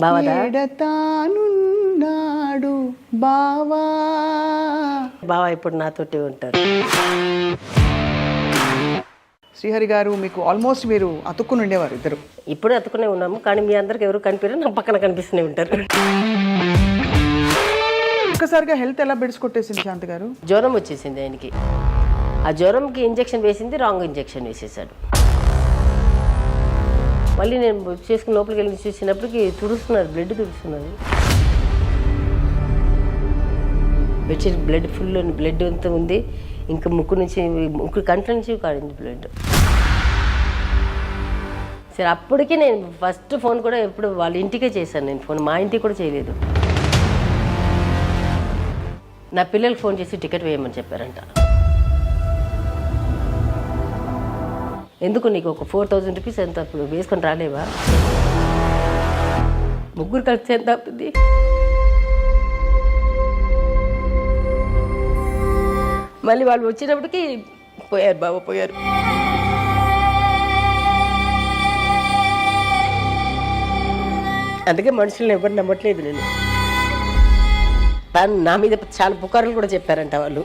బావదానున్నాడు బావా. బావా ఇప్పుడు నాతోటి ఉంటారు. శ్రీహరి గారు మీకు ఆల్మోస్ట్ మీరు అతుక్కుని ఉండేవారు ఇద్దరు. ఇప్పుడు అతుకునే ఉన్నాము, కానీ మీ అందరికి ఎవరు కనిపించారు, నా పక్కన కనిపిస్తూనే ఉంటారు. ఒక్కసారిగా హెల్త్ ఎలా బెడ్స్ కొట్టేసింది శాంతి గారు? జ్వరం వచ్చేసింది ఆయనకి. ఆ జ్వరంకి ఇంజెక్షన్ వేసింది, రాంగ్ ఇంజెక్షన్ వేసేసాడు. మళ్ళీ నేను చేసుకుని లోపలికి వెళ్ళి చూసినప్పటికి తుడుస్తున్నారు, బ్లడ్ తుడుస్తున్నారు. బెడ్షీట్ బ్లడ్ ఫుల్ బ్లడ్ అంతా ఉంది. ఇంకా ముక్కు నుంచి, ముక్కు కంట్ల నుంచి కాడింది బ్లడ్. సరే అప్పటికి నేను ఫస్ట్ ఫోన్ కూడా ఎప్పుడు వాళ్ళ ఇంటికే చేశాను నేను ఫోన్, మా ఇంటికి కూడా చేయలేదు. నా పిల్లలకు ఫోన్ చేసి టికెట్ వేయమని చెప్పారంట. ఎందుకు నీకు ఒక 4000 రూపీస్ ఎంత అప్పుడు వేసుకొని రాలేవా? ముగ్గురు కలిసి ఎంత అవుతుంది? మళ్ళీ వాళ్ళు వచ్చినప్పటికి పోయారు, బాబా పోయారు. అందుకే మనుషులను ఎవరు నమ్మట్లేదు నేను. నా మీద చాలా పుకార్లు కూడా చెప్పారంట వాళ్ళు.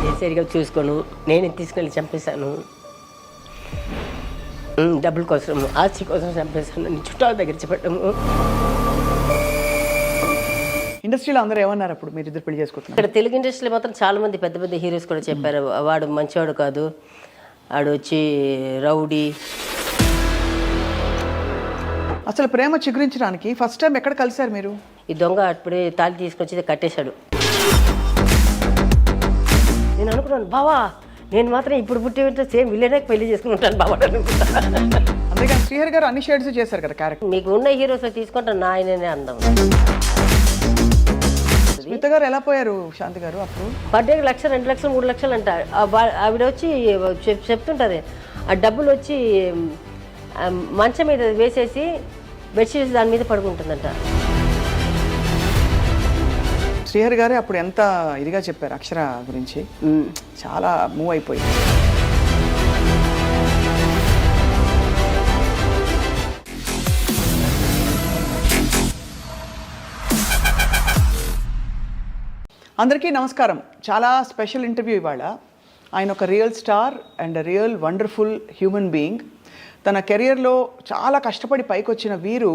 నేను సరిగా చూసుకోను, నేను తీసుకెళ్ళి చంపేశాను, డబ్బుల కోసం ఆస్తి కోసం చంపేశాను, చుట్టాల దగ్గర చెప్పడము. ఇండస్ట్రీలో అందరూ ఏమన్నారు అప్పుడు మీరు ఇద్దరు పెళ్లి చేసుకుంటున్నారు? ఇక్కడ తెలుగు ఇండస్ట్రీలో మాత్రం చాలా మంది పెద్ద పెద్ద హీరోస్ కూడా చెప్పారు, వాడు మంచివాడు కాదు, వాడు వచ్చి రౌడీ. అసలు ప్రేమ చిగురించడానికి ఫస్ట్ టైం ఎక్కడ కలిశారు మీరు? ఈ దొంగ అప్పుడే తాళి తీసుకొచ్చి కట్టేశాడు. నేను అనుకున్నాను, బావా నేను మాత్రం ఇప్పుడు పుట్టి సేమ్ విలేనే పెళ్లి చేసుకుని ఉంటాను బావా అనుకుంటా. అందుకని శ్రీహరి గారు అన్ని షేడ్స్ చేశారు కదా క్యారెక్టర్. మీకు ఉన్న హీరోస్ తీసుకుంటాను, నా ఆయననే అందం. స్మిత గారు ఎలా పోయారు శాంతి గారు అప్పుడు? బర్త్డేకి 1,00,000, 2,00,000, 3,00,000 అంట. ఆవిడ వచ్చి చెప్తుంటుంది, ఆ డబ్బులు వచ్చి మంచం మీద వేసేసి బెడ్షీట్స్ దాని మీద పడుకుంటుందంట. శ్రీహరి గారే అప్పుడు ఎంత ఇదిగా చెప్పారు అక్షర గురించి, చాలా మూవ్ అయిపోయి. అందరికీ నమస్కారం. చాలా స్పెషల్ ఇంటర్వ్యూ ఇవాళ. ఆయన ఒక real star and real wonderful human being. తన కెరియర్లో చాలా కష్టపడి పైకి వచ్చిన వీరు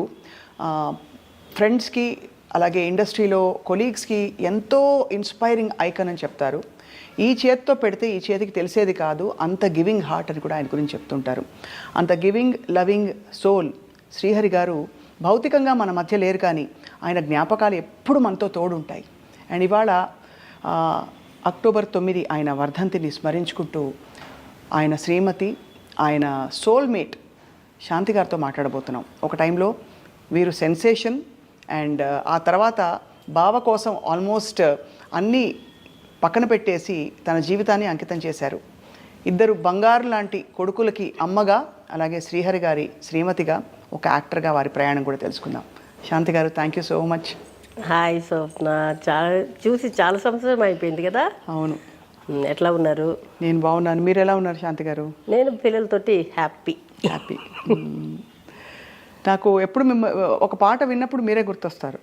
ఫ్రెండ్స్కి అలాగే ఇండస్ట్రీలో కొలీగ్స్కి ఎంతో ఇన్స్పైరింగ్ ఐకాన్ అని చెప్తారు. ఈ చేతితో పెడితే ఈ చేతికి తెలిసేది కాదు, అంత గివింగ్ హార్ట్ అని కూడా ఆయన గురించి చెప్తుంటారు. అంత గివింగ్ లవింగ్ సోల్ శ్రీహరి గారు భౌతికంగా మన మధ్య లేరు, కానీ ఆయన జ్ఞాపకాలు ఎప్పుడు మనతో తోడుంటాయి. అండ్ ఇవాళ అక్టోబర్ 9 ఆయన వర్ధంతిని స్మరించుకుంటూ ఆయన శ్రీమతి, ఆయన సోల్మేట్ శాంతి గారితో మాట్లాడబోతున్నాం. ఒక టైంలో వీరు సెన్సేషన్, అండ్ ఆ తర్వాత బావ కోసం ఆల్మోస్ట్ అన్నీ పక్కన పెట్టేసి తన జీవితాన్ని అంకితం చేశారు. ఇద్దరు బంగారు లాంటి కొడుకులకి అమ్మగా, అలాగే శ్రీహరి గారి శ్రీమతిగా, ఒక యాక్టర్గా వారి ప్రయాణం కూడా తెలుసుకుందాం. Shanti garu, thank you so much. Hi Swapna, చూసి చాలా సంవత్సరం అయిపోయింది కదా. అవును. ఎట్లా ఉన్నారు? నేను బాగున్నాను, మీరు ఎలా ఉన్నారు శాంతి గారు? నేను పిల్లలతోటి హ్యాపీ. నాకు ఎప్పుడు ఒక పాట విన్నప్పుడు మీరే గుర్తొస్తారు.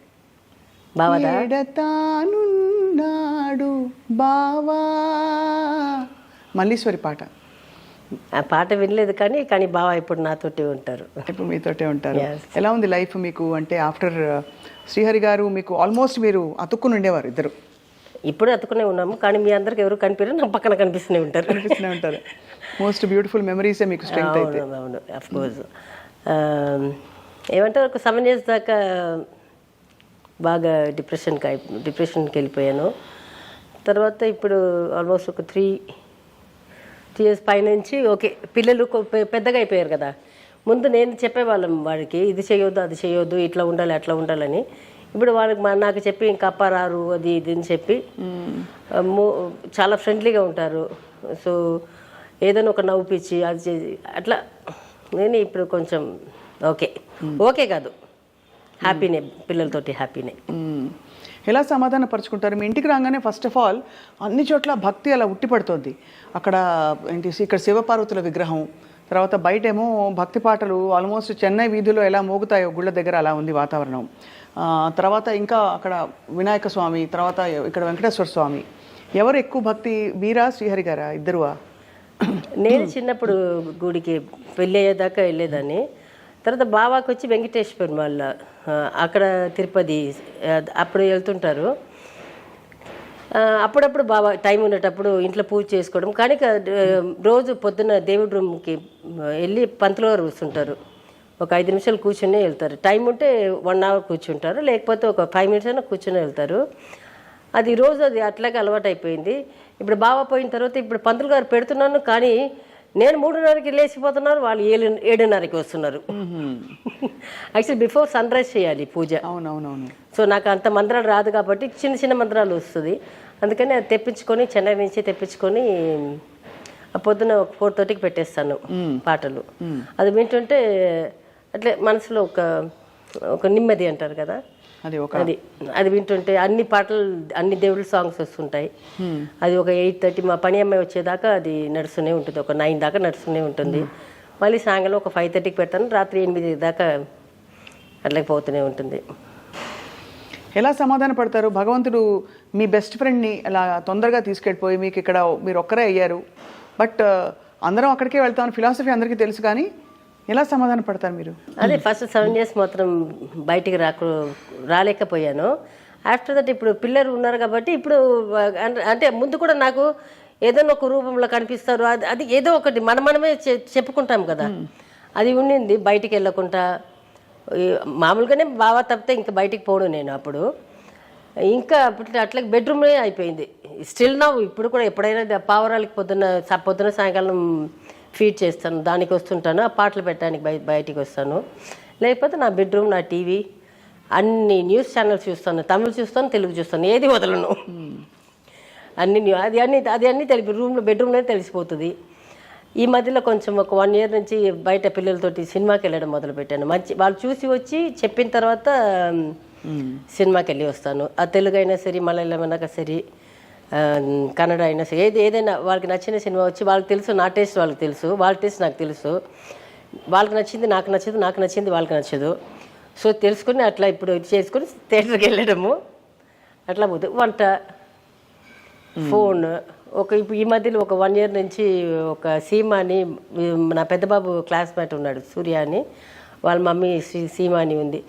బావదానున్నాడు బావా, మల్లీశ్వరి పాట. ఆ పాట వినలేదు, కానీ బావ ఇప్పుడు నాతోటి ఉంటారు. ఇప్పుడు మీతోటే ఉంటారు. ఎలా ఉంది లైఫ్ మీకు? అంటే ఆఫ్టర్ శ్రీహరి గారు మీకు ఆల్మోస్ట్ మీరు అతుక్కుని ఉండేవారు ఇద్దరు. ఇప్పుడు అతుకునే ఉన్నాము, కానీ మీ అందరికి ఎవరు కనిపించారు, నా పక్కన కనిపిస్తూనే ఉంటారు. మోస్ట్ బ్యూటిఫుల్ మెమరీసే మీకు స్ట్రెంగ్త్ అయితే. అవును, అఫ్ కోర్స్. ఏమంటారు, ఒక 7 years దాకా బాగా డిప్రెషన్కి వెళ్ళిపోయాను. తర్వాత ఇప్పుడు ఆల్మోస్ట్ ఒక 3 years పైనుంచి ఓకే. పిల్లలు పెద్దగా అయిపోయారు కదా. ముందు నేను చెప్పేవాళ్ళం వాడికి, ఇది చేయొద్దు అది చేయొద్దు, ఇట్లా ఉండాలి అట్లా ఉండాలని. ఇప్పుడు వాళ్ళకి నాకు చెప్పి ఇంకా అప్పారారు అది ఇది అని చెప్పి చాలా ఫ్రెండ్లీగా ఉంటారు. సో ఏదైనా ఒక నవ్వుపిచ్చి అది చేసి అట్లా నేను ఇప్పుడు కొంచెం ఓకే కాదు, హ్యాపీనే, పిల్లలతోటి హ్యాపీనే. ఎలా సమాధాన పరుచుకుంటారు? మీ ఇంటికి రాగానే ఫస్ట్ ఆఫ్ ఆల్ అన్ని చోట్ల భక్తి అలా ఉట్టిపడుతుంది. అక్కడ ఏంటి, ఇక్కడ శివపార్వతుల విగ్రహం, తర్వాత బయటేమో భక్తి పాటలు ఆల్మోస్ట్ చెన్నై వీధిలో ఎలా మోగుతాయో గుళ్ళ దగ్గర అలా ఉంది వాతావరణం. తర్వాత ఇంకా అక్కడ వినాయక స్వామి, తర్వాత ఇక్కడ వెంకటేశ్వర స్వామి. ఎవరు ఎక్కువ భక్తి, మీరా శ్రీహరి గారా ఇద్దరువా? నేను చిన్నప్పుడు గుడికి పెళ్ళి అయ్యేదాకా వెళ్ళేదాన్ని. తర్వాత బావాకి వచ్చి వెంకటేశ్వర మళ్ళీ అక్కడ తిరుపతి అప్పుడు వెళ్తుంటారు. అప్పుడప్పుడు బాగా టైం ఉండేటప్పుడు ఇంట్లో పూజ చేసుకోవడం. కానీ రోజు పొద్దున్న దేవుడి రూమ్కి వెళ్ళి పంతులు గారు కూర్చుంటారు. ఒక 5 నిమిషాలు కూర్చుని వెళ్తారు. టైం ఉంటే 1 అవర్ కూర్చుంటారు, లేకపోతే ఒక 5 మినిట్స్ అయినా కూర్చొని వెళ్తారు. అది రోజు అది అట్లాగే అలవాటు అయిపోయింది. ఇప్పుడు బావ పోయిన తర్వాత ఇప్పుడు పంతులు గారు పెడుతున్నాను, కానీ నేను 3:30కి లేచిపోతున్నారు, వాళ్ళు 7:30కి వస్తున్నారు. యాక్చువల్లీ బిఫోర్ సన్ రైజ్ చేయాలి పూజ. అవునవునవును. సో నాకు అంత మంత్రాలు రాదు కాబట్టి చిన్న చిన్న మంత్రాలు వస్తుంది. అందుకని అది తెప్పించుకొని చెన్నై నుంచి తెప్పించుకొని పొద్దున 4:30కి పెట్టేస్తాను పాటలు. అది వింటుంటే అట్లే మనసులో ఒక నెమ్మది అంటారు కదా, అది వింటుంటే అన్ని పాటలు అన్ని దేవుళ్ళ సాంగ్స్ వస్తుంటాయి. అది ఒక 8:30 మా పని అమ్మాయి వచ్చేదాకా అది నడుస్తూనే ఉంటుంది. ఒక 9 దాకా నడుస్తూనే ఉంటుంది. మళ్ళీ సాయంకాలం ఒక 5:30కి పెడతాను, రాత్రి 8 దాకా అట్లకి పోతూనే ఉంటుంది. ఎలా సమాధాన పడతారు? భగవంతుడు మీ బెస్ట్ ఫ్రెండ్ని అలా తొందరగా తీసుకెళ్ళిపోయి మీకు ఇక్కడ మీరు ఒక్కరే అయ్యారు, బట్ అందరం అక్కడికే వెళ్తామని ఫిలాసఫీ అందరికీ తెలుసు, కానీ ఎలా సమాధాన పడతారు మీరు? అదే ఫస్ట్ 7 years మాత్రం బయటికి రాలేకపోయాను. ఆఫ్టర్ దట్ ఇప్పుడు పిల్లలు ఉన్నారు కాబట్టి ఇప్పుడు అంటే ముందు కూడా నాకు ఏదైనా ఒక రూపంలో కనిపిస్తారు. అది ఏదో ఒకటి మనమే చెప్పుకుంటాం కదా, అది ఉండింది. బయటికి వెళ్ళకుండా మామూలుగానే బాగా తప్పితే ఇంకా బయటికి పోను నేను. అప్పుడు ఇంకా అట్లా బెడ్రూమ్లో అయిపోయింది. స్టిల్ నా ఇప్పుడు కూడా ఎప్పుడైనా పావురాలకి పొద్దున సాయంకాలం ఫీడ్ చేస్తాను, దానికి వస్తుంటాను. ఆ పాటలు పెట్టడానికి బయటికి వస్తాను. లేకపోతే నా బెడ్రూమ్, నా టీవీ, అన్ని న్యూస్ ఛానల్స్ చూస్తాను. తమిళ్ చూస్తాను, తెలుగు చూస్తాను, ఏది వదలను. అది అన్నీ బెడ్రూమ్లోనే తెలిసిపోతుంది. ఈ మధ్యలో కొంచెం ఒక 1 year నుంచి బయట పిల్లలతోటి సినిమాకి వెళ్ళడం మొదలుపెట్టాను. వాళ్ళు చూసి వచ్చి చెప్పిన తర్వాత సినిమాకి వెళ్ళి వస్తాను. ఆ తెలుగు అయినా సరే, మలయాళం అయినా సరే, కన్నడ అయినా సరే, ఏదైనా వాళ్ళకి నచ్చిన సినిమా వచ్చి వాళ్ళకి తెలుసు, నా టేస్ట్ వాళ్ళకి తెలుసు, వాళ్ళ టేస్ట్ నాకు తెలుసు. వాళ్ళకి నచ్చింది నాకు నచ్చదు, నాకు నచ్చింది వాళ్ళకి నచ్చదు. సో తెలుసుకుని అట్లా ఇప్పుడు చేసుకుని థియేటర్కి వెళ్ళడము అట్లా పోతుంది. వంట, ఫోన్. ఇప్పుడు ఈ మధ్యలో ఒక 1 year నుంచి ఒక సీమా అని, నా పెద్ద బాబు క్లాస్మేట్ ఉన్నాడు సూర్య అని, వాళ్ళ మమ్మీ సీమా అని ఉంది.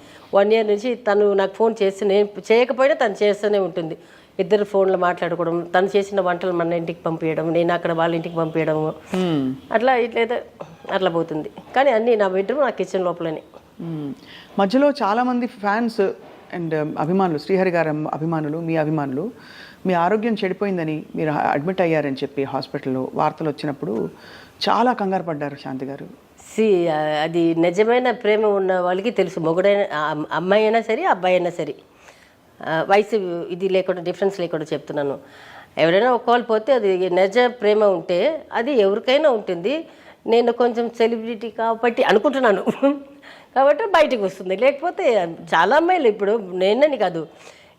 1 year నుంచి తను నాకు ఫోన్ చేస్తే, నేను చేయకపోయినా తను చేస్తూనే ఉంటుంది. ఇద్దరు ఫోన్లో మాట్లాడుకోవడం, తను చేసిన వంటలు మన ఇంటికి పంపించడం, నేను అక్కడ వాళ్ళ ఇంటికి పంపించడము, అట్లా పోతుంది. కానీ అన్నీ నా బెడ్రూమ్, నా కిచెన్ లోపలనే. మధ్యలో చాలామంది ఫ్యాన్స్ అండ్ అభిమానులు, శ్రీహరి గారి అభిమానులు, మీ అభిమానులు, మీ ఆరోగ్యం చెడిపోయిందని మీరు అడ్మిట్ అయ్యారని చెప్పి హాస్పిటల్లో వార్తలు వచ్చినప్పుడు చాలా కంగారు పడ్డారు శాంతి గారు. అది నిజమైన ప్రేమ ఉన్న వాళ్ళకి తెలుసు. మొగుడైనా, అమ్మాయి అయినా సరే, అబ్బాయి అయినా సరే, వయసు ఇది లేకుండా, డిఫరెన్స్ లేకుండా చెప్తున్నాను. ఎవరైనా ఒక్కవాళ్ళు పోతే అది నిజ ప్రేమ ఉంటే అది ఎవరికైనా ఉంటుంది. నేను కొంచెం సెలబ్రిటీ కాబట్టి అనుకుంటున్నాను కాబట్టి బయటకు వస్తుంది. లేకపోతే చాలా అమ్మాయిలు, ఇప్పుడు నేనని కాదు,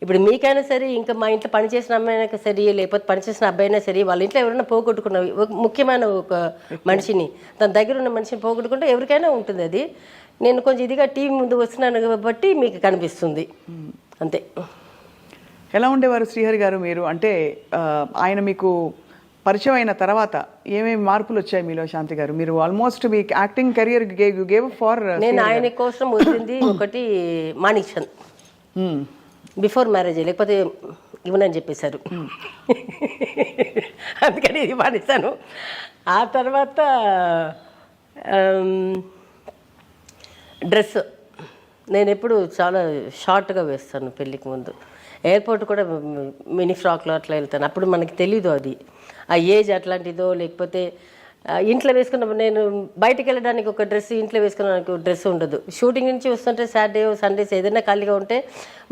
ఇప్పుడు మీకైనా సరే, ఇంకా మా ఇంట్లో పనిచేసిన అమ్మాయినా సరే, లేకపోతే పనిచేసిన అబ్బాయినా సరే, వాళ్ళ ఇంట్లో ఎవరైనా పోగొట్టుకున్న ముఖ్యమైన ఒక మనిషిని, తన దగ్గర ఉన్న మనిషిని పోగొట్టుకుంటే ఎవరికైనా ఉంటుంది అది. నేను కొంచెం ఇదిగా టీవీ ముందు వస్తున్నాను కాబట్టి మీకు కనిపిస్తుంది అంతే. ఎలా ఉండేవారు శ్రీహరి గారు మీరు? అంటే ఆయన మీకు పరిచయం అయిన తర్వాత ఏమేమి మార్పులు వచ్చాయి మీలో శాంతి గారు? మీరు almost me acting career gave for. నేను ఆయన కోసం వచ్చింది ఒకటి మాణిక్షన్, బిఫోర్ మ్యారేజ్, లేకపోతే ఇవ్వనని చెప్పేశారు. అందుకని ఇది మానేశాను. ఆ తర్వాత డ్రెస్ నేను ఎప్పుడు చాలా షార్ట్గా వేస్తాను. పెళ్ళికి ముందు ఎయిర్పోర్ట్ కూడా మినీ ఫ్రాక్లో అట్లా వెళ్తాను. అప్పుడు మనకి తెలీదు అది, ఆ ఏజ్ అట్లాంటిదో, లేకపోతే ఇంట్లో వేసుకున్న, నేను బయటకు వెళ్ళడానికి ఒక డ్రెస్, ఇంట్లో వేసుకున్నానికి ఒక డ్రెస్ ఉండదు. షూటింగ్ నుంచి వస్తుంటే సాటర్డే సండేస్ ఏదైనా ఖాళీగా ఉంటే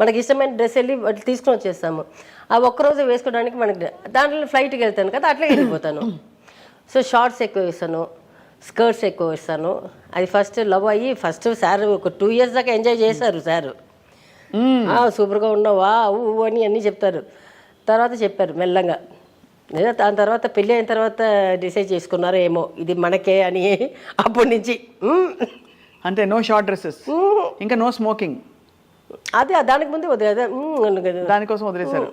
మనకి ఇష్టమైన డ్రెస్ వెళ్ళి తీసుకొని వచ్చేస్తాము. ఆ ఒక్కరోజు వేసుకోవడానికి మనకి, దాంట్లో ఫ్లైట్కి వెళ్తాను కదా, అట్లా వెళ్ళిపోతాను. సో షార్ట్స్ ఎక్కువ వేస్తాను, స్కర్ట్స్ ఎక్కువ వేస్తాను. అది ఫస్ట్ లవ్ అయ్యి ఫస్ట్ సార్ ఒక 2 years దాకా ఎంజాయ్ చేశారు సార్. సూపర్గా ఉన్నావా అని అన్నీ చెప్తారు. తర్వాత చెప్పారు మెల్లగా, దాని తర్వాత పెళ్ళి అయిన తర్వాత డిసైడ్ చేసుకున్నారో ఏమో ఇది మనకే అని అప్పటి నుంచి అంటే నో షార్ట్ డ్రెస్సెస్, ఇంకా నో స్మోకింగ్. అదే దానికి ముందు వదిలేదు, దానికోసం వదిలేశారు.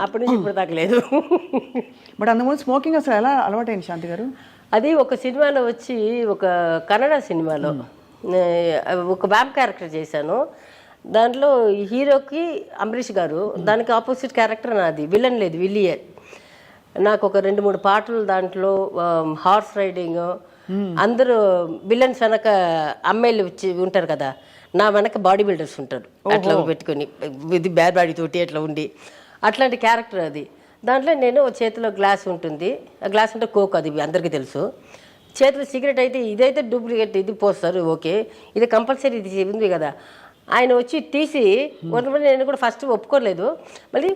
అప్పటి నుంచి ఇప్పుడు దాకా లేదు. బట్ అంతకుముందు స్మోకింగ్ అసలు ఎలా అలవాటైంది శాంతి గారు? అది ఒక సినిమాలో వచ్చి, ఒక కన్నడ సినిమాలో ఒక వ్యాప్ క్యారెక్టర్ చేశాను. దాంట్లో హీరోకి అంబరీష్ గారు, దానికి ఆపోజిట్ క్యారెక్టర్ నాది, విలన్ లేదు, విల్లియే. నాకు ఒక 2-3 పాటలు దాంట్లో, హార్స్ రైడింగ్, అందరూ విలన్స్ వెనక అమ్మాయిలు వచ్చి ఉంటారు కదా, నా వెనక బాడీ బిల్డర్స్ ఉంటారు, అట్లా పెట్టుకొని ఇది బ్యాడ్ బాడీ తోటి అట్లా ఉండి, అట్లాంటి క్యారెక్టర్ అది. దాంట్లో నేను చేతిలో గ్లాస్ ఉంటుంది, ఆ గ్లాస్ అంటే కోక్, అది అందరికీ తెలుసు. చేతిలో సిగరెట్ అయితే ఇదైతే డూప్లికేట్, ఇది పోస్తారు ఓకే, ఇది కంపల్సరీ, ఇది ఉంది కదా. ఆయన వచ్చి తీసి నేను కూడా ఫస్ట్ ఒప్పుకోలేదు, మళ్ళీ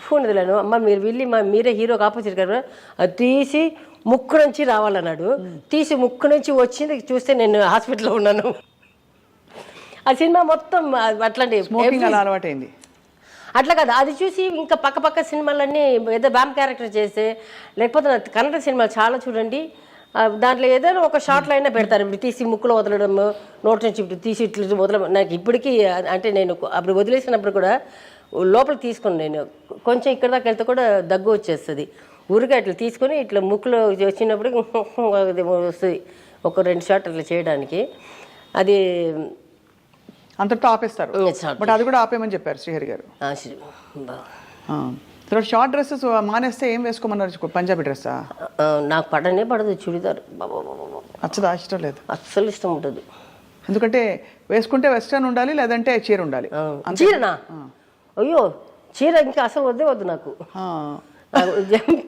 ఫోన్ వదిలేను, అమ్మ మీరు వెళ్ళి మీరే హీరోకి ఆపోజిట్ కదా, అది తీసి ముక్కు నుంచి రావాలన్నాడు. తీసి ముక్కు నుంచి వచ్చింది చూస్తే నేను హాస్పిటల్లో ఉన్నాను. ఆ సినిమా మొత్తం అట్లాంటి అలవాటైంది. అట్లా కదా, అది చూసి ఇంకా పక్క సినిమాలన్నీ ఏదో వ్యామ్ క్యారెక్టర్ చేస్తే, లేకపోతే కన్నడ సినిమాలు చాలా చూడండి, దాంట్లో ఏదైనా ఒక షార్ట్లో అయినా పెడతారు. ఇప్పుడు తీసి ముక్కులో వదలడం, నోటి నుంచి ఇప్పుడు తీసి ఇట్లా వదలడం. నాకు ఇప్పటికీ అంటే నేను అప్పుడు వదిలేసినప్పుడు కూడా లోపల తీసుకుని, నేను కొంచెం ఇక్కడ దాకా వెళ్తే కూడా దగ్గు వచ్చేస్తుంది. ఊరిగా ఇట్లా తీసుకొని ఇట్లా ముక్కులో వచ్చినప్పుడు వస్తుంది, ఒక 2 షాట్ అట్లా చేయడానికి. అది అంతటితో ఆపేస్తారు. బట్ అది కూడా ఆపేయమని చెప్పారు శ్రీహరి గారు. తర్వాత షార్ట్ డ్రెస్సెస్ మానేస్తే ఏం వేసుకోమన్నారు? పంజాబీ డ్రెస్సా? నాకు పడనే పడదు చుడిదార్. అచ్చదా? ఇష్టం లేదు, అస్సలు ఇష్టం ఉంటుంది. ఎందుకంటే వేసుకుంటే వెస్ట్రన్ ఉండాలి, లేదంటే చీర ఉండాలి. చీరనా? అయ్యో చీర ఇంకా అసలు వద్దు నాకు.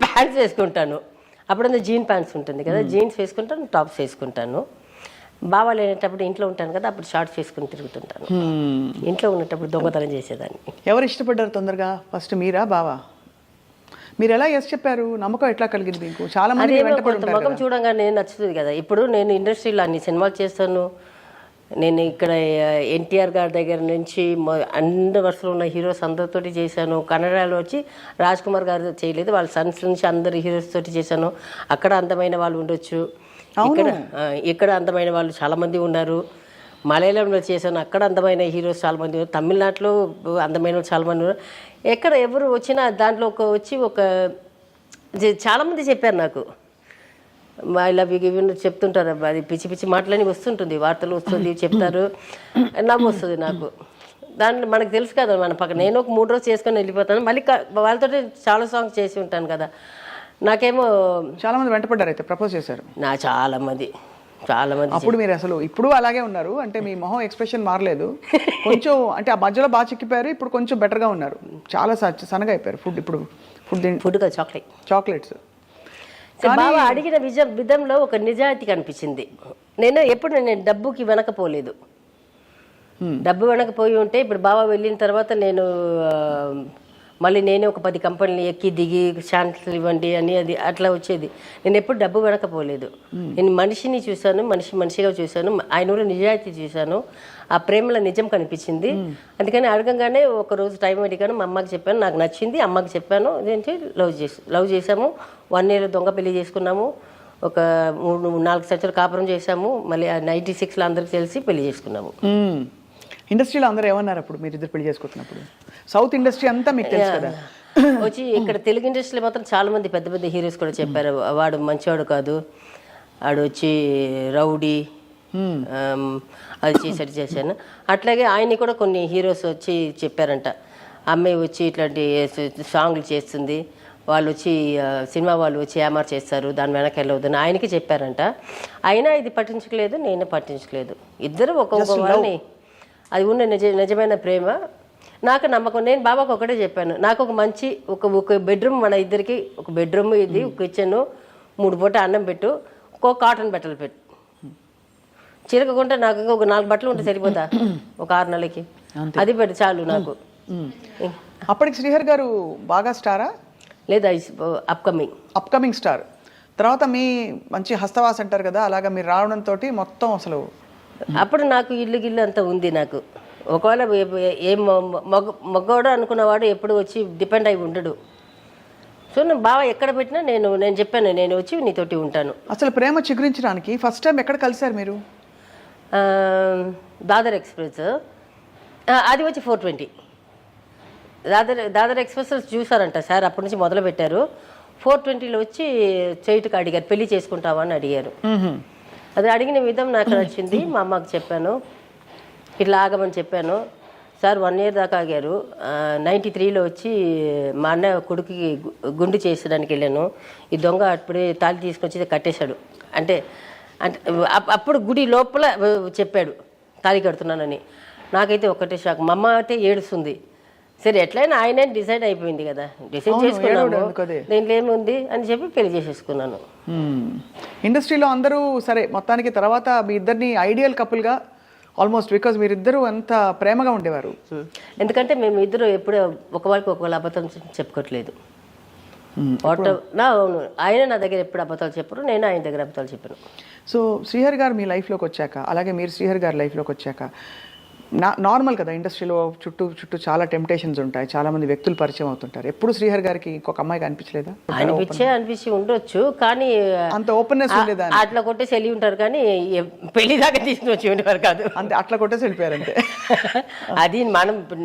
ప్యాంట్స్ వేసుకుంటాను, అప్పుడంతా జీన్ ప్యాంట్స్ ఉంటుంది కదా, జీన్స్ వేసుకుంటాను, టాప్స్ వేసుకుంటాను. బావ లేనప్పుడు ఇంట్లో ఉంటాను కదా, అప్పుడు షార్ట్స్ వేసుకుని తిరుగుతుంటాను. ఇంట్లో ఉన్నప్పుడు దొంగతనం చేసేదాన్ని. ఎవరు ఇష్టపడ్డారు తొందరగా? ఫస్ట్ మీరా బావా? మీరు ఎలా ఎస్ చెప్పారు? నమ్మకం ఎట్లా కలిగింది మీకు? చాలా మంది ముఖం చూడంగానే నచ్చుతుంది కదా. ఇప్పుడు నేను ఇండస్ట్రీలో అన్ని సినిమాలు చేస్తాను. నేను ఇక్కడ ఎన్టీఆర్ గారి దగ్గర నుంచి అన్ని వరుసలో ఉన్న హీరోస్ అందరితోటి చేశాను. కన్నడలో వచ్చి రాజ్ కుమార్ గారు చేయలేదు, వాళ్ళ సన్స్ నుంచి అందరు హీరోస్ తోటి చేశాను. అక్కడ అందమైన వాళ్ళు ఉండొచ్చు, ఇక్కడ అందమైన వాళ్ళు చాలామంది ఉన్నారు. మలయాళంలో చేశాను, అక్కడ అందమైన హీరోస్ చాలామంది ఉన్నారు. తమిళనాడులో అందమైన వాళ్ళు చాలామంది ఉన్నారు. ఎక్కడ ఎవరు వచ్చినా దాంట్లో ఒక చాలామంది చెప్పారు నాకు, ఐ లవ్ యూ గివ్ చెప్తుంటారు. అది పిచ్చి మాటలని వస్తుంటుంది, వార్తలు వస్తుంది, చెప్తారు, నవ్వు వస్తుంది నాకు. దాంట్లో మనకు తెలుసు కదా, మన పక్కన నేను ఒక 3 రోజులు చేసుకొని వెళ్ళిపోతాను. మళ్ళీ వాళ్ళతో చాలా సాంగ్స్ చేసి ఉంటాను కదా. నాకేమో చాలా మంది వెంటపడ్డారు, అయితే ప్రపోజ్ చేశారు. చాలా మంది. అప్పుడు మీరు అసలు ఇప్పుడు అలాగే ఉన్నారు అంటే మీ మొహం ఎక్స్ప్రెషన్ మారలేదు కొంచెం, అంటే ఆ మధ్యలో బాగా చిక్కిపోయారు, ఇప్పుడు కొంచెం బెటర్గా ఉన్నారు, చాలా సన్నగా అయిపోయారు. Food chocolates. బాగా అడిగిన విధంలో ఒక నిజాయితీ కనిపించింది. నేను డబ్బుకి వెనకపోలేదు. డబ్బు వెనకపోయి ఉంటే ఇప్పుడు బావ వెళ్ళిన తర్వాత నేను మళ్ళీ నేనే ఒక 10 కంపెనీలు ఎక్కి దిగి ఛాన్సులు ఇవ్వండి అని అది అట్లా వచ్చేది. నేను ఎప్పుడు డబ్బు వెనకపోలేదు. నేను మనిషిని చూశాను, మనిషిగా చూశాను, ఆయన కూడా నిజాయితీ చూశాను. ఆ ప్రేమలో నిజం కనిపించింది. అందుకని అడగంగానే ఒకరోజు టైం అడిగాను, మా అమ్మకి చెప్పాను, నాకు నచ్చింది, అమ్మకి చెప్పాను. ఇదేంటి లవ్ చేసాము, 1 year దొంగ పెళ్లి చేసుకున్నాము, ఒక 3-4 సంవత్సరాలు కాపురం చేశాము. మళ్ళీ 96లో అందరికి తెలిసి పెళ్లి చేసుకున్నాము. ఇండస్ట్రీలో అందరూ ఏమన్నారు అప్పుడు మీరు ఇద్దరు పెళ్లి చేసుకుంటున్నప్పుడు? సౌత్ ఇండస్ట్రీ అంతా మీకు తెలుసు కదా. వచ్చి ఇక్కడ తెలుగు ఇండస్ట్రీలో మాత్రం చాలా మంది పెద్ద హీరోస్ కూడా చెప్పారు, వాడు మంచివాడు కాదు, వాడు వచ్చి రౌడీ, అది చేశాను. అట్లాగే ఆయన్ని కూడా కొన్ని హీరోస్ వచ్చి చెప్పారంట, అమ్మాయి వచ్చి ఇట్లాంటి సాంగ్లు చేస్తుంది, వాళ్ళు వచ్చి సినిమా వాళ్ళు వచ్చి ఏమార్ చేస్తారు, దాని వెనక వెళ్ళవద్దని ఆయనకి చెప్పారంట. అయినా ఇది పట్టించుకోలేదు, నేను పట్టించుకోలేదు. ఇద్దరు ఒక్కొక్క వాళ్ళని, అది ఉన్న నిజమైన ప్రేమ. నాకు నమ్మకం. నేను బాబాకు ఒకటే చెప్పాను, నాకు ఒక మంచి ఒక బెడ్రూమ్, మన ఇద్దరికి ఒక బెడ్రూమ్, ఇది ఒక కిచెన్, 3 పూట అన్నం పెట్టు, ఒక కాటన్ బట్టలు పెట్టు, చిరగకుండా నాకు ఒక 4 బట్టలు ఉంటే సరిపోతా ఒక 6 నెలలకి, అది పెట్టు చాలు నాకు. అప్పటికి శ్రీహరి గారు బాగా స్టారా? లేదా అప్కమింగ్ స్టార్. తర్వాత మీ మంచి హస్తవాస అంటారు కదా, అలాగా మీరు రావడంతో మొత్తం అసలు అప్పుడు నాకు ఇల్లు అంతా ఉంది నాకు. ఒకవేళ ఏ మగవాడు అనుకున్నవాడు ఎప్పుడు వచ్చి డిపెండ్ అయి ఉండడు. సో నేను బావ ఎక్కడ పెట్టినా నేను చెప్పాను, నేను వచ్చి నీతోటి ఉంటాను. అసలు ప్రేమ చిగురించడానికి ఫస్ట్ టైం ఎక్కడ కలిసారు మీరు? దాదర్ ఎక్స్ప్రెస్, అది వచ్చి 420. దాదర్ ఎక్స్ప్రెస్ చూసారంట సార్, అప్పటి నుంచి మొదలు పెట్టారు. 420లో వచ్చి చేయటకు అడిగారు, పెళ్లి చేసుకుంటావా అని అడిగారు. అది అడిగిన విధం నాకు నచ్చింది. మా అమ్మకి చెప్పాను, ఇట్లా ఆగమని చెప్పాను. సార్ 1 year దాకా ఆగారు. 93లో వచ్చి మా అన్న కొడుకుకి గుండు చేసడానికి వెళ్ళాను. ఈ దొంగ అప్పుడే తాళి తీసుకొచ్చి కట్టేశాడు. అంటే అప్పుడు గుడి లోపల చెప్పాడు తాళి కడుతున్నానని. నాకైతే ఒకటే షాక్. మా అమ్మ అయితే ఏడుస్తుంది. సరే ఎట్లయినా ఆయనే డిసైడ్ అయిపోయింది కదా, డిసైడ్ చేసుకున్నాను, దీంట్లో ఏముంది అని చెప్పి పెళ్లి చేసేసుకున్నాను. ఇండస్ట్రీలో అందరూ సరే మొత్తానికి తర్వాత మీ ఇద్దరిని ఐడియల్ కపుల్గా ఆల్మోస్ట్, బికాజ్ మీరిద్దరూ అంత ప్రేమగా ఉండేవారు. ఎందుకంటే మేము ఇద్దరు ఎప్పుడూ ఒకరికి ఒకళ్ళు అబద్ధం చెప్పుకోవట్లేదు. అవును, ఆయన నా దగ్గర ఎప్పుడు అబద్ధాలు చెప్పరు, నేను ఆయన దగ్గర అబద్ధాలు చెప్పాను. సో శ్రీహరి గారు మీ లైఫ్లోకి వచ్చాక, అలాగే మీరు శ్రీహరి గారి లైఫ్లోకి వచ్చాక, నార్మల్ కదా ఇండస్ట్రీలో చుట్టూ చాలా టెంప్టేషన్స్ ఉంటాయి, చాలా మంది వ్యక్తులు పరిచయం అవుతుంటారు. ఎప్పుడు శ్రీహరి గారికి ఇంకొక అమ్మాయికి అనిపించలేదా? అనిపించి ఉండొచ్చు, కానీ అంత ఓపెన్నెస్ ఉండేదా? అట్లా కొట్టేసి వెళ్ళి ఉంటారు, కానీ పెళ్లి దాకా తీసుకుని వచ్చి ఉండేవారు కాదు. అంతే, అట్లా కొట్టేసి వెళ్ళిపోయారు అంతే. అది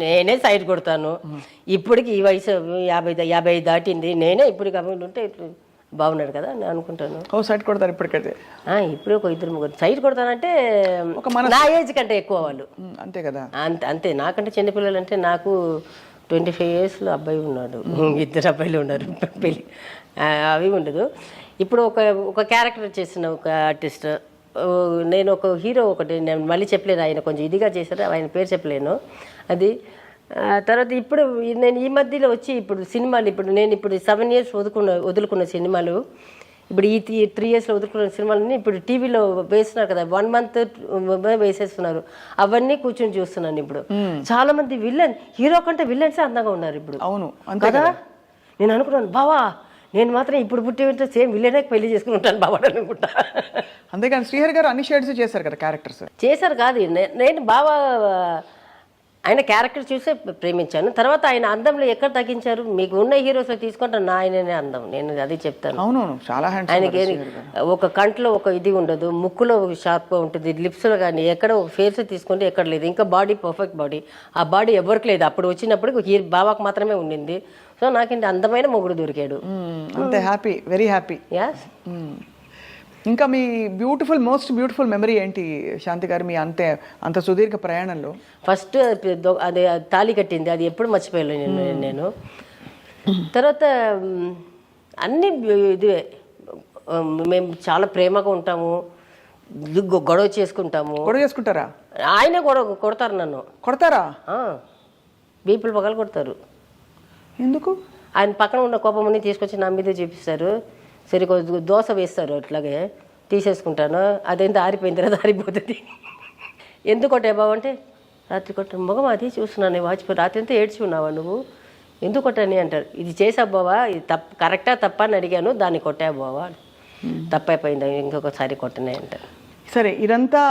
నేనే సైడ్ కొడతాను. ఇప్పటికి ఈ వయసు 50 దాటింది, నేనే ఇప్పుడు కాబట్టి ఉంటే బాగున్నాడు కదా అని అనుకుంటాను. సైడ్ కొడతారు ఇప్పటికైతే? ఇప్పుడు ఒక 2-3 సైడ్ కొడతానంటే నా ఏజ్ కంటే ఎక్కువ వాళ్ళు. అంతే కదా. అంతే, నాకంటే చిన్నపిల్లలు అంటే నాకు 25 yearsలో అబ్బాయి ఉన్నాడు, 2 అబ్బాయిలు ఉన్నారు. పెళ్ళి అవి ఉండదు. ఇప్పుడు ఒక క్యారెక్టర్ చేసిన ఒక ఆర్టిస్ట్, నేను ఒక హీరో ఒకటి, నేను మళ్ళీ చెప్పలేను, ఆయన కొంచెం ఇదిగా చేశారు, ఆయన పేరు చెప్పలేను. అది తర్వాత ఇప్పుడు నేను ఈ మధ్యలో వచ్చి ఇప్పుడు సినిమాలు, నేను 7 years వదులుకున్న సినిమాలు, ఇప్పుడు ఈ 3 yearsలో వదులుకున్న సినిమాలని ఇప్పుడు టీవీలో వేస్తున్నారు కదా, 1 month వేసేస్తున్నారు. అవన్నీ కూర్చొని చూస్తున్నాను. ఇప్పుడు చాలా మంది హీరో కంటే విల్లన్సే అందంగా ఉన్నారు ఇప్పుడు. అవును కదా, నేను అనుకున్నాను బావా, నేను మాత్రం ఇప్పుడు పుట్టి సేమ్ విల్లనే పెళ్లి చేసుకుని ఉంటాను బావా అనుకుంటా. అంతేకాని శ్రీహరి గారు అన్ని షేడ్స్ చేశారు కదా క్యారెక్టర్స్. చేశారు కాదు, నేను బావా ఆయన క్యారెక్టర్ చూసే ప్రేమించాను. తర్వాత ఆయన అందంలో ఎక్కడ తగ్గించారు? మీకు ఉన్న హీరోస్లో తీసుకుంటాను, నా ఆయననే అందం, నేను అది చెప్తాను. అవునవును, చాలా ఆయనకి ఒక కంట్లో ఒక ఇది ఉండదు, ముక్కులో షార్ప్గా ఉంటుంది, లిప్స్లో కానీ ఎక్కడ ఒక ఫేస్ తీసుకుంటే ఎక్కడ లేదు. ఇంకా బాడీ పర్ఫెక్ట్ బాడీ, ఆ బాడీ ఎవరికి లేదు. అప్పుడు వచ్చినప్పుడు బాబాకు మాత్రమే ఉండింది. సో నాకు అందమైన మొగుడు దొరికాడు. అంతే, హ్యాపీ, వెరీ హ్యాపీ. యాస్. ఇంకా మీ మోస్ట్ బ్యూటిఫుల్ మెమరీ ఏంటి శాంతి గారు మీ అంత సుదీర్ఘ ప్రయాణంలో? ఫస్ట్ అది తాళి కట్టింది, అది ఎప్పుడు మర్చిపోయాను నేను. తర్వాత అన్ని ఇదే, మేము చాలా ప్రేమగా ఉంటాము, గొడవ చేసుకుంటారా? ఆయనే కొడతారు, నన్ను కొడతారా? బీపులు పగలు కొడతారు. ఎందుకు? ఆయన పక్కన ఉన్న కోపమని తీసుకొచ్చి నా మీద చూపిస్తారు. సరే దోశ వేస్తారు, అట్లాగే తీసేసుకుంటాను. అదేంత ఆరిపోయిన తర్వాత ఆరిపోతుంది. ఎందుకు కొట్టే బాబు అంటే, రాత్రి కొట్ట మొగం అది చూస్తున్నాను, వాచిపోయి రాత్రి అంతా ఏడ్చి ఉన్నావా నువ్వు, ఎందుకు కొట్టని అంటారు. ఇది చేసా బావా, ఇది కరెక్టా తప్ప అని అడిగాను, దాన్ని కొట్టా బావా, తప్పైపోయింది, ఇంకొకసారి కొట్టనే అంటారు. సరే, ఇదంతా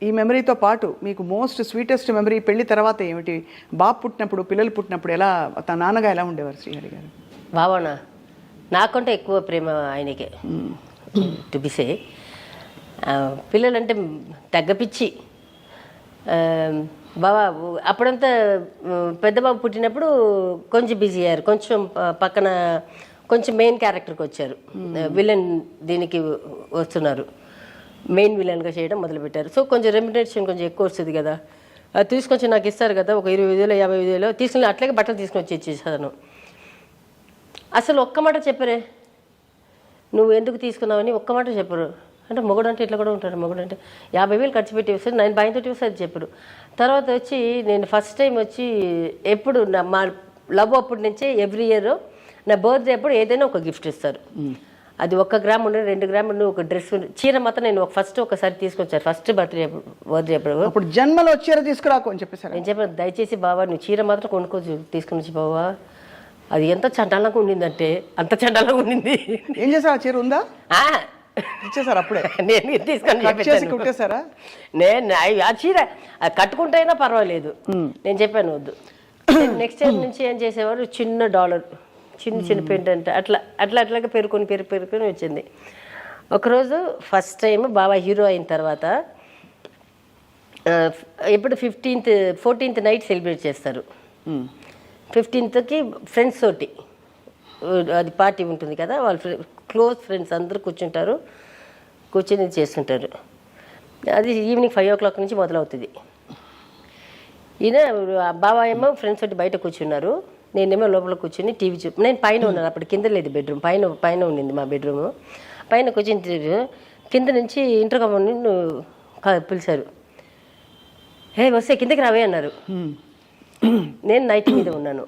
ఈ మెమరీతో పాటు మీకు మోస్ట్ స్వీటెస్ట్ మెమరీ పెళ్లి తర్వాత ఏమిటి? బాబు పుట్టినప్పుడు, పిల్లలు పుట్టినప్పుడు ఎలా, తన నాన్నగా ఎలా ఉండేవారు శ్రీహరి గారు? బావానా, నాకంటే ఎక్కువ ప్రేమ ఆయనకే. టు బి సే, పిల్లలంటే తగ్గపిచ్చి. బాబా అప్పుడంతా పెద్ద బాబు పుట్టినప్పుడు కొంచెం బిజీ అయ్యారు, కొంచెం పక్కన కొంచెం మెయిన్ క్యారెక్టర్కి వచ్చారు, విలన్ దీనికి వస్తున్నారు, మెయిన్ విలన్గా చేయడం మొదలుపెట్టారు. సో కొంచెం రెమ్యునరేషన్ కొంచెం ఎక్కువ వస్తుంది కదా, అది తీసుకొచ్చి నాకు ఇస్తారు కదా, ఒక 20,000 50,000 తీసుకుని అట్లాగే బట్టలు తీసుకొని వచ్చి ఇచ్చేసాను. అసలు ఒక్క మాట చెప్పరే, నువ్వు ఎందుకు తీసుకున్నావని ఒక్క మాట చెప్పరు. అంటే మొగుడు అంటే ఇట్లా కూడా ఉంటాడు, మొగుడు అంటే 50,000 ఖర్చు పెట్టి వస్తుంది, నేను భయంతో వస్తే అది చెప్పరు. తర్వాత వచ్చి నేను ఫస్ట్ టైం వచ్చి ఎప్పుడు మా లవ్ అప్పటి నుంచే ఎవ్రీ ఇయర్ నా బర్త్డే అప్పుడు ఏదైనా ఒక గిఫ్ట్ ఇస్తారు. అది 1 గ్రామ్ ఉండే, 2 గ్రామ్ ఉండే, ఒక డ్రెస్ చీర మాత్రం నేను ఒకసారి తీసుకొచ్చాను, ఫస్ట్ బర్త్డే అప్పుడు జన్మలో చీర తీసుకురాకు అని చెప్పేసారు. నేను చెప్పాను, దయచేసి బావా నువ్వు చీర మాత్రం కొనుక్కోవచ్చు, తీసుకుని వచ్చి బావా. అది ఎంత చండాలంగా ఉండిందంటే అంత చండాలంగా ఉండింది. ఏం చేశారు? ఆ చీర ఉందా? ఇచ్చేసారు అప్పుడే? నేను తీసుకొని కుట్టేశారా? నేను ఆ చీర కట్టుకుంటైనా పర్వాలేదు, నేను చెప్పాను వద్దు. నెక్స్ట్ టైం నుంచి ఏం చేసేవారు, చిన్న డాలర్ చిన్న చిన్న పెండెంట్ అట్లాగా పెరుకొని వచ్చింది. ఒకరోజు ఫస్ట్ టైం బాబా హీరో అయిన తర్వాత ఎప్పుడు 14th నైట్ సెలబ్రేట్ చేస్తారు. 15th ఫ్రెండ్స్ తోటి అది పార్టీ ఉంటుంది కదా, వాళ్ళ క్లోజ్ ఫ్రెండ్స్ అందరూ కూర్చొని చేస్తుంటారు. అది ఈవినింగ్ 5 o'clock నుంచి మొదలవుతుంది. ఈయన బాబా ఏమో ఫ్రెండ్స్ తోటి బయట కూర్చున్నారు, నేనేమో లోపల కూర్చొని టీవీ నేను పైన ఉన్నాను. అప్పుడు కింద లేదు బెడ్రూమ్, పైన ఉండింది మా బెడ్రూము. పైన కూర్చొని కింద నుంచి ఇంటర్కమ్ పిలిచారు, హే వస్తే కిందకి రావే అన్నారు. నేను నైట్ మీద ఉన్నాను,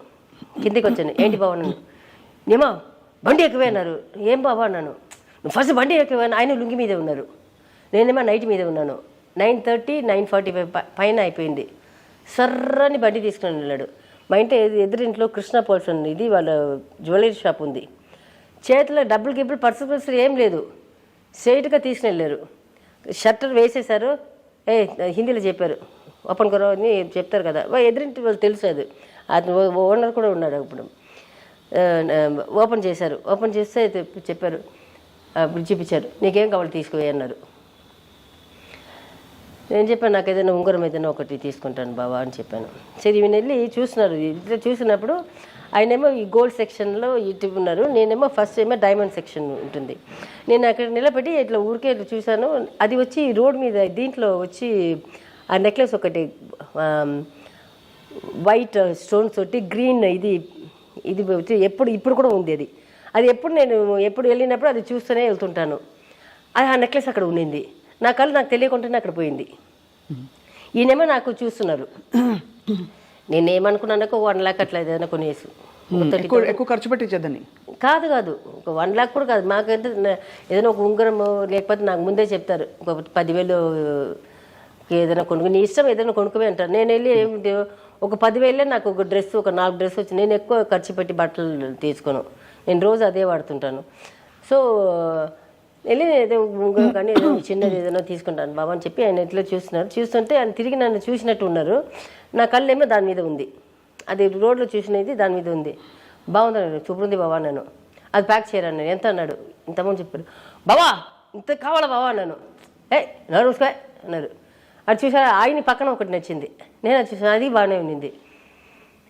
కిందకి వచ్చాను. ఏంటి బాబా అన్నాను. ఏమో బండి ఎక్కువే అన్నారు. ఏం బాబా అన్నాను. నువ్వు ఫస్ట్ బండి ఎక్కువే. ఆయన లుంగి మీదే ఉన్నారు, నేనేమో నైట్ మీద ఉన్నాను. 9:30, 9:45 పైన అయిపోయింది. సర్రని బండి తీసుకుని వెళ్ళాడు. మా ఇంటి ఎదురింట్లో కృష్ణ పోల్సన్ ఇది వాళ్ళ జ్యువెలరీ షాప్ ఉంది. చేతిలో డబ్బులు గిబ్బులు పర్సు ఏం లేదు, స్ట్రైట్గా తీసుకుని వెళ్ళారు. షట్టర్ వేసేసారు. హిందీలో చెప్పారు, ఓపెన్ కరో అని చెప్తారు కదా, ఎదురింటి వాళ్ళు తెలుసు. అది ఓనర్ కూడా ఉన్నాడు. ఇప్పుడు ఓపెన్ చేశారు. ఓపెన్ చేస్తే చెప్పారు, చూపించారు, నీకేం కావాలి తీసుకువే అన్నారు. నేను చెప్పాను, నాకు ఏదైనా ఉంగరం ఏదైనా ఒకటి తీసుకుంటాను బాబా అని చెప్పాను. సరే ఈయన వెళ్ళి చూస్తున్నారు. ఇట్లా చూసినప్పుడు ఆయనేమో ఈ గోల్డ్ సెక్షన్లో ఇటు ఉన్నారు, నేనేమో ఫస్ట్ ఏమో డైమండ్ సెక్షన్ ఉంటుంది. నేను అక్కడ నిలబెట్టి ఇట్లా ఊరికే ఇట్లా చూశాను. అది వచ్చి రోడ్ మీద దీంట్లో వచ్చి ఆ నెక్లెస్ ఒకటి వైట్ స్టోన్స్ తోటి గ్రీన్ ఇది వచ్చి ఇప్పుడు కూడా ఉంది. అది నేను ఎప్పుడు వెళ్ళినప్పుడు అది చూస్తూనే వెళ్తుంటాను. అది ఆ నెక్లెస్ అక్కడ ఉండింది. నా కళ్ళు నాకు తెలియకుండానే అక్కడ పోయింది. ఈయనేమో నాకు చూస్తున్నారు. నేనేమనుకున్నాను, 1 lakh అట్లా ఏదైనా కొనేసి ఎక్కువ ఖర్చు పెట్టించేద్దని కాదు, ఒక 1 lakh కూడా కాదు. మాకైతే ఏదైనా ఒక ఉంగరం లేకపోతే నాకు ముందే చెప్తారు, ఒక 10,000 ఏదైనా కొనుక్కు, నీ ఇష్టం ఏదైనా కొనుక్కోవే అంటారు. నేను వెళ్ళి ఒక 10,000 నాకు ఒక డ్రెస్, ఒక 4 డ్రెస్ వచ్చి, నేను ఎక్కువ ఖర్చు పెట్టి బట్టలు తీసుకోను, నేను రోజు అదే వాడుతుంటాను. సో వెళ్ళి ఏదో ఉంగరం కానీ ఏదో చిన్నది ఏదైనా తీసుకుంటాను బాబా అని చెప్పి ఆయన ఇట్లా చూస్తుంటే ఆయన తిరిగి నన్ను చూసినట్టు ఉన్నారు. నా కళ్ళు ఏమో దాని మీద ఉంది, అది రోడ్లో చూసినది దాని మీద ఉంది. బాగుంది, సూపర్ ఉంది బాబా అన్నాను. అది ప్యాక్ చేయరన్నాను. ఎంత అన్నాడు, ఇంతమంది చెప్పారు. బాబా ఇంత కావాలా బాబా అన్నాను. నడుసుకో అన్నారు. అది చూసా, ఆయన పక్కన ఒకటి నచ్చింది, నేను అది చూసాను, అది బాగానే ఉండింది.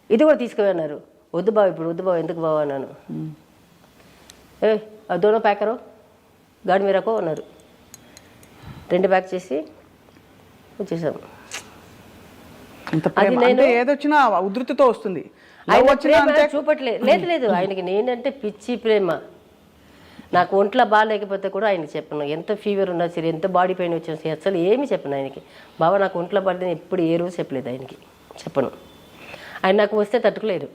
ఇది కూడా తీసుకువన్నారు. వద్దు బాబు, ఇప్పుడు వద్దు బాబు, ఎందుకు బాబా అన్నాను. దోనో ప్యాకరో గాడి మీరాకో అన్నారు. 2 ప్యాక్ చేసి వచ్చేసాము. అది నేను ఏదొచ్చినా ఉధృతితో వస్తుంది. లేదు ఆయనకి నేనంటే పిచ్చి ప్రేమ. నాకు ఒంట్లో బాగాలేకపోతే కూడా ఆయనకి చెప్పను, ఎంత ఫీవర్ ఉన్నా సరే, ఎంత బాడీ పెయిన్ వచ్చినా సరే, అసలు ఏమీ చెప్పను ఆయనకి. బాబా నాకు ఒంట్లో బాగా ఎప్పుడు ఏ రోజు చెప్పలేదు ఆయనకి, చెప్పను. ఆయన నాకు వస్తే తట్టుకోలేరు.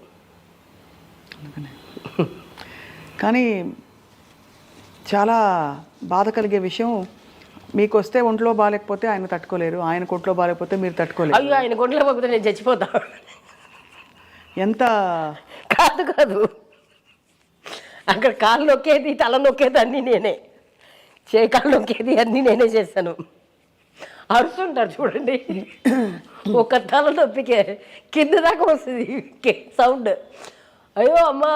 కానీ చాలా బాధ కలిగే విషయం, మీకు వస్తే ఒంట్లో బాగాలేకపోతే ఆయన తట్టుకోలేరు, ఆయనకు ఒంట్లో బాగాలేకపోతే మీరు తట్టుకోలేరు. అయ్యో ఆయన ఒంట్లో బాగోకపోతే నేను చచ్చిపోతా. ఎంత కాదు, అక్కడ కాళ్ళు నొక్కేది, తల నొక్కేది అన్నీ నేనే, కాళ్ళు నొక్కేది అన్నీ నేనే చేశాను. అరుస్తుంటారు చూడండి, ఒక తల నొప్పికే కింద దాకా వస్తుంది సౌండ్. అయ్యో అమ్మా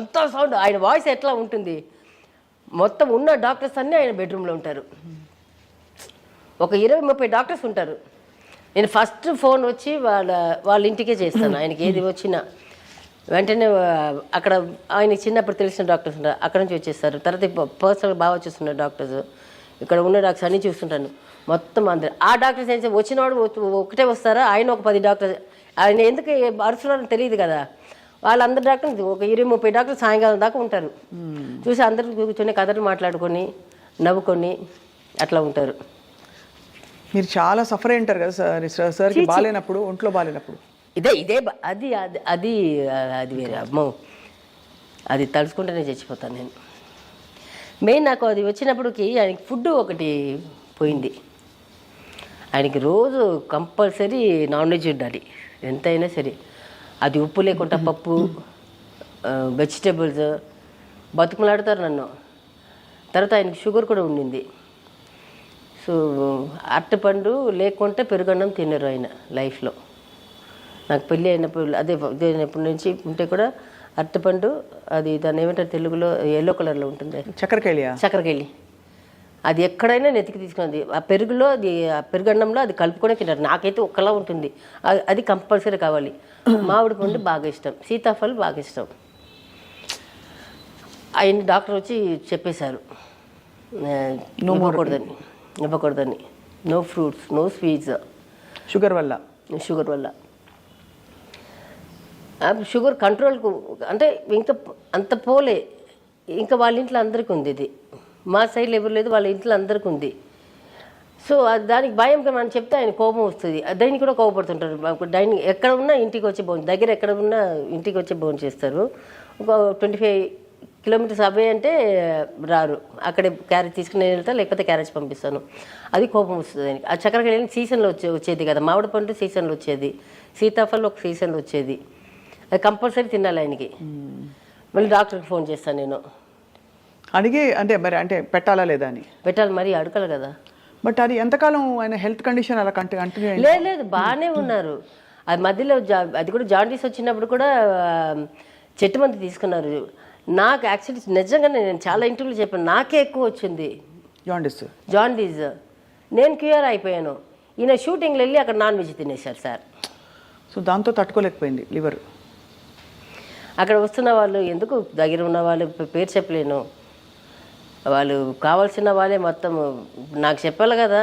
అంత సౌండ్. ఆయన వాయిస్ ఎట్లా ఉంటుంది, మొత్తం ఉన్న డాక్టర్స్ అన్నీ ఆయన బెడ్రూమ్లో ఉంటారు. ఒక 20-30 డాక్టర్స్ ఉంటారు. నేను ఫస్ట్ ఫోన్ వచ్చి వాళ్ళ ఇంటికే చేస్తాను. ఆయనకి ఏది వచ్చినా వెంటనే అక్కడ ఆయనకి చిన్నప్పుడు తెలిసిన డాక్టర్స్ ఉంటారు, అక్కడ నుంచి వచ్చేస్తారు. తర్వాత పర్సనల్ బాగా వచ్చేస్తున్నారు డాక్టర్స్. ఇక్కడ ఉన్న డాక్టర్స్ అన్నీ చూస్తుంటాను, మొత్తం అందరు. ఆ డాక్టర్స్ ఏం వచ్చినవాడు ఒకటే వస్తారా, ఆయన ఒక 10 డాక్టర్స్. ఆయన ఎందుకు అరుస్తున్నారో తెలియదు కదా. వాళ్ళందరు డాక్టర్లు ఒక 20-30 డాక్టర్లు సాయంకాలం దాకా ఉంటారు. చూసి అందరూ కూర్చొని కథలు మాట్లాడుకొని నవ్వుకొని అట్లా ఉంటారు. మీరు చాలా సఫర్ అయి ఉంటారు కదా సార్, సార్కి బాగాలేనప్పుడు, ఒంట్లో బాగాలేనప్పుడు. ఇదే అది అది అది వేరే అమ్మో, అది తలుచుకుంటేనే చచ్చిపోతాను నేను. మెయిన్ నాకు అది వచ్చినప్పటికి ఆయనకి ఫుడ్ ఒకటి పోయింది. ఆయనకి రోజు కంపల్సరీ నాన్ వెజ్ ఉండాలి, ఎంతైనా సరే. అది ఉప్పు లేకుండా పప్పు, వెజిటేబుల్స్, బతుకులాడతారు నన్ను. తర్వాత ఆయనకి షుగర్ కూడా ఉండింది. సో అరటిపండు లేకుంటే పెరుగన్నం తినరు ఆయన లైఫ్లో. నాకు పెళ్ళి అయినప్పుడు అదే అయినప్పటి నుంచి ఉంటే కూడా అరటిపండు, అది దాన్ని ఏమంటారు తెలుగులో, ఎల్లో కలర్లో ఉంటుంది, చక్కెరకేళియా? చక్కెరకేళి. అది ఎక్కడైనా నెతికి తీసుకున్నది. ఆ పెరుగులో, అది ఆ పెరుగన్నంలో అది కలుపుకొని తింటారు. నాకైతే ఒక్కలా ఉంటుంది, అది కంపల్సరీ కావాలి. మామిడి పండు బాగా ఇష్టం, సీతాఫలం బాగా ఇష్టం. ఆయన డాక్టర్ వచ్చి చెప్పేశారు ఇవ్వకూడదని. No fruits, no sweets. Sugar వల్ల? షుగర్ వల్ల. షుగర్ కంట్రోల్కు అంటే ఇంకా అంత పోలే, ఇంకా వాళ్ళ ఇంట్లో అందరికీ ఉంది ఇది. మా సైడ్లో ఎవరు లేదు, వాళ్ళ ఇంట్లో అందరికీ ఉంది. సో దానికి భయంగా మనం చెప్తే ఆయన కోపం వస్తుంది. దానికి కూడా కోపడుతుంటారు. డైనింగ్ ఎక్కడ ఉన్నా ఇంటికి వచ్చి దగ్గర ఎక్కడ ఉన్నా ఇంటికి వచ్చి భోజనం చేస్తారు. ఒక 25 కిలోమీటర్స్ అవే అంటే రారు. అక్కడే క్యారేజ్ తీసుకుని వెళ్తా, లేకపోతే క్యారేజ్ పంపిస్తాను. అది కోపం వస్తుంది ఆయనకి. ఆ చక్కెరకేళి సీజన్లో వచ్చేది కదా, మామిడి పండు సీజన్లో వచ్చేది, సీతాఫలం ఒక సీజన్లో వచ్చేది. అది కంపల్సరీ తినాలి ఆయనకి. మళ్ళీ డాక్టర్కి ఫోన్ చేస్తాను నేను అడిగి, అంటే మరి అంటే పెట్టాలా లేదా అని. పెట్టాలి, మరి అడగాలి కదా. బట్ అది ఎంతకాలం ఆయన హెల్త్ కండిషన్ అలా కంటిన్యూ? లేదు బాగానే ఉన్నారు. అది మధ్యలో అది కూడా జాండీస్ వచ్చినప్పుడు కూడా చెట్టు మంది తీసుకున్నారు. నాకు యాక్చువల్లీ నిజంగానే నేను చాలా ఇంటర్వ్యూలు చెప్పాను, నాకే ఎక్కువ వచ్చింది జాండీస్. నేను క్యూర్ అయిపోయాను. ఈయన షూటింగ్లో వెళ్ళి అక్కడ నాన్ వెజ్ తినేశారు సార్. సో దాంతో తట్టుకోలేకపోయింది లివర్. అక్కడ వస్తున్న వాళ్ళు, ఎందుకు దగ్గర ఉన్న వాళ్ళు పేరు చెప్పలేను, వాళ్ళు కావాల్సిన వాళ్ళే మొత్తం నాకు చెప్పాలి కదా.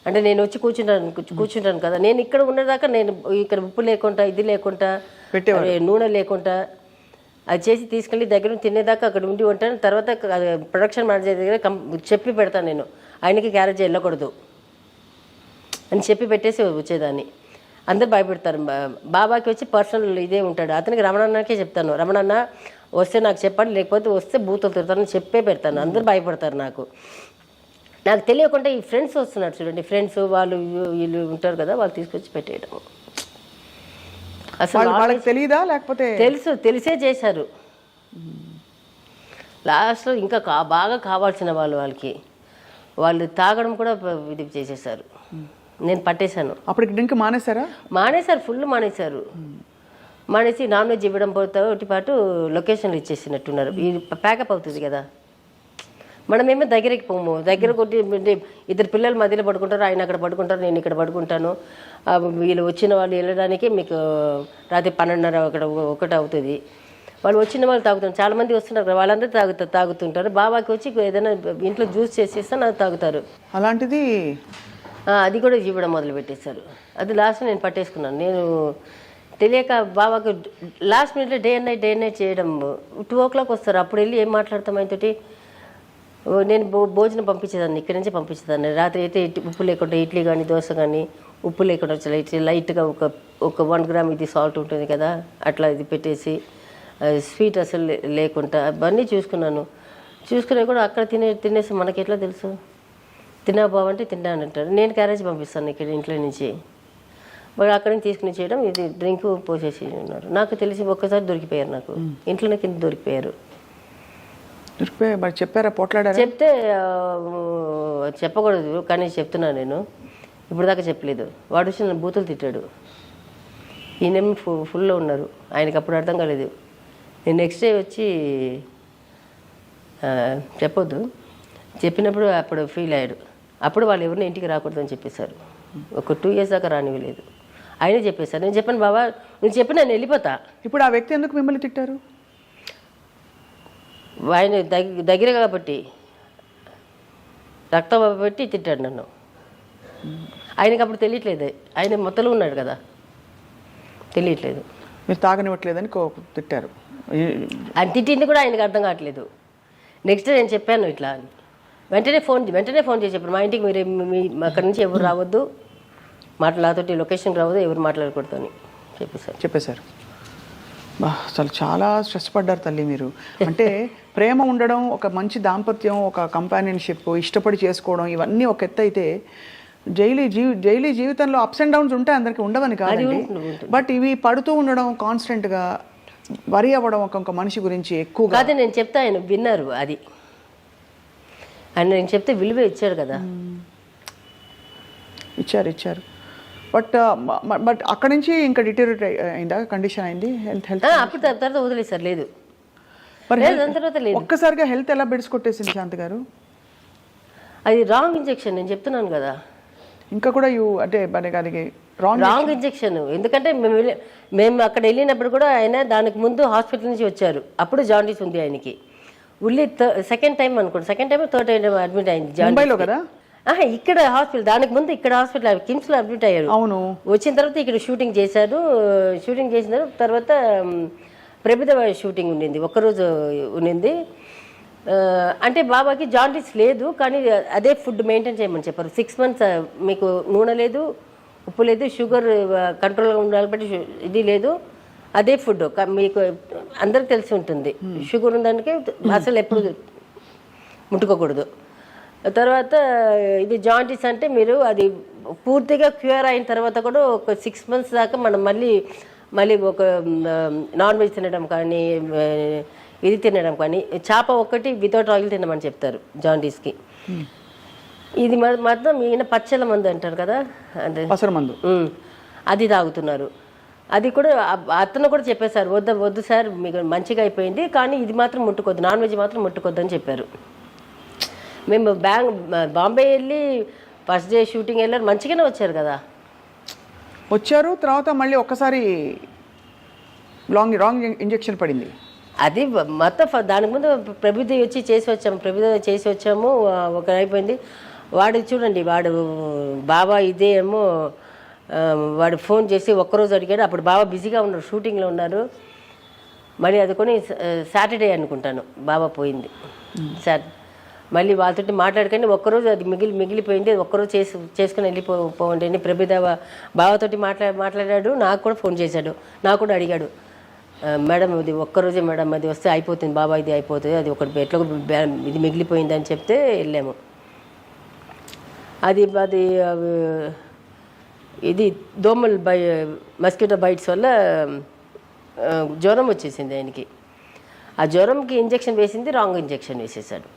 అంటే నేను వచ్చి కూర్చుంటాను కదా, నేను ఇక్కడ ఉన్నదాకా నేను ఇక్కడ ఉప్పు లేకుండా, ఇది లేకుండా, నూనె లేకుండా అది చేసి తీసుకెళ్ళి దగ్గర తినేదాకా అక్కడ ఉండి ఉంటాను. తర్వాత ప్రొడక్షన్ మేనేజర్ దగ్గర చెప్పి పెడతాను, నేను ఆయనకి క్యారేజ్ వెళ్ళకూడదు అని చెప్పి పెట్టేసి వచ్చేదాన్ని. అందరు భయపెడతారు. బాబాకి వచ్చి పర్సనల్ ఇదే ఉంటాడు, అతనికి రమణన్నకే చెప్తాను, రమణన్న వస్తే నాకు చెప్పండి, లేకపోతే వస్తే బూతులు తిడతానని చెప్పే పెడతాను. అందరు భయపడతారు. నాకు తెలియకుండా ఈ ఫ్రెండ్స్ వస్తున్నారు చూడండి, ఫ్రెండ్స్ వాళ్ళు వీళ్ళు ఉంటారు కదా, వాళ్ళు తీసుకొచ్చి పెట్టేయడం. అసలు వాళ్ళకి తెలియదా, లేకపోతే తెలిసే చేశారు. లాస్ట్లో ఇంకా బాగా కావాల్సిన వాళ్ళకి వాళ్ళు తాగడం కూడా ఇది చేసేసారు. నేను పట్టేశాను. అప్పటికి డ్రింక్ మానేశారు, ఫుల్ మానేశారు. మానేసి నాన్ వెజ్ ఇవ్వడం పోతే పాటు లొకేషన్లు ఇచ్చేసినట్టున్నారు. ఇది ప్యాకప్ అవుతుంది కదా, మనమేమో దగ్గరికి పోము. దగ్గర కొట్టి ఇద్దరు పిల్లలు మధ్యలో పడుకుంటారు, ఆయన అక్కడ పడుకుంటారు, నేను ఇక్కడ పడుకుంటాను. వీళ్ళు వచ్చిన వాళ్ళు వెళ్ళడానికి మీకు రాత్రి 12:30 ఒకటి అవుతుంది. వాళ్ళు వచ్చిన వాళ్ళు తాగుతారు, చాలామంది వస్తున్నారు కదా, వాళ్ళందరూ తాగుతుంటారు. బాబాకి వచ్చి ఏదైనా ఇంట్లో జ్యూస్ చేసేస్తే నాకు తాగుతారు. అలాంటిది అది కూడా ఇవ్వడం మొదలుపెట్టేశారు. అది లాస్ట్ నేను పట్టేసుకున్నాను. నేను తెలియక బాబాకు లాస్ట్ మినిట్లో డే అండ్ నైట్ చేయడం. 2 o'clock వస్తారు, అప్పుడు వెళ్ళి ఏం మాట్లాడతాం ఆయనతోటి. నేను భోజనం పంపించేదాన్ని, ఇక్కడి నుంచి పంపించేదాన్ని. రాత్రి అయితే ఉప్పు లేకుండా ఇడ్లీ కానీ దోశ కానీ ఉప్పు లేకుండా లైట్గా ఒక 1 gram ఇది సాల్ట్ ఉంటుంది కదా, అట్లా ఇది పెట్టేసి, స్వీట్ అసలు లేకుండా అవన్నీ చూసుకునే కూడా అక్కడ తినేసి మనకి ఎట్లా తెలుసు. తిన్నా బావంటే తిన్నానంటారు. నేను క్యారేజ్ పంపిస్తాను ఇక్కడ ఇంట్లో నుంచి, వాళ్ళు అక్కడి నుంచి తీసుకుని చేయడం. ఇది డ్రింక్ పోసేసి ఉన్నారు. నాకు తెలిసి ఒక్కసారి దొరికిపోయారు, నాకు ఇంట్లోనే కింద దొరికిపోయారు. చెప్పారా, పోట్లాడారా? చెప్తే చెప్పకూడదు కానీ చెప్తున్నాను నేను, ఇప్పుడు దాకా చెప్పలేదు. వాడు వచ్చి నన్ను బూతులు తిట్టాడు. ఈయనేమో ఫుల్లో ఉన్నారు, ఆయనకి అప్పుడు అర్థం కాలేదు. నేను నెక్స్ట్ డే వచ్చి చెప్పొద్దు చెప్పినప్పుడు అప్పుడు ఫీల్ అయ్యాడు. అప్పుడు వాళ్ళు ఎవరిని ఇంటికి రాకూడదని చెప్పేశారు. ఒక 2 years దాకా రానివ్వలేదు. ఆయనే చెప్పేశారు. నేను చెప్పాను, బాబా నువ్వు చెప్పి నేను వెళ్ళిపోతా. ఇప్పుడు ఆ వ్యక్తి ఎందుకు మిమ్మల్ని తిట్టారు? ఆయన దగ్గర కాబట్టి రక్తం పెట్టి తిట్టాడు నన్ను. ఆయనకి అప్పుడు తెలియట్లేదు, ఆయన మొత్తలో ఉన్నాడు కదా, తెలియట్లేదు. మీరు తాగనివ్వట్లేదని తిట్టారు. ఆయన తిట్టింది కూడా ఆయనకు అర్థం కావట్లేదు. నెక్స్ట్ డే నేను చెప్పాను ఇట్లా అని, వెంటనే ఫోన్ చేసి చెప్పాను, మా ఇంటికి మీరు అక్కడి నుంచి ఎవరు రావద్దు, నాతోటి లొకేషన్కి రావద్దు, ఎవరు మాట్లాడకూడదు అని చెప్పేశారు. అసలు చాలా స్ట్రెస్ పడ్డారు తల్లి మీరు. అంటే ప్రేమ ఉండడం, ఒక మంచి దాంపత్యం, ఒక కంపానియన్షిప్, ఇష్టపడి చేసుకోవడం, ఇవన్నీ ఒక ఎత్తు అయితే డైలీ జీవితంలో అప్స్ అండ్ డౌన్స్ ఉంటాయి, అందరికి ఉండవని కాదండి. బట్ ఇవి పడుతూ ఉండడం, కాన్స్టెంట్గా వరి అవ్వడం ఒక మనిషి గురించి ఎక్కువ కాదు. నేను చెప్తే ఆయన విన్నారు. అది ఆయన నేను చెప్తే విలువ ఇచ్చాడు కదా. ఇచ్చారు. బట్ అక్కడ నుంచి ఇంకా డిటోరియేట్ అయిందా, కండిషన్ అయింది, హెల్త్ అప్పుడు తర్వాత వదిలేసారు, లేదు మరి దాని తర్వాత లేదు. ఒక్కసారిగా హెల్త్ ఎలా బెడ్స్ కొట్టేసింది శాంతి గారు? అది రాంగ్ ఇంజెక్షన్, నేను చెప్తున్నాను కదా. ఇంకా కూడా అంటే మనకి రాంగ్ ఇంజెక్షన్. ఎందుకంటే మేము అక్కడ వెళ్ళినప్పుడు కూడా ఆయన దానికి ముందు హాస్పిటల్ నుంచి వచ్చారు, అప్పుడు జాండీస్ ఉంది ఆయనకి. ఉల్లి సెకండ్ టైం అనుకోండి, second time third time admit అయింది ముంబైలో కదా. ఇక్కడ హాస్పిటల్, దానికి ముందు ఇక్కడ హాస్పిటల్ కిమ్స్లో అడ్మిట్ అయ్యారు. అవును. వచ్చిన తర్వాత ఇక్కడ షూటింగ్ చేశారు. షూటింగ్ చేసిన తర్వాత ప్రభుత్వ షూటింగ్ ఉండింది, ఒక్కరోజు ఉండింది. అంటే బాబాకి జాండీస్ లేదు, కానీ అదే ఫుడ్ మెయింటైన్ చేయమని చెప్పారు. 6 months మీకు నూనె లేదు, ఉప్పు లేదు, షుగర్ కంట్రోల్గా ఉండాలి, బట్టి ఇది లేదు, అదే ఫుడ్. మీకు అందరికి తెలిసి ఉంటుంది, షుగర్ ఉందానికి అసలు ఎప్పుడు ముట్టుకోకూడదు. తర్వాత ఇది జాండీస్ అంటే మీరు అది పూర్తిగా క్యూర్ అయిన తర్వాత కూడా ఒక 6 months దాకా మనం మళ్ళీ ఒక నాన్ వెజ్ తినడం కానీ ఇది తినడం కానీ, చేప ఒక్కటి వితౌట్ ఆయిల్ తినమని చెప్తారు జాండీస్కి. ఇది మాత్రం ఈయన పచ్చల మందు అంటారు కదా, అదే పసర మందు, అది తాగుతున్నారు. అది కూడా అతను కూడా చెప్పేశారు, వద్దు సార్ మీకు మంచిగా అయిపోయింది, కానీ ఇది మాత్రం ముట్టుకోద్దు, నాన్ వెజ్ మాత్రం ముట్టుకోద్దు అని చెప్పారు. మేము బాంబే వెళ్ళి ఫస్ట్ డే షూటింగ్ వెళ్ళారు, మంచిగానే వచ్చారు కదా. వచ్చారు తర్వాత మళ్ళీ ఒక్కసారి రాంగ్ ఇంజెక్షన్ పడింది. అది మొత్తం దానికి ముందు ప్రభుత్వ వచ్చి చేసి వచ్చాము, ఒక అయిపోయింది. వాడు చూడండి, వాడు బాబా ఇదే ఏమో వాడు ఫోన్ చేసి ఒక్కరోజు అడిగాడు, అప్పుడు బాబా బిజీగా ఉన్నారు, షూటింగ్లో ఉన్నారు. మళ్ళీ అది కొని సాటర్డే అనుకుంటాను బాబా పోయింది. మళ్ళీ వాళ్ళతో మాట్లాడుకొని ఒక్కరోజు అది మిగిలిపోయింది, ఒక్కరోజు చేసుకుని వెళ్ళిపోండి అని ప్రభుదేవ బాబాతోటి మాట్లాడాడు. నాకు కూడా ఫోన్ చేశాడు, నాకు కూడా అడిగాడు, మేడం ఇది ఒక్కరోజే మేడం, అది వస్తే అయిపోతుంది బాబా, ఇది అయిపోతుంది, అది ఒకటి ఎట్లా ఇది మిగిలిపోయింది అని చెప్తే వెళ్ళాము. అది ఇది దోమలు మస్కిటో బైట్స్ వల్ల జ్వరం వచ్చేసింది ఆయనకి. ఆ జ్వరంకి ఇంజెక్షన్ వేసింది, రాంగ్ ఇంజెక్షన్ వేసేసాడు.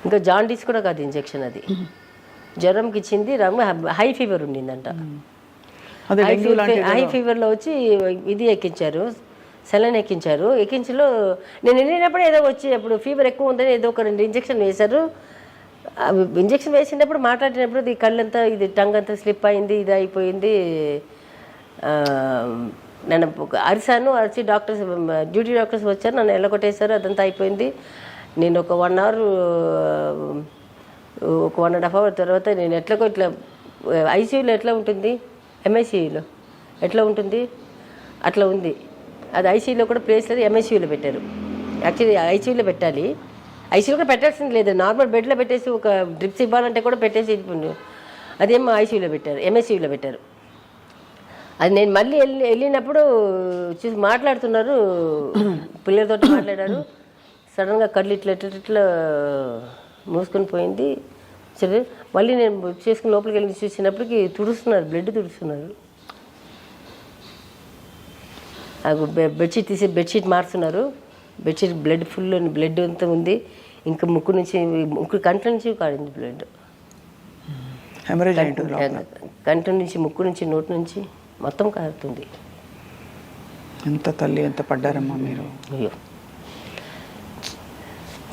ఇంకా జాండీస్ కూడా కాదు ఇంజెక్షన్, అది జ్వరంకి ఇచ్చింది, హై ఫీవర్ ఉండిందంట. హై ఫీవర్లో వచ్చి ఇది ఎక్కించారు, సెలైన్ ఎక్కించారు. నేను వెళ్ళినప్పుడు ఏదో వచ్చి అప్పుడు ఫీవర్ ఎక్కువ ఉందని ఏదో ఒక 2 ఇంజెక్షన్ వేశారు. ఇంజెక్షన్ వేసినప్పుడు మాట్లాడినప్పుడు ఇది కళ్ళంతా, ఇది టంగ్ అంతా స్లిప్ అయింది, ఇది అయిపోయింది. నేను అరిచి డ్యూటీ డాక్టర్స్ వచ్చారు, నన్ను ఎల్లగొట్టేశారు, అదంతా అయిపోయింది. నేను ఒక 1 hour ఒక 1.5 hour తర్వాత నేను ఎట్లాగో ఇట్లా ఐసీయూలో ఎట్లా ఉంటుంది, ఎంఐసీయూలో ఎట్లా ఉంటుంది అట్లా ఉంది. అది ఐసీయూలో కూడా ప్లేస్ లేదు, ఎంఐసీయూలో పెట్టారు. యాక్చువల్లీ ఐసీయూలో పెట్టాలి, ఐసీయూలో కూడా పెట్టాల్సింది లేదు, నార్మల్ బెడ్లో పెట్టేసి ఒక డ్రిప్స్ ఇవ్వాలంటే కూడా పెట్టేసి అదేమో ఐసీయూలో పెట్టారు, ఎంఐసీయూలో పెట్టారు. అది నేను మళ్ళీ వెళ్ళినప్పుడు చూసి మాట్లాడుతున్నారు, పిల్లలతో మాట్లాడారు. సడన్గా కళ్ళు ఇట్లా మూసుకొని పోయింది. సరే మళ్ళీ నేను చేసుకుని లోపలికి వెళ్ళి చూసినప్పటికి తుడుస్తున్నారు, బ్లడ్ తుడుస్తున్నారు. బెడ్షీట్ తీసి బెడ్షీట్ మారుతున్నారు, బెడ్షీట్ బ్లడ్ అంతా ఉంది. ఇంకా ముక్కు కంటి నుంచి కాడింది బ్లడ్, కంటి నుంచి, ముక్కు నుంచి, నోటి నుంచి మొత్తం కారుతుంది. ఎంత తల్లి ఎంత పడ్డారమ్మా మీరు. అయ్యో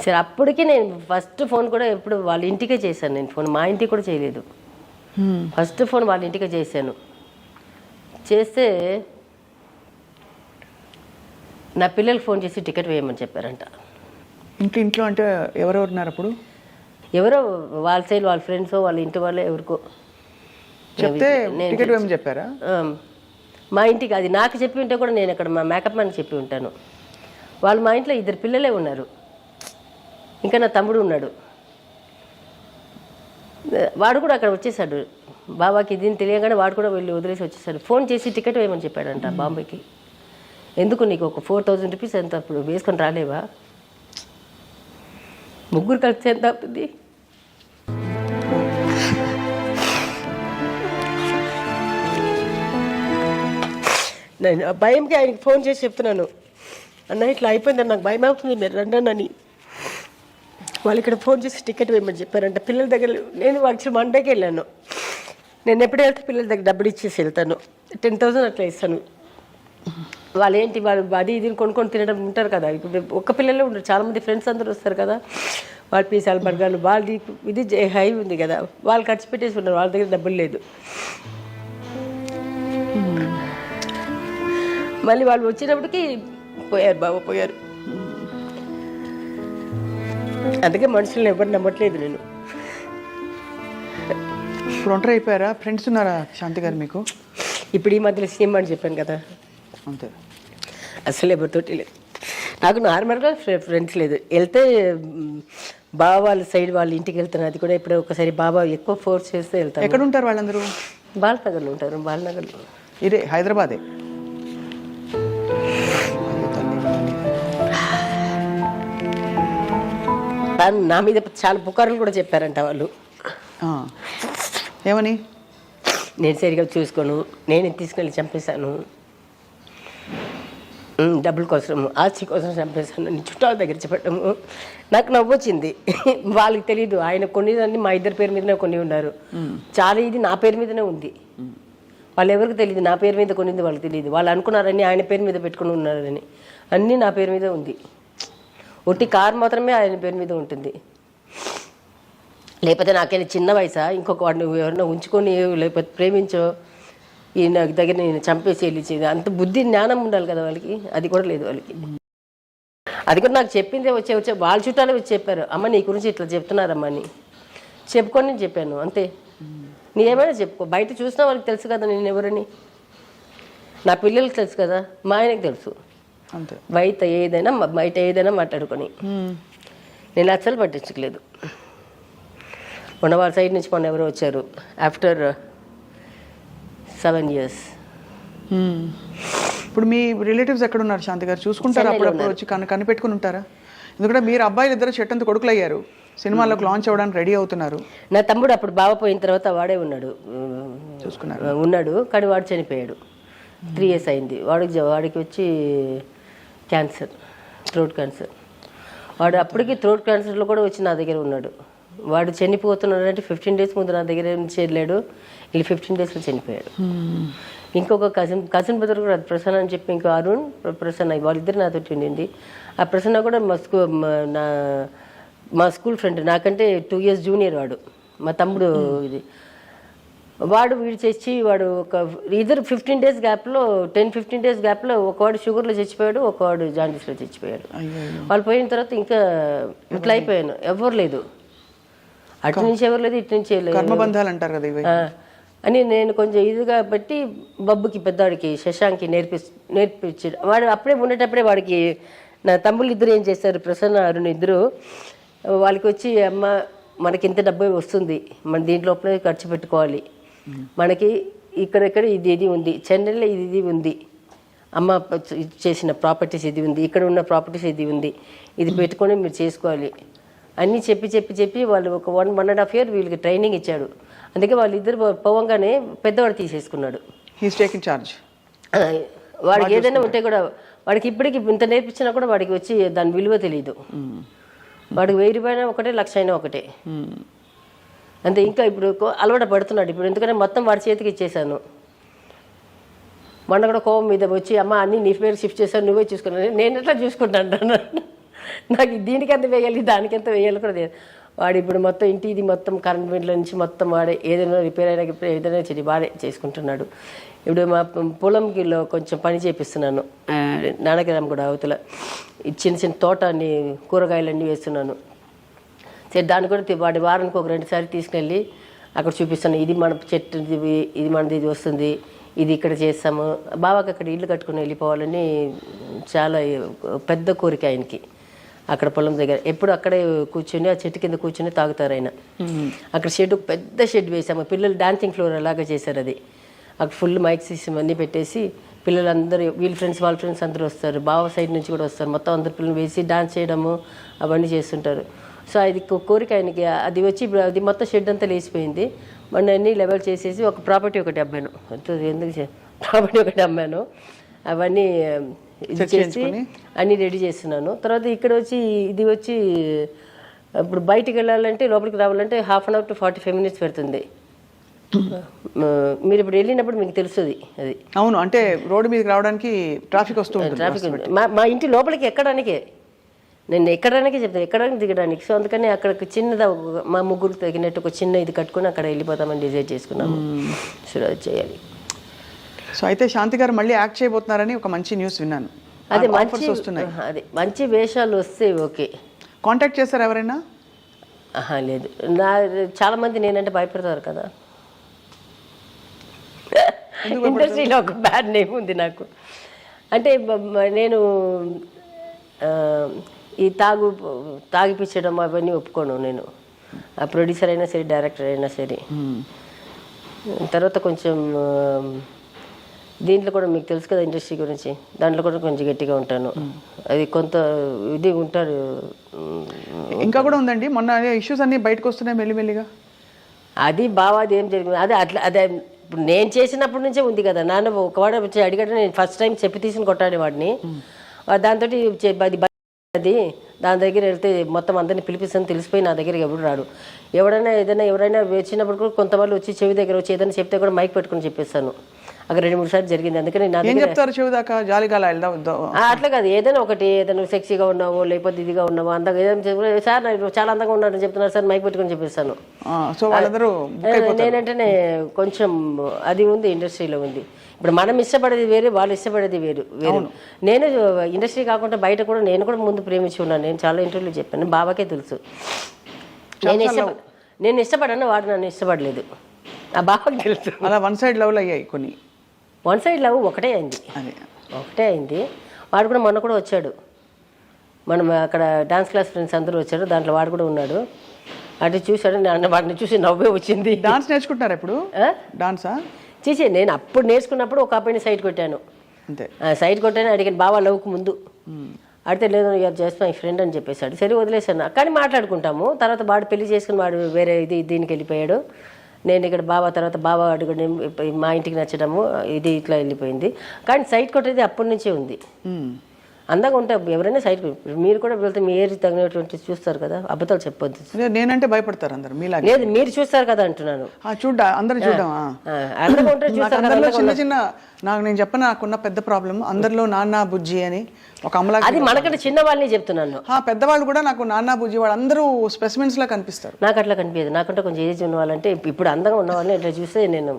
సరే, అప్పటికి నేను ఫస్ట్ ఫోన్ కూడా ఎప్పుడు వాళ్ళ ఇంటికే చేశాను. నేను ఫోన్ మా ఇంటికి కూడా చేయలేదు, ఫస్ట్ ఫోన్ వాళ్ళ ఇంటికే చేశాను. చేస్తే నా పిల్లలకు ఫోన్ చేసి టికెట్ వేయమని చెప్పారంట. ఇంట్లో అంటే ఎవరెవరు ఉన్నారు అప్పుడు? ఎవరో వాళ్ళ సైడ్ వాళ్ళ ఫ్రెండ్స్, వాళ్ళ ఇంటి వాళ్ళే ఎవరికో చెప్తే టికెట్ వేయమని చెప్పారా? మా ఇంటికి అది నాకు చెప్పి ఉంటే కూడా నేను అక్కడ మా మేకప్ మ్యాన్కి చెప్పి ఉంటాను. వాళ్ళు మా ఇంట్లో 2 పిల్లలే ఉన్నారు, ఇంకా నా తమ్ముడు ఉన్నాడు. వాడు కూడా అక్కడ వచ్చేసాడు, బాబాకి దీన్ని తెలియగానే వాడు కూడా వెళ్ళి వదిలేసి వచ్చేసాడు. ఫోన్ చేసి టికెట్ వేయమని చెప్పాడంట బాంబేకి. ఎందుకు నీకు ఒక 4000 రూపీస్ ఎంత అప్పుడు వేసుకొని రాలేవా? ముగ్గురు కలిసి ఎంత అవుతుంది? నేను భయంకి ఆయనకి ఫోన్ చేసి చెప్తున్నాను, అన్న ఇట్లా అయిపోయిందని నాకు భయం అవుతుంది, మీరు రండి. వాళ్ళు ఇక్కడ ఫోన్ చేసి టికెట్ వేయమని చెప్పారంట పిల్లల దగ్గర. నేను యాక్చువల్ మండేకి వెళ్ళాను, నేను ఎప్పుడు వెళ్తే పిల్లల దగ్గర డబ్బులు ఇచ్చేసి వెళ్తాను. 10,000 అట్లా ఇస్తాను. వాళ్ళు ఏంటి వాళ్ళు అది ఇది కొనుక్కొని తినడం ఉంటారు కదా. ఇప్పుడు ఒక్క పిల్లలే ఉంటారు, చాలామంది ఫ్రెండ్స్ అందరూ వస్తారు కదా. వాళ్ళు పిజ్జాలు బర్గర్లు వాళ్ళది ఇది హై ఉంది కదా, వాళ్ళు ఖర్చు పెట్టేసి ఉన్నారు, వాళ్ళ దగ్గర డబ్బులు లేదు. మళ్ళీ వాళ్ళు వచ్చినప్పటికి పోయారు, బాబు పోయారు. అందుకే మనుషులను ఎవరు నమ్మట్లేదు నేను. ఇప్పుడు ఒంటరి అయిపోయారా? ఫ్రెండ్స్ ఉన్నారా శాంతి గారు మీకు? ఇప్పుడు ఈ మధ్యలో సినిమా అని చెప్పాను కదా, అంతే. అసలు ఎవరితోటి లేదు నాకు. నార్మల్గా ఫ్రెండ్స్ లేదు. వెళ్తే బాబా వాళ్ళ సైడ్ వాళ్ళ ఇంటికి వెళ్తాను. అది కూడా ఇప్పుడు ఒకసారి బాబా ఎక్కువ ఫోర్స్ చేస్తే వెళ్తాను. ఎక్కడ ఉంటారు వాళ్ళందరూ? బాలనగర్లో ఉంటారు. బాలనగర్లో. ఇదే హైదరాబాదే? నా మీద చాలా పుకార్లు కూడా చెప్పారంట వాళ్ళు. ఏమని? నేను సరిగా చూసుకోను, నేను తీసుకెళ్ళి చంపేశాను, డబ్బుల కోసం ఆస్తి కోసం చంపేశాను అని చుట్టాల దగ్గర చెప్పడము నాకు నవ్వొచ్చింది. వాళ్ళకి తెలియదు ఆయన కొన్నిదాన్ని మా ఇద్దరి పేరు మీదనే కొన్ని ఉన్నారు, చాలా ఇది నా పేరు మీదనే ఉంది. వాళ్ళు ఎవరికి తెలియదు నా పేరు మీద కొనింది వాళ్ళకి తెలియదు. వాళ్ళు అనుకున్నారని ఆయన పేరు మీద పెట్టుకుని ఉన్నారని. అన్నీ నా పేరు మీద ఉంది. ఒట్టి కారు మాత్రమే ఆయన పేరు మీద ఉంటుంది. లేకపోతే నాకైనా చిన్న వయసా ఇంకొక వాడిని ఎవరైనా ఉంచుకొని లేకపోతే ప్రేమించో ఈ నాకు దగ్గర నేను చంపేసి వెళ్ళించేది అంత బుద్ధి జ్ఞానం ఉండాలి కదా వాళ్ళకి. అది కూడా లేదు వాళ్ళకి. అది కూడా నాకు చెప్పిందే వచ్చే వాళ్ళ చుట్టాలే వచ్చి చెప్పారు, అమ్మ నీ గురించి ఇట్లా చెప్తున్నారమ్మా అని. చెప్పుకొని నేను చెప్పాను అంతే. నీ ఏమైనా చెప్పుకో, బయట చూసినా వాళ్ళకి తెలుసు కదా నేను ఎవరని. నా పిల్లలకి తెలుసు కదా, మా ఆయనకు తెలుసు. అంతే. బయట ఏదైనా మాట్లాడుకొని నేను అస్సలు పట్టించుకోలేదు. మొన్న వాళ్ళ సైడ్ నుంచి మొన్న ఎవరో వచ్చారు ఆఫ్టర్ 7 years. ఇప్పుడు మీ రిలేటివ్స్ ఎక్కడ ఉన్నారు శాంతి గారు? చూసుకుంటారా? అప్పుడప్పుడు వచ్చి కనిపెట్టుకుని ఉంటారా? ఎందుకంటే మీరు అబ్బాయిలు ఇద్దరు చెట్టంత కొడుకులు అయ్యారు, సినిమాలకు లాంచ్ అవ్వడానికి రెడీ అవుతున్నారు. నా తమ్ముడు అప్పుడు బావ పోయిన తర్వాత వాడే ఉన్నాడు, చూసుకున్నారు ఉన్నాడు, కానీ వాడు చనిపోయాడు. 3 years అయింది. వాడికి వచ్చి క్యాన్సర్, థ్రోట్ క్యాన్సర్. వాడు అప్పటికి థ్రోట్ క్యాన్సర్లో కూడా వచ్చి నా దగ్గర ఉన్నాడు. వాడు చనిపోతున్నాడు అంటే 15 days ముందు నా దగ్గర నుంచి వెళ్ళాడు, వీళ్ళు 15 daysలో చనిపోయాడు. ఇంకొక కజిన్ బ్రదర్ కూడా ప్రసన్న అని చెప్పి, ఇంకో అరుణ్ ప్రసన్న, వాళ్ళిద్దరు నాతో ఉండింది. ఆ ప్రసన్న కూడా మా స్కూల్ ఫ్రెండ్, నాకంటే 2 years జూనియర్ వాడు, మా తమ్ముడు. ఇది వాడు వీడు చచ్చి వాడు ఒక ఇద్దరు 15 days గ్యాప్లో 10-15 days గ్యాప్లో ఒకవాడు షుగర్లో చచ్చిపోయాడు, ఒకవాడు జాండీస్లో చచ్చిపోయాడు. వాళ్ళు పోయిన తర్వాత ఇంకా ఇట్లా అయిపోయాను, ఎవరు లేదు అటు నుంచి, ఎవరు లేదు ఇటు నుంచి కర్మబంధాలు అంటారు కదా ఇవి అని. నేను కొంచెం ఇదిగా బట్టి బబ్బుకి పెద్దవాడికి శశాంక్కి నేర్పించాడు. వాడు అప్పుడే ఉండేటప్పుడే వాడికి నా తమ్ముళ్ళు ఇద్దరు ఏం చేశారు, ప్రసన్న అరుణ్ ఇద్దరు, వాళ్ళకి వచ్చి అమ్మ మనకి ఇంత డబ్బు వస్తుంది, మన దీంట్లోపలే ఖర్చు పెట్టుకోవాలి, మనకి ఇక్కడెక్కడ ఇది ఉంది, చెన్నైలో ఇది ఉంది, అమ్మ చేసిన ప్రాపర్టీస్ ఇది ఉంది, ఇక్కడ ఉన్న ప్రాపర్టీస్ ఇది ఉంది, ఇది పెట్టుకొని మీరు చేసుకోవాలి అన్నీ చెప్పి వాళ్ళు ఒక 1.5 year వీళ్ళకి ట్రైనింగ్ ఇచ్చాడు. అందుకే వాళ్ళిద్దరు పోవంగానే పెద్దవాడు తీసేసుకున్నాడు. He's taking charge. వాడికి ఏదైనా ఉంటే కూడా, వాడికి ఇప్పటికి ఇంత నేర్పించినా కూడా వాడికి వచ్చి దాని విలువ తెలియదు. వాడికి 1000 రూపాయలు ఒకటే, 1,00,000 అయినా ఒకటే అంతే. ఇంకా ఇప్పుడు అలవాటు పడుతున్నాడు ఇప్పుడు, ఎందుకంటే మొత్తం వాడి చేతికి ఇచ్చేసాను. మొన్న కూడా కోపం మీద వచ్చి అమ్మ అన్నీ నీ పేరు షిఫ్ట్ చేశాను, నువ్వే చూసుకున్నాను. నేను ఎట్లా చూసుకుంటాను, నాకు దీనికి ఎంత వేయాలి దానికి ఎంత వేయాలి కూడా తెలియదు. వాడు ఇప్పుడు మొత్తం ఇంటి ఇది మొత్తం కరెంట్ బిల్ల నుంచి మొత్తం వాడే, ఏదైనా రిపేర్ అయినా ఏదైనా వాడే చేసుకుంటున్నాడు. ఇప్పుడు మా పొలంకిలో కొంచెం పని చేపిస్తున్నాను, నానగ్రామ్ కూడా అవతల చిన్న తోట అన్ని కూరగాయలన్నీ వేస్తున్నాను. సరే దాన్ని కూడా వాడి వారానికి ఒక 2 సార్లు తీసుకెళ్ళి అక్కడ చూపిస్తాను. ఇది మన చెట్టు, ఇది మనది, ఇది వస్తుంది, ఇది ఇక్కడ చేస్తాము. బాబాకి అక్కడ ఇల్లు కట్టుకుని వెళ్ళిపోవాలని చాలా పెద్ద కోరిక ఆయనకి. అక్కడ పొలం దగ్గర ఎప్పుడు అక్కడే కూర్చొని ఆ చెట్టు కింద కూర్చొని తాగుతారు ఆయన. అక్కడ షెడ్, పెద్ద షెడ్ వేసాము, పిల్లలు డాన్సింగ్ ఫ్లోర్ అలాగా చేశారు. అది అక్కడ ఫుల్ మైక్ సిస్టమ్ అన్నీ పెట్టేసి పిల్లలందరూ వీళ్ళ ఫ్రెండ్స్ వాళ్ళ ఫ్రెండ్స్ అందరూ వస్తారు, బావ సైడ్ నుంచి కూడా వస్తారు. మొత్తం అందరు పిల్లలు వేసి డాన్స్ చేయడము అవన్నీ చేస్తుంటారు. సో అది కోరిక ఆయనకి. అది వచ్చి అది మొత్తం షెడ్ అంతా లేచిపోయింది. మొన్న అన్నీ లెవెల్ చేసేసి ఒక ప్రాపర్టీ ఒకటి అమ్మాను. ఎందుకు ప్రాపర్టీ ఒకటి అమ్మాను, అవన్నీ చేసి అన్నీ రెడీ చేస్తున్నాను. తర్వాత ఇక్కడ వచ్చి ఇది వచ్చి ఇప్పుడు బయటికి వెళ్ళాలంటే లోపలికి రావాలంటే 1/2 hour to 45 minutes పెడుతుంది. మీరు ఇప్పుడు వెళ్ళినప్పుడు మీకు తెలుస్తుంది అది. అవును, అంటే రోడ్డు మీదకి రావడానికి ట్రాఫిక్ వస్తూ ఉంటుంది. ట్రాఫిక్ ఉంది. మా ఇంటి లోపలికి ఎక్కడానికే, నేను ఎక్కడానికే చెప్తాను, ఎక్కడానికి దిగడానికి. సో అందుకని అక్కడ చిన్నది మా ముగ్గురు తగినట్టు ఒక చిన్న ఇది కట్టుకుని అక్కడ వెళ్ళిపోతామని డిసైడ్ చేసుకున్నాము. సో అది చేయాలి. సో అయితే శాంతి గారు మళ్ళీ యాక్ట్ చేయబోతున్నారని ఒక మంచి న్యూస్ విన్నాను. అదే మంచి వస్తున్నాయి, అదే మంచి వేషాలు వస్తే ఓకే. కాంటాక్ట్ చేస్తారు ఎవరైనా? లేదు, చాలా మంది నేనంటే భయపడతారు కదా. ఇండస్ట్రీలో ఒక బ్యాడ్ నేమ్ ఉంది నాకు. అంటే నేను ఈ తాగిపించడం అవన్నీ ఒప్పుకోను. నేను ఆ ప్రొడ్యూసర్ అయినా సరే, డైరెక్టర్ అయినా సరే. తర్వాత కొంచెం దీంట్లో కూడా మీకు తెలుసు కదా ఇండస్ట్రీ గురించి, దాంట్లో కూడా కొంచెం గట్టిగా ఉంటాను. అది కొంత ఇది ఉంటారు. ఇంకా కూడా ఉందండి, మొన్న ఇష్యూస్ అన్నీ బయటకు వస్తున్నాయి మెల్లిమెల్లిగా. అది బావాది ఏం జరిగింది అదే అట్లా, అదే ఇప్పుడు నేను చేసినప్పటి నుంచే ఉంది కదా. నాన్న ఒకవాడు వచ్చి అడిగాడు, నేను ఫస్ట్ టైం చెప్పి తీసుకుని కొట్టాడు వాడిని. దాంతో అది దాని దగ్గర వెళ్తే మొత్తం అందరినీ పిలిపిస్తాను, తెలిసిపోయి నా దగ్గరికి ఎవడు రాడు. ఎవరైనా వచ్చినప్పుడు కూడా కొంతమంది వచ్చి చెవి దగ్గర వచ్చి ఏదైనా చెప్తే కూడా మైక్ పెట్టుకుని చెప్పేస్తాను. అక్కడ 2-3 సార్లు జరిగింది. అందుకని నా చెప్తారు చెవి దాకా జాలిగాల అట్లా కాదు, ఏదైనా ఒకటి, ఏదైనా సెక్సీగా ఉన్నావో లేకపోతే ఇదిగా ఉన్నావో అందంగా ఏదైనా సార్ నాకు చాలా అందంగా ఉన్నారని చెప్తున్నారు సార్, మైక్ పెట్టుకుని చెప్పేస్తాను. నేనంటేనే కొంచెం అది ఉంది, ఇండస్ట్రీలో ఉంది. ఇప్పుడు మనం ఇష్టపడేది వేరే, వాళ్ళు ఇష్టపడేది వేరు. నేను ఇండస్ట్రీ కాకుండా బయట కూడా నేను కూడా ముందు ప్రేమించి ఉన్నాను. నేను చాలా ఇంటర్వ్యూలు చెప్పాను, బాబాకే తెలుసు. నేను ఇష్టపడాను, వాడు నన్ను ఇష్టపడలేదు, ఆ బాబాకి తెలుసు. అలా వన్ సైడ్ లవ్లు అయ్యాయి కొన్ని. వన్ సైడ్ లవ్ ఒకటే అయింది. వాడు కూడా మొన్న కూడా వచ్చాడు, మనం అక్కడ డాన్స్ క్లాస్ ఫ్రెండ్స్ అందరూ వచ్చారు, దాంట్లో వాడు కూడా ఉన్నాడు. అటు చూశాడు, వాడిని చూసి నవ్వే వచ్చింది. డాన్స్ నేర్చుకుంటున్నారు ఇప్పుడు? డాన్సా చేసే నేను అప్పుడు నేర్చుకున్నప్పుడు ఒక అబ్బాయిని సైడ్ కొట్టాను. అంతే, సైడ్ కొట్టాను. అడిగాను బావా లవ్కు ముందు, అడితే లేదు జస్ట్ మై ఫ్రెండ్ అని చెప్పేశాడు. సరే వదిలేసాను, కానీ మాట్లాడుకుంటాము. తర్వాత వాడు పెళ్లి చేసుకుని వాడు వేరే దీనికి వెళ్ళిపోయాడు. నేను ఇక్కడ బావ, తర్వాత బావ అడుగుని మా ఇంటికి నచ్చడము, ఇది ఇట్లా వెళ్ళిపోయింది. కానీ సైడ్ కొట్టేది అప్పటి నుంచే ఉంది. అందంగా ఉంటా ఎవరైనా సైడ్, మీరు కూడా వెళ్తే మీ ఏజ్ తగినటువంటి చూస్తారు కదా, అబద్ధాలు చెప్పొద్దు. నేనంటే భయపడతారు అందరు, మీలా లేదు మీరు చూస్తారు కదా అంటున్నాను. అందరూ చూడమా, చిన్న చిన్న నాకు నేను చెప్పను, నాకున్న పెద్ద ప్రాబ్లం అందరిలో నాన్న బుజ్జి అని ఒక అమలా, అది మనకంటే చిన్న వాళ్ళని చెప్తున్నాను. పెద్దవాళ్ళు కూడా నాకు నాన్న బుజ్జి వాళ్ళు అందరూ స్పెసిమెన్స్ లా కనిపిస్తారు. నాకు అట్లా కనిపించదు. నాకంటే కొంచెం ఏజ్ ఉన్న వాళ్ళంటే, ఇప్పుడు అందంగా ఉన్న వాళ్ళని ఇట్లా చూస్తే నేను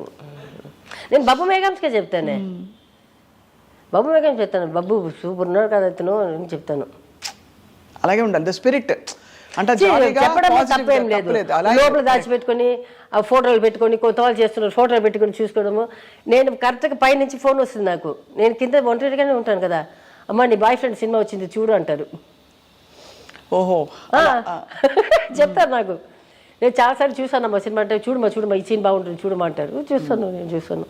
బబ్బు మేఘంస్కే చెప్తానే, బాబు మేఘం చెప్తాను, బాబు సూపర్ ఉన్నాడు కదా అతను అని చెప్తాను. అలాగే ఉండాలి, ద స్పిరిట్ అంటే చెప్పడం తప్పేం లేదు. లోపల దాచిపెట్టుకొని ఆ ఫోటోలు పెట్టుకొని, కొంత వాళ్ళు చేస్తున్నారు ఫోటోలు పెట్టుకొని చూసుకోవడము. నేను కరెక్ట్గా పైనుంచి ఫోన్ వస్తుంది నాకు, నేను కింద ఒంటరిగానే ఉంటాను కదా, అమ్మ నీ బాయ్ ఫ్రెండ్ సినిమా వచ్చింది చూడు అంటారు. ఓహో చెప్తారు నాకు. నేను చాలాసార్లు చూసాను అమ్మా సినిమా అంటే, చూడమా ఈ సీన్ బాగుంటుంది చూడమా అంటారు. నేను చూస్తాను.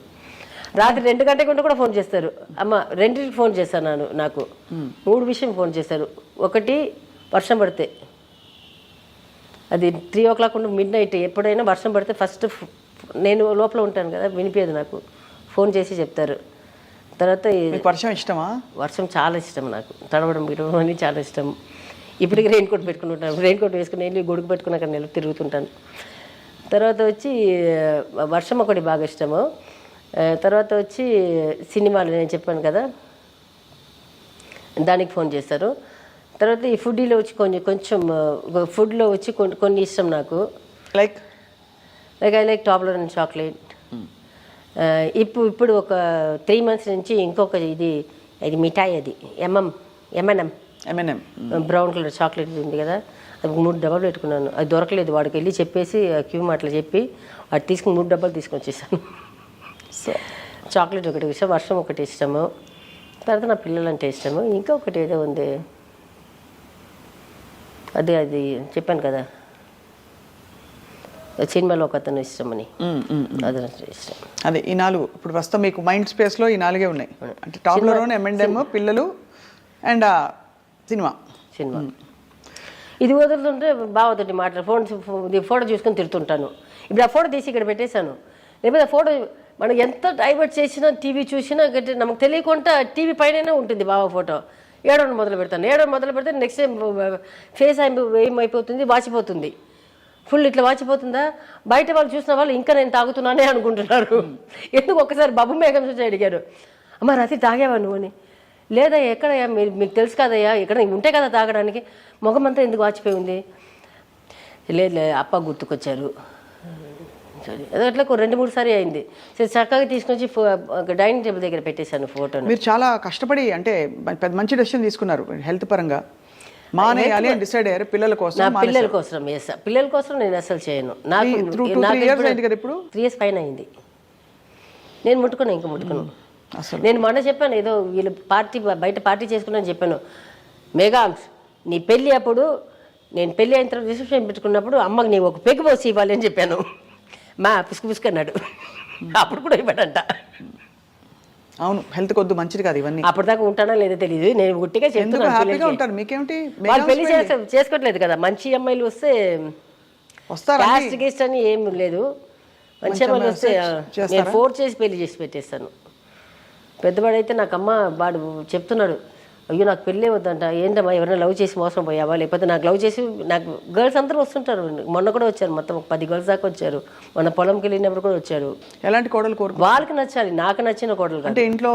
రాత్రి 2 గంటల కూడా ఫోన్ చేస్తారు. అమ్మ 2కి ఫోన్ చేస్తాను, నాకు 3 విషయం ఫోన్ చేస్తారు. ఒకటి వర్షం పడితే, అది 3 o'clock midnight, ఎప్పుడైనా వర్షం పడితే ఫస్ట్ నేను లోపల ఉంటాను కదా, వినిపించదు నాకు, ఫోన్ చేసి చెప్తారు. తర్వాత వర్షం ఇష్టమా? వర్షం చాలా ఇష్టం నాకు, తడవడం గిడవడం అని చాలా ఇష్టం. ఇప్పటికి రెయిన్ కోట్ పెట్టుకుని ఉంటాను, రెయిన్ కోట్ వేసుకుని వెళ్ళి గొడుగు పెట్టుకుని అక్కడ నిలబడి తిరుగుతుంటాను. తర్వాత వచ్చి వర్షం ఒకటి బాగా ఇష్టము. తర్వాత వచ్చి సినిమాలు నేను చెప్పాను కదా, దానికి ఫోన్ చేస్తారు. తర్వాత ఈ ఫుడ్లో వచ్చి కొంచెం ఫుడ్లో వచ్చి కొన్ని ఇష్టం నాకు. Like I like టాబ్లర్ chocolate. ఇప్పుడు ఒక 3 months నుంచి ఇంకొక ఇది మిఠాయి, అది M&M బ్రౌన్ కలర్ చాక్లెట్ ఉంది కదా, అది 3 డబ్బాలు పెట్టుకున్నాను. అది దొరకలేదు, వాడికి వెళ్ళి చెప్పేసి క్యూ మార్ట్లో చెప్పి వాడు తీసుకుని 3 డబ్బాలు తీసుకొని వచ్చేసాను. చాక్లెట్ ఒకటి ఇష్టం, వర్షం ఒకటి ఇష్టము, తర్వాత నా పిల్లలంటే ఇష్టము. ఇంకా ఒకటి ఏదో ఉంది, అది చెప్పాను కదా సినిమాలో ఒక అతను ఇష్టమని, అది ఇష్టం. అదే ఈ 4 ఇప్పుడు ప్రస్తుతం మీకు మైండ్ స్పేస్లో ఈ 4 ఉన్నాయి, అంటే టాబ్లర్, M&M, పిల్లలు అండ్ సినిమా. ఇది వదులుతుంటే బావతోటి ఫోటో చూసుకొని తిడుతుంటాను. ఇప్పుడు ఆ ఫోటో తీసి ఇక్కడ పెట్టేశాను. లేకపోతే ఆ ఫోటో మనం ఎంత డైవర్ట్ చేసినా, టీవీ చూసినా நமக்கு తెలియకుండా టీవీ పైన ఉంటుంది బావ ఫోటో. ఏడవడం మొదలు పెడతాను, మొదలు పెడితే నెక్స్ట్ టైం ఫేస్ ఏమైపోతుంది, వాచిపోతుంది. ఫుల్ ఇట్లా వాచిపోతుందా, బయట వాళ్ళు చూసిన వాళ్ళు ఇంకా నేను తాగుతున్నానే అనుకుంటున్నారు. ఎందుకు ఒక్కసారి బాబు మేఘం చూసి అడిగారు, అమ్మ రాత్రి తాగేవా నువ్వు అని. లేదా ఎక్కడయ్యా మీకు తెలుసు కదయ్యా, ఎక్కడ ఉంటే కదా తాగడానికి, ముఖమంతా ఎందుకు వాచిపోయి ఉంది. లేదు అప్ప గుర్తుకొచ్చారు. సరే అట్లా 2-3 సారి అయింది. సరే చక్కగా తీసుకొచ్చి డైనింగ్ టేబుల్ దగ్గర పెట్టేశాను ఫోటోను. మీరు చాలా కష్టపడి అంటే పెద్ద మంచి డెసిషన్ తీసుకున్నారు హెల్త్ పరంగా. మానేయాలి అని డిసైడ్ అయ్యారు పిల్లల కోసం. నా పిల్లల కోసం పిల్లల కోసం నేను అసలు చేయను. నాకు 3 years అయింది కదా ఇప్పుడు. 3 years పైన అయింది. నేను ముట్టుకున్నాను, ఇంకా ముట్టుకున్నాను. నేను మొన్న చెప్పాను, ఏదో వీళ్ళు బయట పార్టీ చేసుకున్నాను చెప్పాను. మెగామ్స్ నీ పెళ్ళి అప్పుడు, నేను పెళ్ళి అయిన తర్వాత రిసెప్షన్ పెట్టుకున్నప్పుడు అమ్మకి నీ ఒక పెగ్గు పోసి ఇవ్వాలి అని చెప్పాను. మా పిసుకు అన్నాడు. అప్పుడు కూడా ఇవ్వడంట. అవును, హెల్త్ కొద్దు మంచిది కాదు ఇవన్నీ. అప్పటిదాకా ఉంటానా లేదో తెలియదు, నేను గుట్టిగా చెప్తున్నాను. మీకేమిటి, వాళ్ళు పెళ్లి చేసుకోవట్లేదు కదా, మంచి అమ్మాయిలు వస్తే వస్తారా గెస్ట్ అని ఏం లేదు. మంచి అమ్మాయిలు వస్తే నేను ఫోర్స్ చేసి పెళ్లి చేసి పెట్టేస్తాను. పెద్దవాడైతే నాకు అమ్మ వాడు చెప్తున్నాడు, అయ్యో నాకు పెళ్ళే వద్దంట. ఏంటమ్మా ఎవరైనా లవ్ చేసి మోసం పోయావా, లేకపోతే నాకు లవ్ చేసి, నాకు గర్ల్స్ అందరూ వస్తుంటారు. మొన్న కూడా వచ్చారు, మొత్తం 10 గర్ల్స్ దాకా వచ్చారు. మన పొలంకి వెళ్ళినప్పుడు కూడా వచ్చారు. ఎలాంటి కోడలు కోరు? వాళ్ళకి నచ్చాలి, నాకు నచ్చిన కోడలు. అంటే ఇంట్లో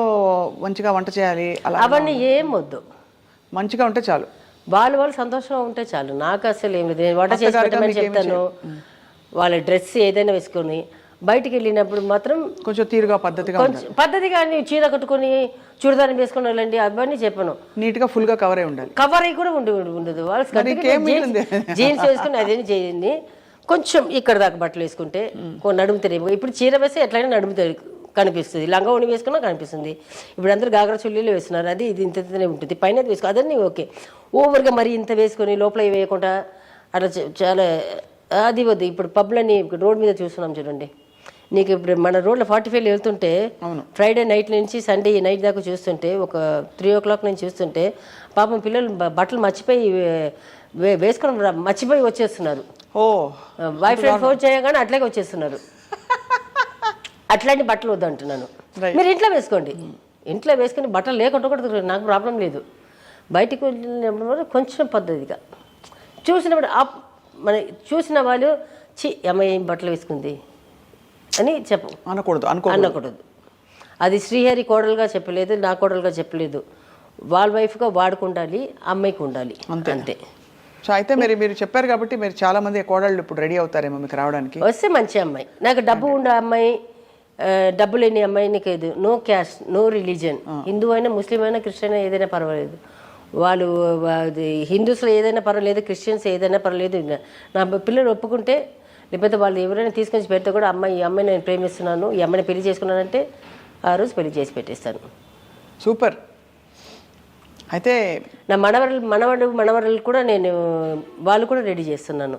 మంచిగా వంట చేయాలి అలా అవన్నీ ఏం వద్దు, మంచిగా ఉంటే చాలు. వాళ్ళు సంతోషంగా ఉంటే చాలు. నాకు అసలు ఏం లేదు. నేను వంట చేసి పెట్టమని చెప్తాను. వాళ్ళ డ్రెస్ ఏదైనా వేసుకొని బయటికి వెళ్ళినప్పుడు మాత్రం కొంచెం తీరుగా పద్ధతిగా చీర కట్టుకొని చూడదాన్ని వేసుకొని వెళ్ళండి, అవన్నీ చెప్పను. నీట్ గా ఫుల్ గా కవర్ అయి ఉండాలి. కవర్ అయి కూడా ఉండదు. వాళ్ళు జీన్స్ వేసుకుని అదేం చేయండి, కొంచెం ఇక్కడ దాకా బట్టలు వేసుకుంటే నడుము తెరేమో. ఇప్పుడు చీర వేస్తే ఎట్లయినా నడుము కనిపిస్తుంది, లంగా ఓణి వేసుకున్నా కనిపిస్తుంది. ఇప్పుడు అందరూ గాగర చుల్లీలు వేస్తున్నారు, అది ఇది ఇంతనే ఉంటుంది. పైన వేసుకో అదన్నీ ఓకే. ఓవర్గా మరి ఇంత వేసుకొని లోపల వేయకుండా అట్లా చాలా అది వద్దు. ఇప్పుడు పబ్లన్నీ రోడ్ మీద చూస్తున్నాం చూడండి. నీకు ఇప్పుడు మన రోడ్లో 45 వెళ్తుంటే, ఫ్రైడే నైట్ నుంచి సండే నైట్ దాకా చూస్తుంటే, ఒక 3 o'clock నుంచి చూస్తుంటే పాపం పిల్లలు బట్టలు మర్చిపోయి వేసుకొని మర్చిపోయి వచ్చేస్తున్నారు. వైఫ్ అండ్ ఫోన్ చేయగానే అట్లాగే వచ్చేస్తున్నారు. అట్లాంటి బట్టలు వద్దు అంటున్నాను. మీరు ఇంట్లో వేసుకోండి, ఇంట్లో వేసుకుని బట్టలు లేకుండా కూడా నాకు ప్రాబ్లం లేదు. బయటికి వెళ్ళినప్పుడు కొంచెం పద్ధతిగా చూసినప్పుడు మన చూసిన వాళ్ళు అమ్మాయి ఏం బట్టలు వేసుకుంది అని అనకూడదు. అది శ్రీహరి కోడలుగా చెప్పలేదు, నా కోడలుగా చెప్పలేదు. వాళ్ళ వైఫ్గా వాడుకుండాలి, అమ్మాయికి ఉండాలి అంతే. సో అయితే మీరు చెప్పారు కాబట్టి మీరు చాలా మంది కోడళ్ళు ఇప్పుడు రెడీ అవుతారేమో మీకు రావడానికి. వస్తే మంచి అమ్మాయి, నాకు డబ్బు ఉండే అమ్మాయి, డబ్బు లేని అమ్మాయిని కాదు. No caste, no religion. Hindu అయినా, ముస్లిం అయినా, క్రిస్టియన్ అయినా ఏదైనా పర్వాలేదు. వాళ్ళు హిందూస్లో ఏదైనా పర్వాలేదు, క్రిస్టియన్స్ ఏదైనా పర్వాలేదు. నా పిల్లలు ఒప్పుకుంటే, లేకపోతే వాళ్ళు ఎవరైనా తీసుకొచ్చి పెడితే కూడా ఈ అమ్మాయి నేను ప్రేమిస్తున్నాను, ఈ అమ్మాయిని పెళ్లి చేసుకున్నానంటే ఆ రోజు పెళ్లి చేసి పెట్టేస్తాను. సూపర్. అయితే నా మనవడు కూడా నేను వాళ్ళు కూడా రెడీ చేస్తున్నాను.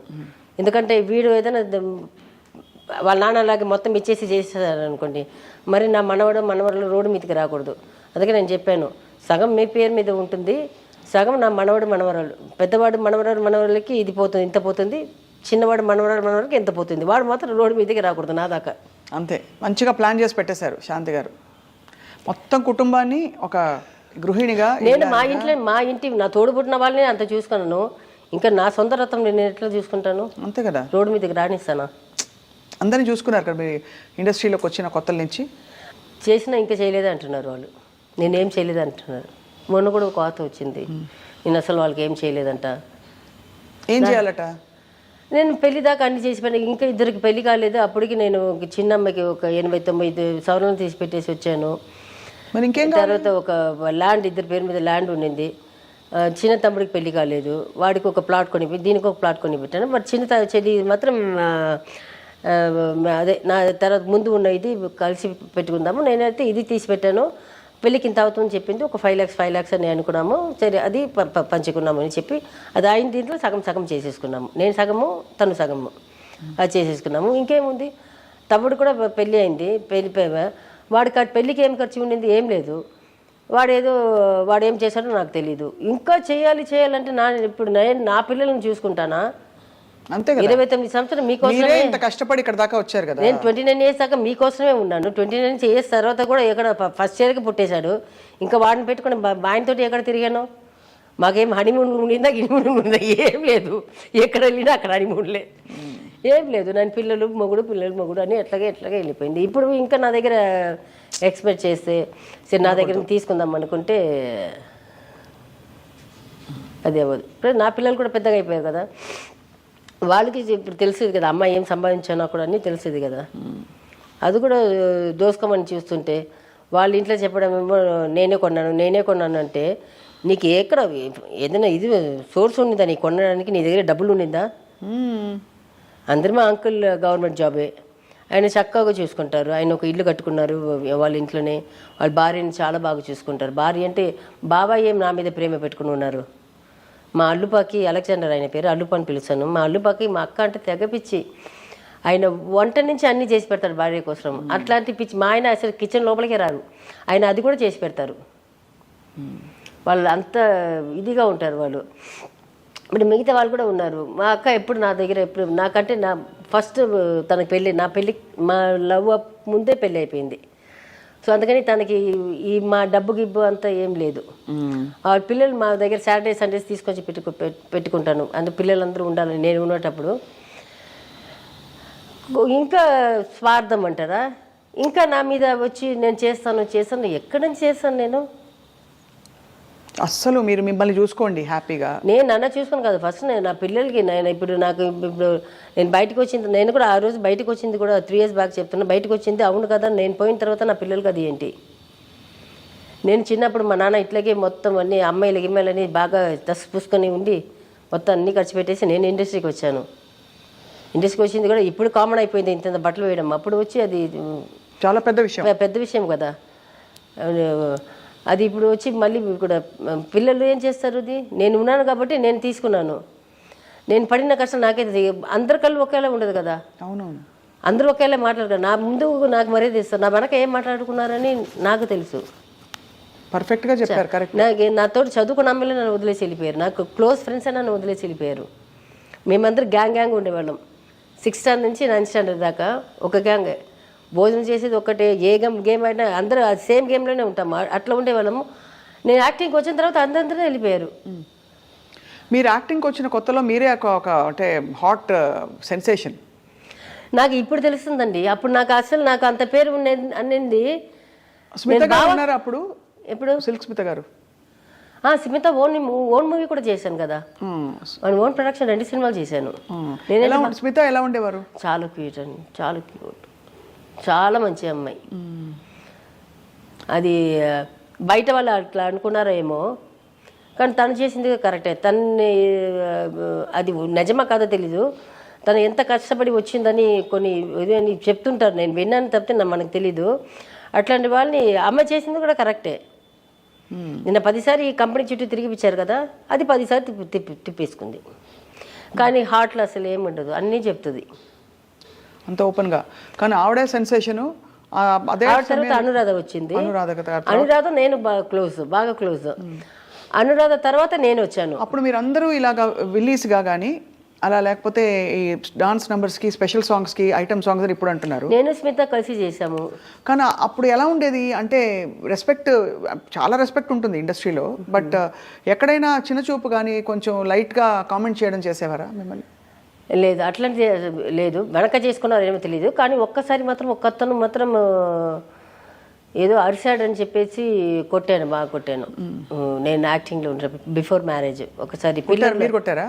ఎందుకంటే వీడు ఏదైనా వాళ్ళ నాన్నలాగే మొత్తం ఇచ్చేసి చేసేసారు అనుకోండి, మరి నా మనవడు రోడ్డు మీదకి రాకూడదు. అందుకే నేను చెప్పాను, సగం మీ పేరు మీద ఉంటుంది, సగం నా మనవరాలు. పెద్దవాడు మనవరాలకి ఇది పోతుంది, ఇంత పోతుంది. చిన్నవాడు మనవరాలకి ఎంత పోతుంది. వాడు మాత్రం రోడ్డు మీదకి రాకూడదు నా దాకా. అంతే, మంచిగా ప్లాన్ చేసి పెట్టేశారు శాంతి గారు. మొత్తం కుటుంబాన్ని ఒక గృహిణిగా. నేను మా ఇంటి నా తోడుపుట్టిన వాళ్ళని అంత చూసుకున్నాను, ఇంకా నా సొంత రథం నేను ఎట్లా చూసుకుంటాను? అంతే కదా, రోడ్డు మీదకి రానిస్తానా? అందరినీ చూసుకున్నారు కదా మీరు ఇండస్ట్రీలోకి వచ్చిన కొత్తల నుంచి. చేసినా ఇంకా చేయలేదు అంటున్నారు వాళ్ళు, నేనేం చేయలేదు అంటున్నారు. మొన్న కూడా ఒక కోత వచ్చింది, నేను అసలు వాళ్ళకి ఏం చేయలేదంట. ఏం చేయాలట? నేను పెళ్లి దాకా అన్ని చేసి పెట్టాను, ఇంకా ఇద్దరికి పెళ్లి కాలేదు. అప్పటికి నేను చిన్న అమ్మాయికి ఒక 89 సవరణలు తీసి పెట్టేసి వచ్చాను. మరి ఇంకేం? తర్వాత ఒక ల్యాండ్, ఇద్దరి పేరు మీద ల్యాండ్ ఉండింది. చిన్న తమ్ముడికి పెళ్లి కాలేదు, వాడికి ఒక ప్లాట్ కొని, దీనికి ఒక ప్లాట్ కొని పెట్టాను. మరి చిన్న చెల్లి మాత్రం అదే నా తర్వాత ముందు ఉన్న ఇది కలిసి పెట్టుకుందాము. నేనైతే ఇది తీసి పెట్టాను, పెళ్ళికి ఇంత అవుతుందని చెప్పింది. ఒక 5 lakhs అని అనుకున్నాము. సరే అది పంచుకున్నాము అని చెప్పి అది ఆయన దీంట్లో సగం చేసేసుకున్నాము. నేను సగము, తను సగము అది చేసేసుకున్నాము. ఇంకేముంది, తమ్ముడు కూడా పెళ్ళి అయింది. వాడికి పెళ్ళికి ఏం ఖర్చు ఉండింది? ఏం లేదు. వాడు ఏం చేశాడో నాకు తెలీదు. ఇంకా చేయాలంటే ఇప్పుడు నేను నా పిల్లల్ని చూసుకుంటానా? అంతే కదా, 29 సంవత్సరాలు మీకోసమే కష్టపడి ఇక్కడ దాకా వచ్చారు కదా. నేను 29 years దాకా మీకోసమే ఉన్నాను. 29 years తర్వాత కూడా ఎక్కడ ఫస్ట్ ఇయర్కి పుట్టేశాడు. ఇంకా వాడిని పెట్టుకుని ఆయనతోటి ఎక్కడ తిరిగాను? మాకేం హనీమూన్ ఉండిందా గినిమూన్ ఉండిందా ఏం లేదు, ఎక్కడ వెళ్ళినా అక్కడ హనీమూన్లే, ఏం లేదు. నేను పిల్లలు మొగుడు అని ఎట్లాగే వెళ్ళిపోయింది. ఇప్పుడు ఇంకా నా దగ్గర ఎక్స్పెక్ట్ చేస్తే సరే నా దగ్గర తీసుకుందాం అనుకుంటే అది అవ్వదు. ఇప్పుడు నా పిల్లలు కూడా పెద్దగా అయిపోయారు కదా, వాళ్ళకి ఇప్పుడు తెలిసేది కదా అమ్మాయి ఏం సంపాదించానో కూడా అన్నీ తెలిసేది కదా. అది కూడా దోసుకోమని చూస్తుంటే వాళ్ళ ఇంట్లో చెప్పడం ఏమో నేనే కొన్నాను అంటే నీకు ఎక్కడ ఏదైనా ఇది సోర్స్ ఉండిందా నీకు కొనడానికి, నీ దగ్గర డబ్బులు ఉండిందా? అందరూ మా అంకుల్ గవర్నమెంట్ జాబే, ఆయన చక్కగా చూసుకుంటారు. ఆయన ఒక ఇల్లు కట్టుకున్నారు వాళ్ళ ఇంట్లోనే, వాళ్ళ భార్యని చాలా బాగా చూసుకుంటారు. భార్య అంటే బాబాయ్ ఏం నా మీద ప్రేమ పెట్టుకుని ఉన్నారు. మా అల్లుపాకి అలెగ్జాండర్ ఆయన పేరు, అల్లుప అని పిలుస్తాను. మా అల్లుపాకి మా అక్క అంటే తెగపిచ్చి, ఆయన వంట నుంచి అన్నీ చేసి పెడతాడు భార్య కోసం. అట్లాంటి పిచ్చి మా ఆయన అసలు కిచెన్ లోపలికే రారు, ఆయన అది కూడా చేసి పెడతారు. వాళ్ళు అంత ఇదిగా ఉంటారు వాళ్ళు. ఇప్పుడు మిగతా వాళ్ళు కూడా ఉన్నారు. మా అక్క ఎప్పుడు నా దగ్గర ఎప్పుడు నాకంటే నా ఫస్ట్ తనకి పెళ్ళి, నా పెళ్ళి మా లవ్ ముందే పెళ్ళి అయిపోయింది. సో అందుకని తనకి ఈ మా డబ్బు గిబ్బు అంతా ఏం లేదు. వాళ్ళ పిల్లలు మా దగ్గర సాటర్డే సండేస్ తీసుకొచ్చి పెట్టుకుంటాను, అంటే పిల్లలందరూ ఉండాలని నేను ఉన్నటప్పుడు. ఇంకా స్వార్థం అంటారా, ఇంకా నా మీద వచ్చి నేను చేస్తాను ఎక్కడి నుంచి చేస్తాను నేను? అస్సలు మీరు మిమ్మల్ని చూసుకోండి హ్యాపీగా. నేను నన్ను చూసుకుని కాదు, ఫస్ట్ నేను నా పిల్లలకి నేను ఇప్పుడు నేను బయటకు వచ్చింది, నేను కూడా ఆ రోజు బయటకు వచ్చింది కూడా 3 years బ్యాక్ చెప్తున్నా, బయటకు వచ్చింది అవును కదా. నేను పోయిన తర్వాత నా పిల్లలకి అది ఏంటి, నేను చిన్నప్పుడు మా నాన్న ఇట్లాగే మొత్తం అన్ని అమ్మాయిలు గిమ్మాయిలని బాగా పూసుకొని ఉండి మొత్తం అన్నీ ఖర్చు పెట్టేసి నేను ఇండస్ట్రీకి వచ్చాను. ఇండస్ట్రీకి వచ్చింది కూడా ఇప్పుడు కామన్ అయిపోయింది ఇంత బట్టలు వేయడం, అప్పుడు వచ్చి అది చాలా పెద్ద విషయం కదా. అది ఇప్పుడు వచ్చి మళ్ళీ కూడా పిల్లలు ఏం చేస్తారు, అది నేను ఉన్నాను కాబట్టి నేను తీసుకున్నాను. నేను పడిన కష్టం నాకైతే అందరి కళ్ళు ఒకేలా ఉండదు కదా. అవునవును, అందరూ ఒకేలా మాట్లాడతారు. నా ముందు నాకు మర్యాద ఇస్తారు, నా వెనక ఏం మాట్లాడుకున్నారని నాకు తెలుసు. పర్ఫెక్ట్గా చెప్పారు, కరెక్ట్. నాతో చదువుకున్న అమ్మాయిలు నన్ను వదిలేసి వెళ్ళిపోయారు, నాకు క్లోజ్ ఫ్రెండ్స్ అని నన్ను వదిలేసి వెళ్ళిపోయారు. మేమందరూ గ్యాంగ్ ఉండేవాళ్ళం. 6th standard నుంచి 9th standard దాకా ఒక గ్యాంగ్. భోజనం చేసేది ఒక్కటే, ఏ గేమ్ అయినా అందరూ సేమ్ గేమ్లోనే ఉంటాము, అట్లా ఉండేవాళ్ళము. నేను యాక్టింగ్కి వచ్చిన తర్వాత అందరూ వెళ్ళిపోయారు. మీరు యాక్టింగ్కి వచ్చిన కొత్తలో మీరే ఒక అంటే హాట్ సెన్సేషన్. నాకు ఇప్పుడు తెలుస్తుందండి, అప్పుడు నాకు అంత పేరు అనేది. స్మిత గారు ఉన్నారు అప్పుడు, ఎప్పుడు సిల్క్ స్మిత గారు. స్మిత ఓన్ మూవీ కూడా చేశాను కదా, ఓన్ ప్రొడక్షన్ 2 సినిమాలు చేశాను. స్మిత ఎలా ఉండేవారు? చాలా క్యూట్ అండి, చాలా క్యూట్, చాలా మంచి అమ్మాయి. అది బయట వాళ్ళు అట్లా అనుకున్నారో ఏమో, కానీ తను చేసింది కరెక్టే. తన్ని అది నిజమా కాదో తెలీదు, తను ఎంత కష్టపడి వచ్చిందని కొన్ని ఇదని చెప్తుంటారు, నేను విన్నాను తప్పితే మనకు తెలీదు. అట్లాంటి వాళ్ళని అమ్మాయి చేసింది కూడా కరెక్టే. నిన్న 10 సార్లు ఈ కంపెనీ చుట్టూ తిరిగిపించారు కదా, అది 10 సార్లు తిప్పేసుకుంది. కానీ హార్ట్లో అసలు ఏముండదు, అన్నీ చెప్తుంది అంత ఓపెన్గా. కానీ ఆవిడే సెన్సేషను. అదే తర్వాత అనురాధ వచ్చింది. అనురాధ నేను బాగా క్లోజ్. అనురాధ తర్వాత నేను వచ్చాను. అప్పుడు మీరు అందరూ ఇలాగా విల్లీస్గా కానీ అలా, లేకపోతే ఈ డాన్స్ నెంబర్స్కి, స్పెషల్ సాంగ్స్కి, ఐటమ్ సాంగ్స్ అని ఇప్పుడు అంటున్నారు. నేను స్మిత కలిసి చేశాము. కానీ అప్పుడు ఎలా ఉండేది అంటే చాలా రెస్పెక్ట్ ఉంటుంది ఇండస్ట్రీలో, బట్ ఎక్కడైనా చిన్న చూపు కానీ కొంచెం లైట్గా కామెంట్ చేయడం చేసేవారా మిమ్మల్ని? లేదు, అట్లాంటి లేదు. వెనక చేసుకున్నారు ఏమో తెలియదు, కానీ ఒక్కసారి మాత్రం ఒక్కతను మాత్రం ఏదో అరిశాడని చెప్పేసి బాగా కొట్టాను. నేను యాక్టింగ్లో ఉంటాను బిఫోర్ మ్యారేజ్. ఒకసారి మీరు కొట్టారా?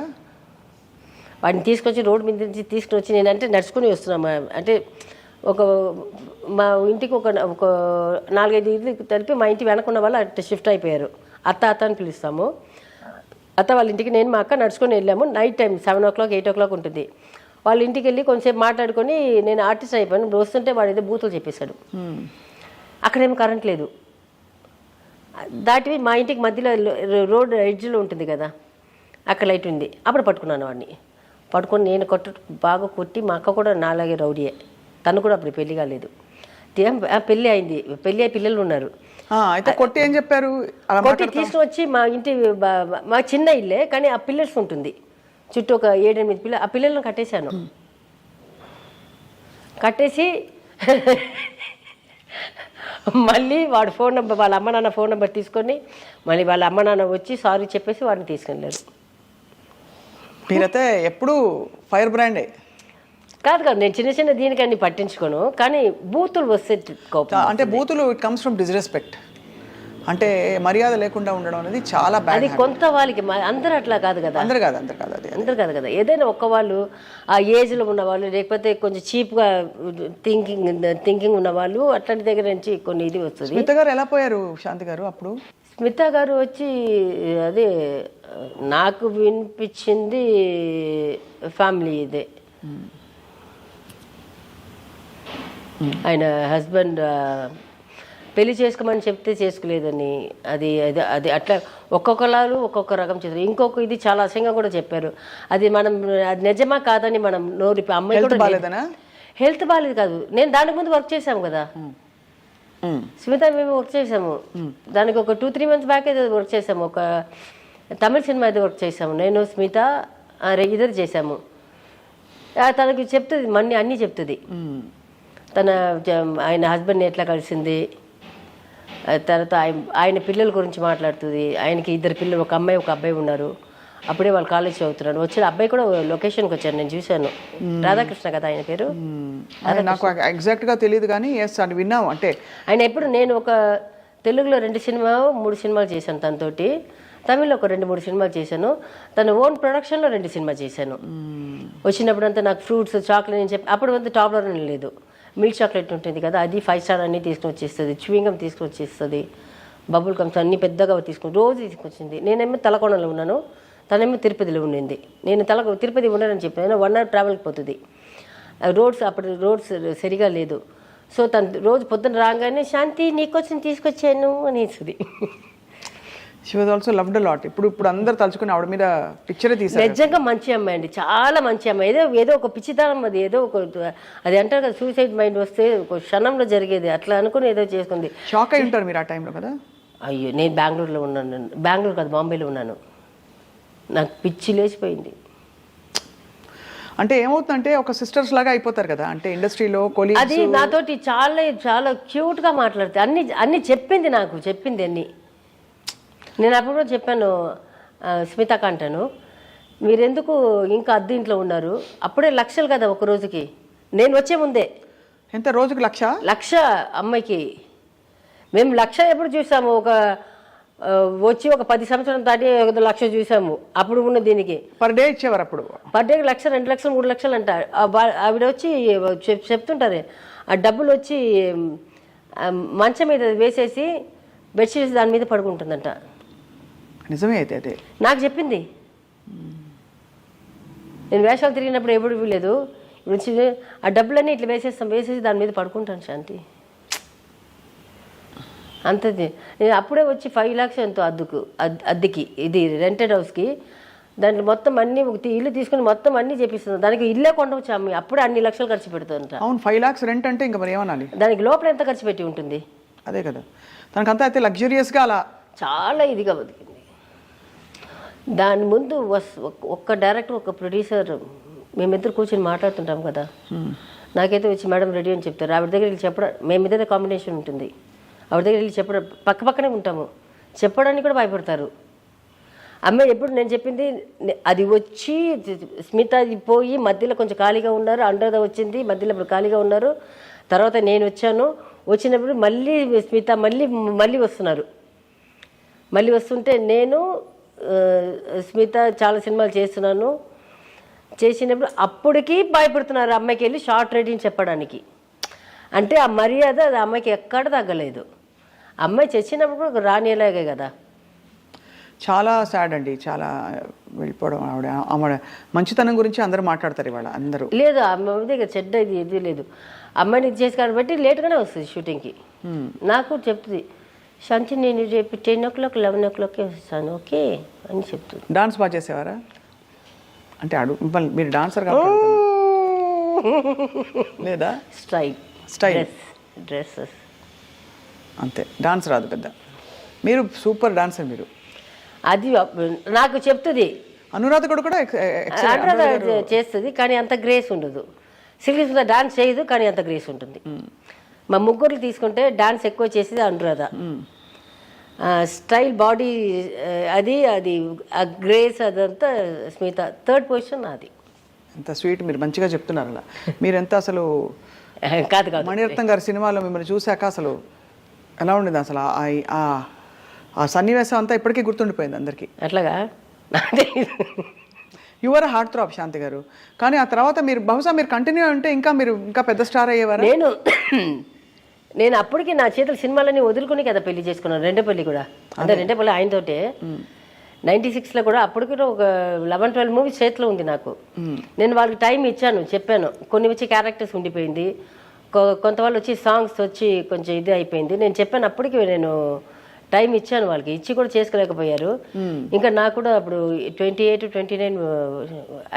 వాడిని తీసుకొచ్చి రోడ్డు మీద నుంచి తీసుకుని వచ్చి, నేనంటే నడుచుకుని వస్తున్నాము, అంటే మా ఇంటికి ఒక 4-5 ఇల్లు కలిపి మా ఇంటి వెనకున్న వాళ్ళు అట్లా షిఫ్ట్ అయిపోయారు. అత్త అని పిలుస్తాము. అత్త వాళ్ళ ఇంటికి నేను మా అక్క నడుచుకొని వెళ్ళాము. నైట్ టైం 7 o'clock 8 o'clock ఉంటుంది. వాళ్ళ ఇంటికి వెళ్ళి కొంచెంసేపు మాట్లాడుకొని నేను ఆర్టిస్ట్ అయిపోయాను. వస్తుంటే వాడు ఏదో బూతులు చెప్పేశాడు. అక్కడేమో కరెంట్ లేదు, దాటి మా ఇంటికి మధ్యలో రోడ్ ఎడ్జ్లో ఉంటుంది కదా, అక్కడ లైట్ ఉంది. అప్పుడు పట్టుకున్నాను వాడిని. పట్టుకొని నేను బాగా కొట్టి, మా అక్క కూడా నాలాగే రౌడీయే, తను కూడా అప్పుడు పెళ్లి కాలేదు. పెళ్ళి అయింది, పెళ్ళి అయ్యి పిల్లలు ఉన్నారు. అయితే కొట్టి ఏం చెప్పారు? కొట్టి తీసుకుని వచ్చి మా ఇంటి, మా చిన్న ఇల్లే కానీ ఆ పిల్లర్స్ ఉంటుంది చుట్టూ, ఒక 7-8 పిల్లలు, ఆ పిల్లలను కట్టేశాను. కట్టేసి మళ్ళీ వాడు ఫోన్ నెంబర్, వాళ్ళ అమ్మ నాన్న ఫోన్ నెంబర్ తీసుకొని మళ్ళీ వాళ్ళ అమ్మ నాన్న వచ్చి సారీ చెప్పేసి వాడిని తీసుకెళ్ళారు. మీరైతే ఎప్పుడు ఫైర్ బ్రాండే. కాదు నేను చిన్న చిన్న దీనికన్నీ పట్టించుకోను, కానీ బూతులు వస్తే కోపం. అంటే బూతులు ఇట్ కమ్స్ ఫ్రమ్ డిస్రెస్పెక్ట్, అంటే మర్యాద లేకుండా ఉండడం అనేది చాలా బ్యాడ్. అది కొంత వాళ్ళకి, అందరూ అట్లా కాదు కదా, అందరు కాదు అది అందరు కాదు కదా. ఏదైనా ఒక్క వాళ్ళు ఆ ఏజ్లో ఉన్నవాళ్ళు, లేకపోతే కొంచెం చీప్గా థింకింగ్ ఉన్నవాళ్ళు, అట్లాంటి దగ్గర నుంచి కొన్ని ఇది వస్తుంది. స్మిత గారు ఎలా పోయారు శాంతి గారు అప్పుడు? స్మిత గారు వచ్చి అదే నాకు వినిపించింది ఫ్యామిలీ ఇదే. ఆయన హస్బెండ్ పెళ్లి చేసుకోమని చెప్తే చేసుకోలేదని, అది అది అది అట్లా ఒక్కొక్కరు ఒక్కొక్క రకం చేస్తారు. ఇంకొక ఇది చాలా అసహ్యంగా కూడా చెప్పారు. అది మనం అది నిజమా కాదని మనం నోరి అమ్మాయి కూడా హెల్త్ బాగాలేదు కాదు. నేను దానికి ముందు వర్క్ చేశాము కదా స్మిత, మేము వర్క్ చేసాము దానికి ఒక 2-3 months బ్యాక్ అయితే వర్క్ చేసాము. ఒక తమిళ సినిమా అయితే వర్క్ చేసాము, నేను స్మిత ఇద్దరు చేసాము. తనకి చెప్తుంది మన్ని అన్నీ చెప్తుంది. తన ఆయన హస్బెండ్ని ఎట్లా కలిసింది, తర్వాత ఆయన పిల్లల గురించి మాట్లాడుతుంది. ఆయనకి 2 పిల్లలు, ఒక అమ్మాయి ఒక అబ్బాయి ఉన్నారు. అప్పుడే వాళ్ళు కాలేజ్ చదువుతున్నాడు. వచ్చిన అబ్బాయి కూడా లొకేషన్కి వచ్చాను, నేను చూశాను. రాధాకృష్ణ కదా ఆయన పేరు. నాకు ఎగ్జాక్ట్గా తెలియదు కానీ అని విన్నాము. అంటే ఆయన ఎప్పుడు, నేను ఒక తెలుగులో 2 సినిమా 3 సినిమాలు చేశాను తనతోటి, తమిళ్లో ఒక 2-3 సినిమాలు చేశాను. తన ఓన్ ప్రొడక్షన్లో 2 సినిమా చేశాను. వచ్చినప్పుడు అంతా నాకు ఫ్రూట్స్ చాక్లెట్ అని చెప్పి, అప్పుడు అంతా టాప్లర్ లేదు, మిల్క్ చాక్లెట్ ఉంటుంది కదా, అది 5 స్టార్ అన్నీ తీసుకుని వచ్చేస్తుంది, చ్యూయింగం తీసుకుని వచ్చేస్తుంది, బబుల్ గమ్స్ అన్నీ పెద్దగా తీసుకుని రోజు తీసుకొచ్చింది. నేనేమో తలకోణలో ఉన్నాను, తనేమో తిరుపతిలో ఉండింది. నేను తిరుపతి ఉన్నానని చెప్పాను, 1 hour ట్రావెల్కి పోతుంది. రోడ్స్ అప్పుడు రోడ్స్ సరిగా లేదు. సో తను రోజు పొద్దున్న రాగానే శాంతి నీకోసం తీసుకొచ్చాను అనేసి. She was also loved a lot. ఇప్పుడు అందరు తలుచుకుని ఆవిడ మీద పిక్చరే తీశారు. నిజంగా మంచి అమ్మాయి అండి, చాలా మంచి అమ్మాయి. ఏదో ఒక పిచ్చితనం, అది ఏదో ఒక, అది అంటారు కదా సూసైడ్ మైండ్ వస్తే ఒక క్షణంలో జరిగేది, అట్లా అనుకుని ఏదో చేసుకుంది. షాక్ అయి ఉంటారు మీరు ఆ టైంలో కదా? అయ్యో, నేను బెంగళూరులో ఉన్నాను, బెంగళూరు కాదు బాంబేలో ఉన్నాను. నాకు పిచ్చి లేచిపోయింది. అంటే ఏమవుతుందంటే ఒక సిస్టర్స్ లాగా అయిపోతారు కదా, అంటే ఇండస్ట్రీలో కొలీగ్స్. అది నాతోటి చాలా చాలా క్యూట్గా మాట్లాడితే అన్ని చెప్పింది, నాకు చెప్పింది అన్నీ. నేను అప్పుడు కూడా చెప్పాను స్మితకు అంటాను, మీరెందుకు ఇంకా అద్దె ఇంట్లో ఉన్నారు, అప్పుడే లక్షలు కదా ఒక రోజుకి. నేను వచ్చే ముందే ఎంత రోజుకి 1,00,000 అమ్మాయికి. మేము 1,00,000 ఎప్పుడు చూసాము, ఒక వచ్చి ఒక 10 సంవత్సరం దాటి 1,00,000 చూసాము. అప్పుడు ఉన్న దీనికి పర్ డే ఇచ్చేవారు. అప్పుడు పర్ డే 1,00,000, 2,00,000, 3,00,000 అంట. ఆవిడ వచ్చి చెప్తుంటారు, ఆ డబ్బులు వచ్చి మంచం మీద వేసేసి బెడ్షీట్స్ దాని మీద పడుకుంటుందంట. నిజమే అయితే అదే నాకు చెప్పింది. నేను వేషాలు తిరిగినప్పుడు ఎప్పుడు ఇవ్వలేదు. ఇప్పుడు ఆ డబ్బులన్నీ ఇట్లా వేసేసి దాని మీద పడుకుంటాను శాంతి. అంతది. నేను అప్పుడే వచ్చి 5 lakhs ఎంతో అద్దెకి, ఇది రెంటెడ్ హౌస్కి. దాంట్లో మొత్తం అన్ని ఇల్లు తీసుకుని మొత్తం అన్నీ చేపిస్తుంది. దానికి ఇల్లే కొండవచ్చు అమ్మి, అప్పుడే అన్ని లక్షలు ఖర్చు పెడుతుందంట. అవును, 5 lakhs రెంట్ అంటే ఇంకా మరి ఏమనాలి. దానికి లోపల ఎంత ఖర్చు పెట్టి ఉంటుంది. అదే కదా, తనకంతా అయితే లగ్జరియస్గా అలా చాలా ఇదిగా బతికింది. దాని ముందు ఒక్క డైరెక్టర్, ఒక ప్రొడ్యూసర్, మేమిద్దరు కూర్చొని మాట్లాడుతుంటాం కదా, నాకైతే వచ్చి మేడం రెడీ అని చెప్తారు. ఆవిడ దగ్గర వెళ్ళి చెప్పడం, మేమిద్దరే కాంబినేషన్ ఉంటుంది. ఆవిడ దగ్గర వెళ్ళి చెప్పడం, పక్కనే ఉంటాము, చెప్పడానికి కూడా భయపడతారు. అమ్మాయి ఎప్పుడు నేను చెప్పింది, అది వచ్చి స్మిత పోయి మధ్యలో కొంచెం ఖాళీగా ఉన్నారు, అనురాధ వచ్చింది మధ్యలో, ఇప్పుడు ఖాళీగా ఉన్నారు. తర్వాత నేను వచ్చాను, వచ్చినప్పుడు మళ్ళీ స్మిత మళ్ళీ వస్తున్నారు. మళ్ళీ వస్తుంటే నేను స్మిత చాలా సినిమాలు చేస్తున్నాను. చేసినప్పుడు అప్పటికి భయపడుతున్నారు అమ్మాయికి వెళ్ళి షార్ట్ రేటింగ్ చెప్పడానికి. అంటే ఆ మర్యాద అది అమ్మాయికి ఎక్కడ తగ్గలేదు. అమ్మాయి చచ్చినప్పుడు కూడా రానిలాగే కదా. చాలా సాడ్ అండి, చాలా వెళ్ళిపోవడం. ఆవిడ మంచితనం గురించి అందరూ మాట్లాడతారు ఇవాళ అందరూ. లేదు, అమ్మాయి దగ్గర చెడ్డ ఇది లేదు. అమ్మాయిని ఇది చేసి కాబట్టి లేట్గానే వస్తుంది షూటింగ్కి. నాకు చెప్తుంది శాంతి, నేను రేపు 10 o'clock 11 o'clock వస్తాను, ఓకే అని చెప్తుంది. డాన్స్ బాగా చేసేవారా? అంటే మీరు డాన్సర్ కాబట్టి లేదా? స్టైల్ డ్రెస్సెస్ అంతే, డాన్స్ రాదు పెద్ద. మీరు సూపర్ డాన్సర్ మీరు. అది నాకు చెప్తుంది. అనురాధ కూడా అనురాధ చేస్తుంది, కానీ అంత గ్రేస్ ఉండదు. సిల్వీ డాన్స్ చేయదు, కానీ అంత గ్రేస్ ఉంటుంది. మా ముగ్గురు తీసుకుంటే డాన్స్ ఎక్కువ చేసేది అనురాధ, స్టైల్ బాడీ అది అది ఆ గ్రేస్ అదంతా స్మిత, థర్డ్ పొజిషన్ అది. ఎంత స్వీట్, మీరు మంచిగా చెప్తున్నారు అలా. మీరెంత అసలు కాదు కాదు మణిరత్నం గారి సినిమాలో మిమ్మల్ని చూశాక అసలు ఎలా ఉండేది అసలు ఆ సన్నివేశం అంతా ఇప్పటికీ గుర్తుండిపోయింది అందరికీ. అట్లాగా యువర్ హార్ట్ థ్రాప్ శాంతి గారు. కానీ ఆ తర్వాత మీరు బహుశా మీరు కంటిన్యూ అంటే మీరు ఇంకా పెద్ద స్టార్ అయ్యేవారు. నేను అప్పటికి నా చేతుల సినిమాలన్నీ వదులుకుని కదా పెళ్లి చేసుకున్నాను, రెండేపల్లి కూడా. అంటే రెండేపల్లి ఆయనతోటే 96లో కూడా. అప్పటికి కూడా ఒక 11-12 మూవీస్ చేతిలో ఉంది నాకు. నేను వాళ్ళకి టైం ఇచ్చాను, చెప్పాను. కొన్ని వచ్చి క్యారెక్టర్స్ ఉండిపోయింది, కొంత వాళ్ళు వచ్చి సాంగ్స్ వచ్చి కొంచెం ఇది అయిపోయింది. నేను చెప్పాను, అప్పటికి నేను టైం ఇచ్చాను వాళ్ళకి, ఇచ్చి కూడా చేసుకోలేకపోయారు. ఇంకా నాకు కూడా అప్పుడు 28-29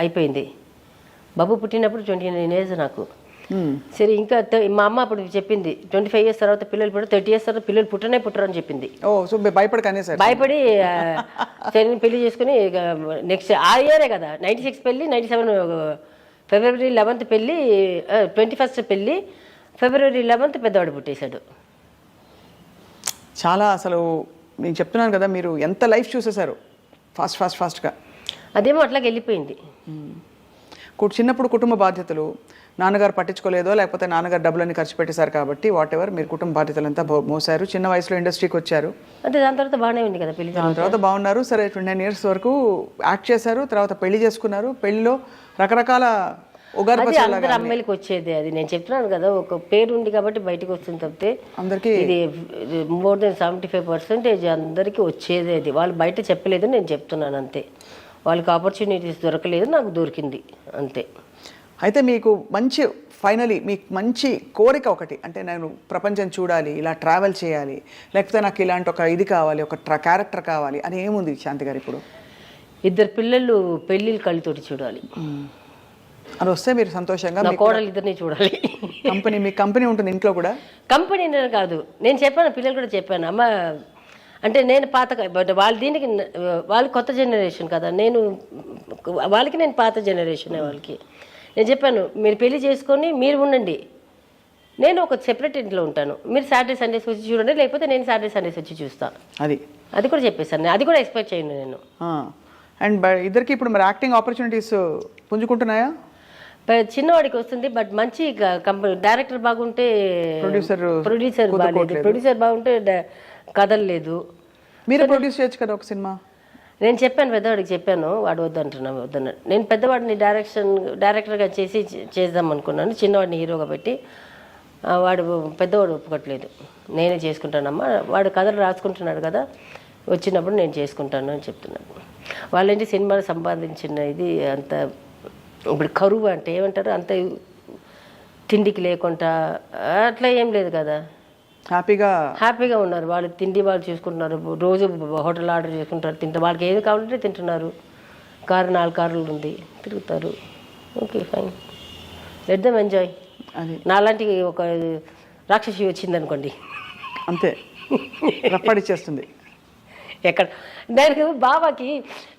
అయిపోయింది. బాబు పుట్టినప్పుడు 29 ఏజ్ నాకు. సరే ఇంకా మా అమ్మ అప్పుడు చెప్పింది 25 ఇయర్స్ తర్వాత పిల్లలు పుట్టారు, 30 ఇయర్స్ తర్వాత పిల్లలు పుట్టరు అని చెప్పింది. భయపడి సరే పెళ్లి చేసుకుని నెక్స్ట్ ఆ ఇయరే కదా 96 పెళ్ళి, 97 ఫిబ్రవరి 11th పెళ్ళి, 21st పెళ్ళి, ఫిబ్రవరి 11th పెద్దవాడు పుట్టేశాడు. చాలా అసలు నేను చెప్తున్నాను కదా, మీరు ఎంత లైఫ్ చూసేశారు ఫాస్ట్గా. అదేమో అట్లాగే వెళ్ళిపోయింది. చిన్నప్పుడు కుటుంబ బాధ్యతలు నాన్నగారు పట్టించుకోలేదో, లేకపోతే నాన్నగారు డబ్బులన్నీ ఖర్చు పెట్టేశారు కాబట్టి వాట్ ఎవర్, మీరు కుటుంబ బాధ్యతలంతా మోసారు. చిన్న వయసులో ఇండస్ట్రీకి వచ్చారు. అంటే దాని తర్వాత బాగానే ఉంది కదా పెళ్లి, దాని తర్వాత బాగున్నారు. సరే 29 ఇయర్స్ వరకు యాక్ట్ చేశారు, తర్వాత పెళ్లి చేసుకున్నారు. పెళ్లిలో రకరకాల అందరు అమ్మాయిలకి వచ్చేది అది. నేను చెప్తున్నాను కదా, ఒక పేరు ఉంది కాబట్టి బయటకు వస్తుంది తప్పితే అందరికీ ఇది మోర్ దెన్ 75% అందరికీ వచ్చేది అది. వాళ్ళు బయట చెప్పలేదు, నేను చెప్తున్నాను అంతే. వాళ్ళకి ఆపర్చునిటీస్ దొరకలేదు, నాకు దొరికింది అంతే. అయితే మీకు మంచి ఫైనలీ మీకు మంచి కోరిక ఒకటి, అంటే నేను ప్రపంచం చూడాలి, ఇలా ట్రావెల్ చేయాలి, లేకపోతే నాకు ఇలాంటి ఒక ఇది కావాలి, ఒక క్యారెక్టర్ కావాలి అని ఏముంది శాంతి గారు ఇప్పుడు? 2 పిల్లలు పెళ్ళిళ్ళు కళ్ళతోటి చూడాలి అది వస్తే మీరు సంతోషంగా కోడలు 2 చూడాలి. మీ కంపెనీ ఉంటుంది ఇంట్లో కూడా? కంపెనీ కాదు, నేను చెప్పాను, పిల్లలు కూడా చెప్పాను. అమ్మ అంటే నేను పాత, బట్ వాళ్ళు దీనికి వాళ్ళు కొత్త జనరేషన్ కదా, నేను పాత జనరేషన్. వాళ్ళకి నేను చెప్పాను, మీరు పెళ్లి చేసుకొని మీరు ఉండండి, నేను ఒక సెపరేట్ ఇంట్లో ఉంటాను, మీరు సాటర్డే సండేస్ వచ్చి చూడండి, లేకపోతే నేను సాటర్డే సండేస్ వచ్చి చూస్తాను. అది కూడా చెప్పేశాను, అది కూడా ఎక్స్పెక్ట్ చేయండి నేను. అండ్ ఇద్దరికి ఇప్పుడు మరి యాక్టింగ్ ఆపర్చునిటీస్ పుంజుకుంటున్నాయా? చిన్నవాడికి వస్తుంది, బట్ మంచి కంపెనీ డైరెక్టర్ బాగుంటే, ప్రొడ్యూసర్ బాగాలేదు, ప్రొడ్యూసర్ బాగుంటే కథలు లేదు. మీరు ప్రొడ్యూస్ చేయొచ్చు కదా ఒక సినిమా. నేను చెప్పాను, పెద్దవాడికి చెప్పాను, వాడు వద్దన్నాడు. నేను పెద్దవాడిని డైరెక్టర్గా చేద్దాం అనుకున్నాను, చిన్నవాడిని హీరోగా పెట్టి. వాడు పెద్దవాడు ఒప్పుకోట్లేదు, నేనే చేసుకుంటానమ్మా, వాడు కథలు రాసుకుంటున్నాడు కదా, వచ్చినప్పుడు నేను చేసుకుంటాను అని చెప్తున్నాను. వాళ్ళంటే సినిమాలు సంపాదించిన ఇది అంత ఇప్పుడు కరువు అంటే ఏమంటారు, అంత తిండికి లేకుండా అట్లా ఏం లేదు కదా, హ్యాపీగా ఉన్నారు. వాళ్ళు తిండి వాళ్ళు చూసుకుంటున్నారు, రోజు హోటల్ ఆర్డర్ చేసుకుంటారు, తింటారు, వాళ్ళకి ఏది కావాలంటే తింటున్నారు. 4 కార్లు ఉంది, తిరుగుతారు. Okay fine, let them enjoy. నాలాంటి ఒక రాక్షసి వచ్చింది అనుకోండి, అంతే రప్పడిచ్చేస్తుంది. ఎక్కడ దానికి బాబాకి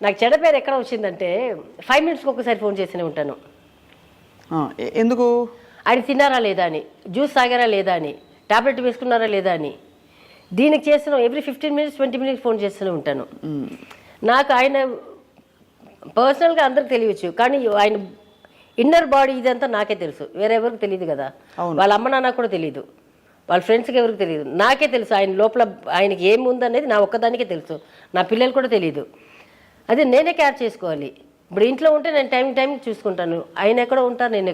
నాకు చెడ్డ పేరు ఎక్కడ వచ్చిందంటే 5 minutesకి ఒకసారి ఫోన్ చేస్తూనే ఉంటాను. ఎందుకు? ఆయన తిన్నారా లేదా అని, జ్యూస్ తాగారా లేదా అని, టాబ్లెట్ వేసుకున్నారా లేదా అని. దీనికి చేస్తున్నాం ఎవ్రీ 15 minutes 20 minutes ఫోన్ చేస్తూనే ఉంటాను. నాకు ఆయన పర్సనల్గా అందరికి తెలియచ్చు, కానీ ఆయన ఇన్నర్ బాడీ ఇదంతా నాకే తెలుసు, వేరెవరికి తెలియదు కదా. వాళ్ళ అమ్మ నాన్న కూడా తెలియదు, వాళ్ళ ఫ్రెండ్స్కి ఎవరికి తెలియదు, నాకే తెలుసు. ఆయన లోపల ఆయనకి ఏముందనేది నా ఒక్కదానికే తెలుసు, నా పిల్లలు కూడా తెలియదు. అది నేనే కేర్ చేసుకోవాలి. ఇప్పుడు ఇంట్లో ఉంటే నేను టైంకి చూసుకుంటాను, ఆయన ఎక్కడ ఉంటారు, నేను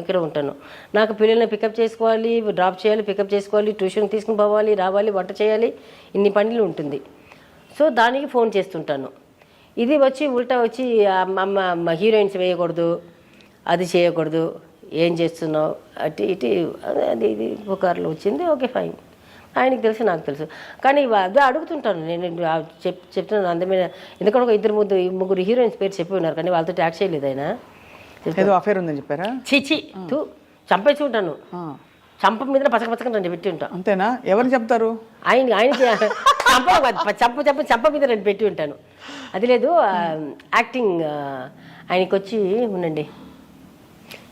ఎక్కడ ఉంటాను. నాకు పిల్లల్ని పికప్ చేసుకోవాలి, డ్రాప్ చేయాలి, పికప్ చేసుకోవాలి, ట్యూషన్కి తీసుకుని పోవాలి, రావాలి, వంట చేయాలి, ఇన్ని పనులు ఉంటుంది. సో దానికి ఫోన్ చేస్తుంటాను. ఇది వచ్చి ఉల్టా వచ్చి అమ్మ హీరోయిన్స్ వేయకూడదు, అది చేయకూడదు, ఏం చేస్తున్నావు, అటు ఇటు అది ఇది పుకార్లు వచ్చింది. ఓకే ఫైన్, ఆయనకి తెలుసు, నాకు తెలుసు. కానీ అదే అడుగుతుంటాను నేను, చెప్తున్నాను అందమైన. ఎందుకంటే ఒక 2-3 హీరోయిన్స్ పేరు చెప్పి ఉన్నారు, కానీ వాళ్ళతో యాక్ట్ చేయలేదు. ఆయన అఫేర్ ఉందని చెప్పారా? చిచి చంపేసి ఉంటాను, చంప మీద పచ్చక రెండు పెట్టి ఉంటాను. అంతేనా? ఎవరు చెప్తారు? ఆయనకి చంప మీద రెండు పెట్టి ఉంటాను. అది లేదు, యాక్టింగ్ ఆయనకి వచ్చి ఉండండి,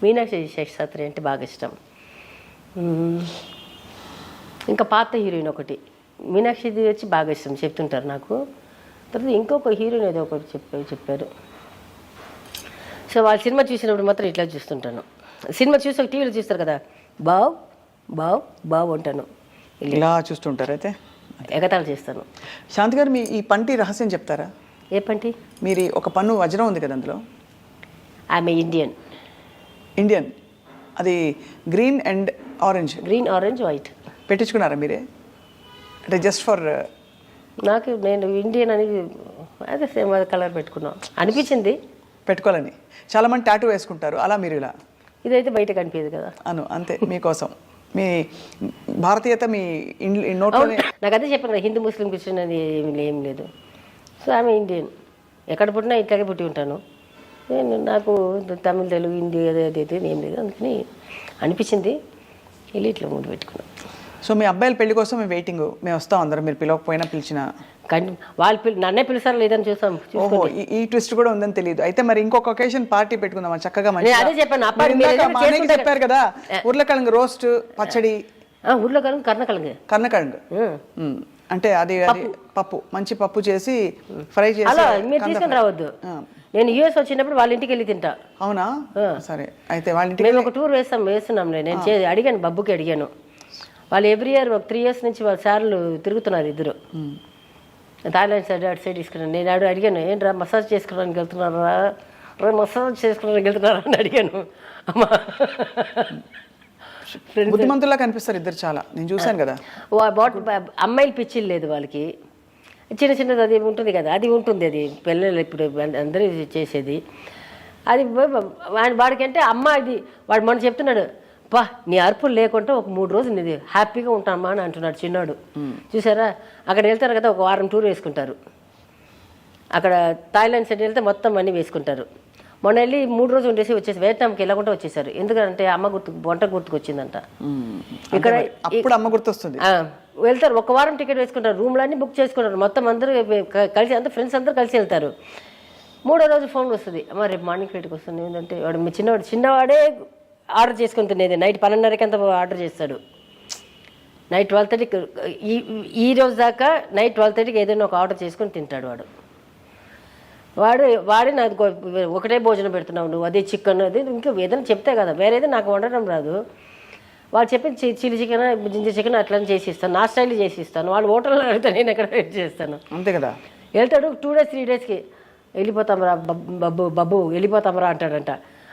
మీనాక్షి శేషాద్రి అంటే బాగా ఇష్టం. ఇంకా పాత హీరోయిన్ ఒకటి మీనాక్షిది వచ్చి బాగా ఇష్టం చెప్తుంటారు నాకు. తర్వాత ఇంకొక హీరోయిన్ ఏదో ఒకటి చెప్పారు. సో వాళ్ళ సినిమా చూసినప్పుడు మాత్రం ఇట్లా చూస్తుంటాను. సినిమా చూసి టీవీలో చూస్తారు కదా, బావ్ బావ్ బావ్ అంటాను. ఇలా చూస్తుంటారు. అయితే ఎగతాళి చేస్తాను. శాంతి గారు, మీ ఈ పంటి రహస్యం చెప్తారా? ఏ పంటి? మీరు ఒక పన్ను వజ్రం ఉంది కదా అందులో. ఆమె ఇండియన్. ఇండియన్, అది green and orange. Green, orange, white పెట్టించుకున్నారా మీరే? అంటే జస్ట్ ఫర్ నాకు నేను ఇండియన్ అని అదే సేమ్ అదే కలర్ పెట్టుకున్నాం అనిపించింది పెట్టుకోవాలని. చాలామంది టాటూ వేసుకుంటారు, అలా మీరు ఇలా. ఇదైతే బయట కనిపించదు కదా. అంతే మీకోసం మీ భారతీయత మీ నోట్లోనే. నాకు అదే చెప్పాను కదా, హిందూ ముస్లిం క్రిస్టియన్ అని ఏం లేదు. సో ఆమె ఇండియన్, ఎక్కడ పుట్టినా ఇట్లాగే పుట్టి ఉంటాను నేను. నాకు తమిళ, తెలుగు, హిందీ అదే ఏం లేదు. అందుకని అనిపించింది, వెళ్ళి ఇట్లా ముందు పెట్టుకున్నాను. సో మీ అబ్బాయిల పెళ్లి కోసం మేము వెయిటింగ్, మేము వస్తాం అందరం, మీరు పిలవకపోయినా పిలిచిన. కానీ వాళ్ళు నన్నే పిలుస్తారా లేదని చూస్తాం. ఓహో, ఈ ట్విస్ట్ కూడా ఉందని తెలియదు. అయితే మరి ఇంకొక ఒకేషన్ పార్టీ పెట్టుకుందాం చక్కగా. అదే చెప్పాను, చెప్పారు కదా, ఉర్లకిழங்கு రోస్ట్ పచ్చడి. ఉర్లకిழங்கு కర్ణకిழங்கு అంటే అది పప్పు, మంచి పప్పు చేసి ఫ్రై చేసి. అలా మీరు తీసుకొని రావద్దు, నేను యూఎస్ వచ్చినప్పుడు వాళ్ళ ఇంటికి వెళ్ళి తింటా. అవునా? సరే, అయితే వాళ్ళ ఇంటికి మేము ఒక టూర్ వేస్తున్నాం. నేను అడిగాను, బబ్బుకి అడిగాను. వాళ్ళు ఎవ్రీ ఇయర్ ఒక 3 years నుంచి వాళ్ళ సార్లు తిరుగుతున్నారు ఇద్దరు. థాయిలాండ్ సైడ్ అటు సైడ్ తీసుకున్నాను. నేను అడిగాను, ఏంట్రా మసాజ్ చేసుకోవడానికి వెళ్తున్నారా, మసాజ్ చేసుకోవడానికి వెళ్తున్నారా అని అడిగాను. అమ్మా బుద్ధిమంతుల్లా కనిపిస్తారు ఇద్దరు చాలా, నేను చూశాను కదా. అమ్మాయిలు పిచ్చిలు లేదు వాళ్ళకి, చిన్న చిన్నది అది ఉంటుంది కదా, అది ఉంటుంది. అది పిల్లలు ఇప్పుడు అందరూ చేసేది అది. వాడికంటే అమ్మ ఇది, వాడు మొన్న చెప్తున్నాడు, పా నీ అరుపులు లేకుంటే ఒక 3 రోజులు నీది హ్యాపీగా ఉంటామా అని అంటున్నాడు చిన్నాడు. చూసారా, అక్కడ వెళ్తారు కదా, ఒక వారం టూర్ వేసుకుంటారు. అక్కడ థాయిలాండ్ సైడ్ వెళ్తే మొత్తం అన్నీ వేసుకుంటారు. మొన్న వెళ్ళి 3 రోజులు ఉండేసి వచ్చేసి వియత్నాంకి వెళ్ళకుండా వచ్చేసారు. ఎందుకంటే అమ్మ వంట గుర్తుకొచ్చిందంట. ఇక్కడ అప్పుడు అమ్మ గుర్తొస్తుంది. వెళ్తారు, ఒక వారం టికెట్ వేసుకుంటారు, రూమ్లు అన్నీ బుక్ చేసుకుంటారు, మొత్తం అందరూ కలిసి, అందరూ ఫ్రెండ్స్ అందరూ కలిసి వెళ్తారు. 3వ రోజు ఫోన్ వస్తుంది, అమ్మ రేపు మార్నింగ్ ఫ్లైట్కి వస్తుంది. ఏంటంటే వాడు మీ చిన్నవాడే ఆర్డర్ చేసుకుని తినేది. నైట్ 12:30కి అంత ఆర్డర్ చేస్తాడు. నైట్ 12:30కి, ఈ రోజు దాకా నైట్ 12:30కి ఏదైనా ఒక ఆర్డర్ చేసుకొని తింటాడు వాడే నాకు ఒకటే భోజనం పెడుతున్నావు నువ్వు, అదే చికెన్ అది ఇంకా ఏదైనా చెప్తే కదా, వేరేది నాకు వండడం రాదు. వాళ్ళు చెప్పి చిల్లీ చికెన్, జింజర్ చికెన్ అట్లా చేసి ఇస్తాను, నా స్టైల్ చేసి ఇస్తాను. వాళ్ళు హోటల్లో అడిగితే నేను ఎక్కడ వెయిట్ చేస్తాను. అంతే కదా. వెళ్తాడు 2 days 3 daysకి, వెళ్ళిపోతాంరా బబ్బు వెళ్ళిపోతాంరా అంటాడంట.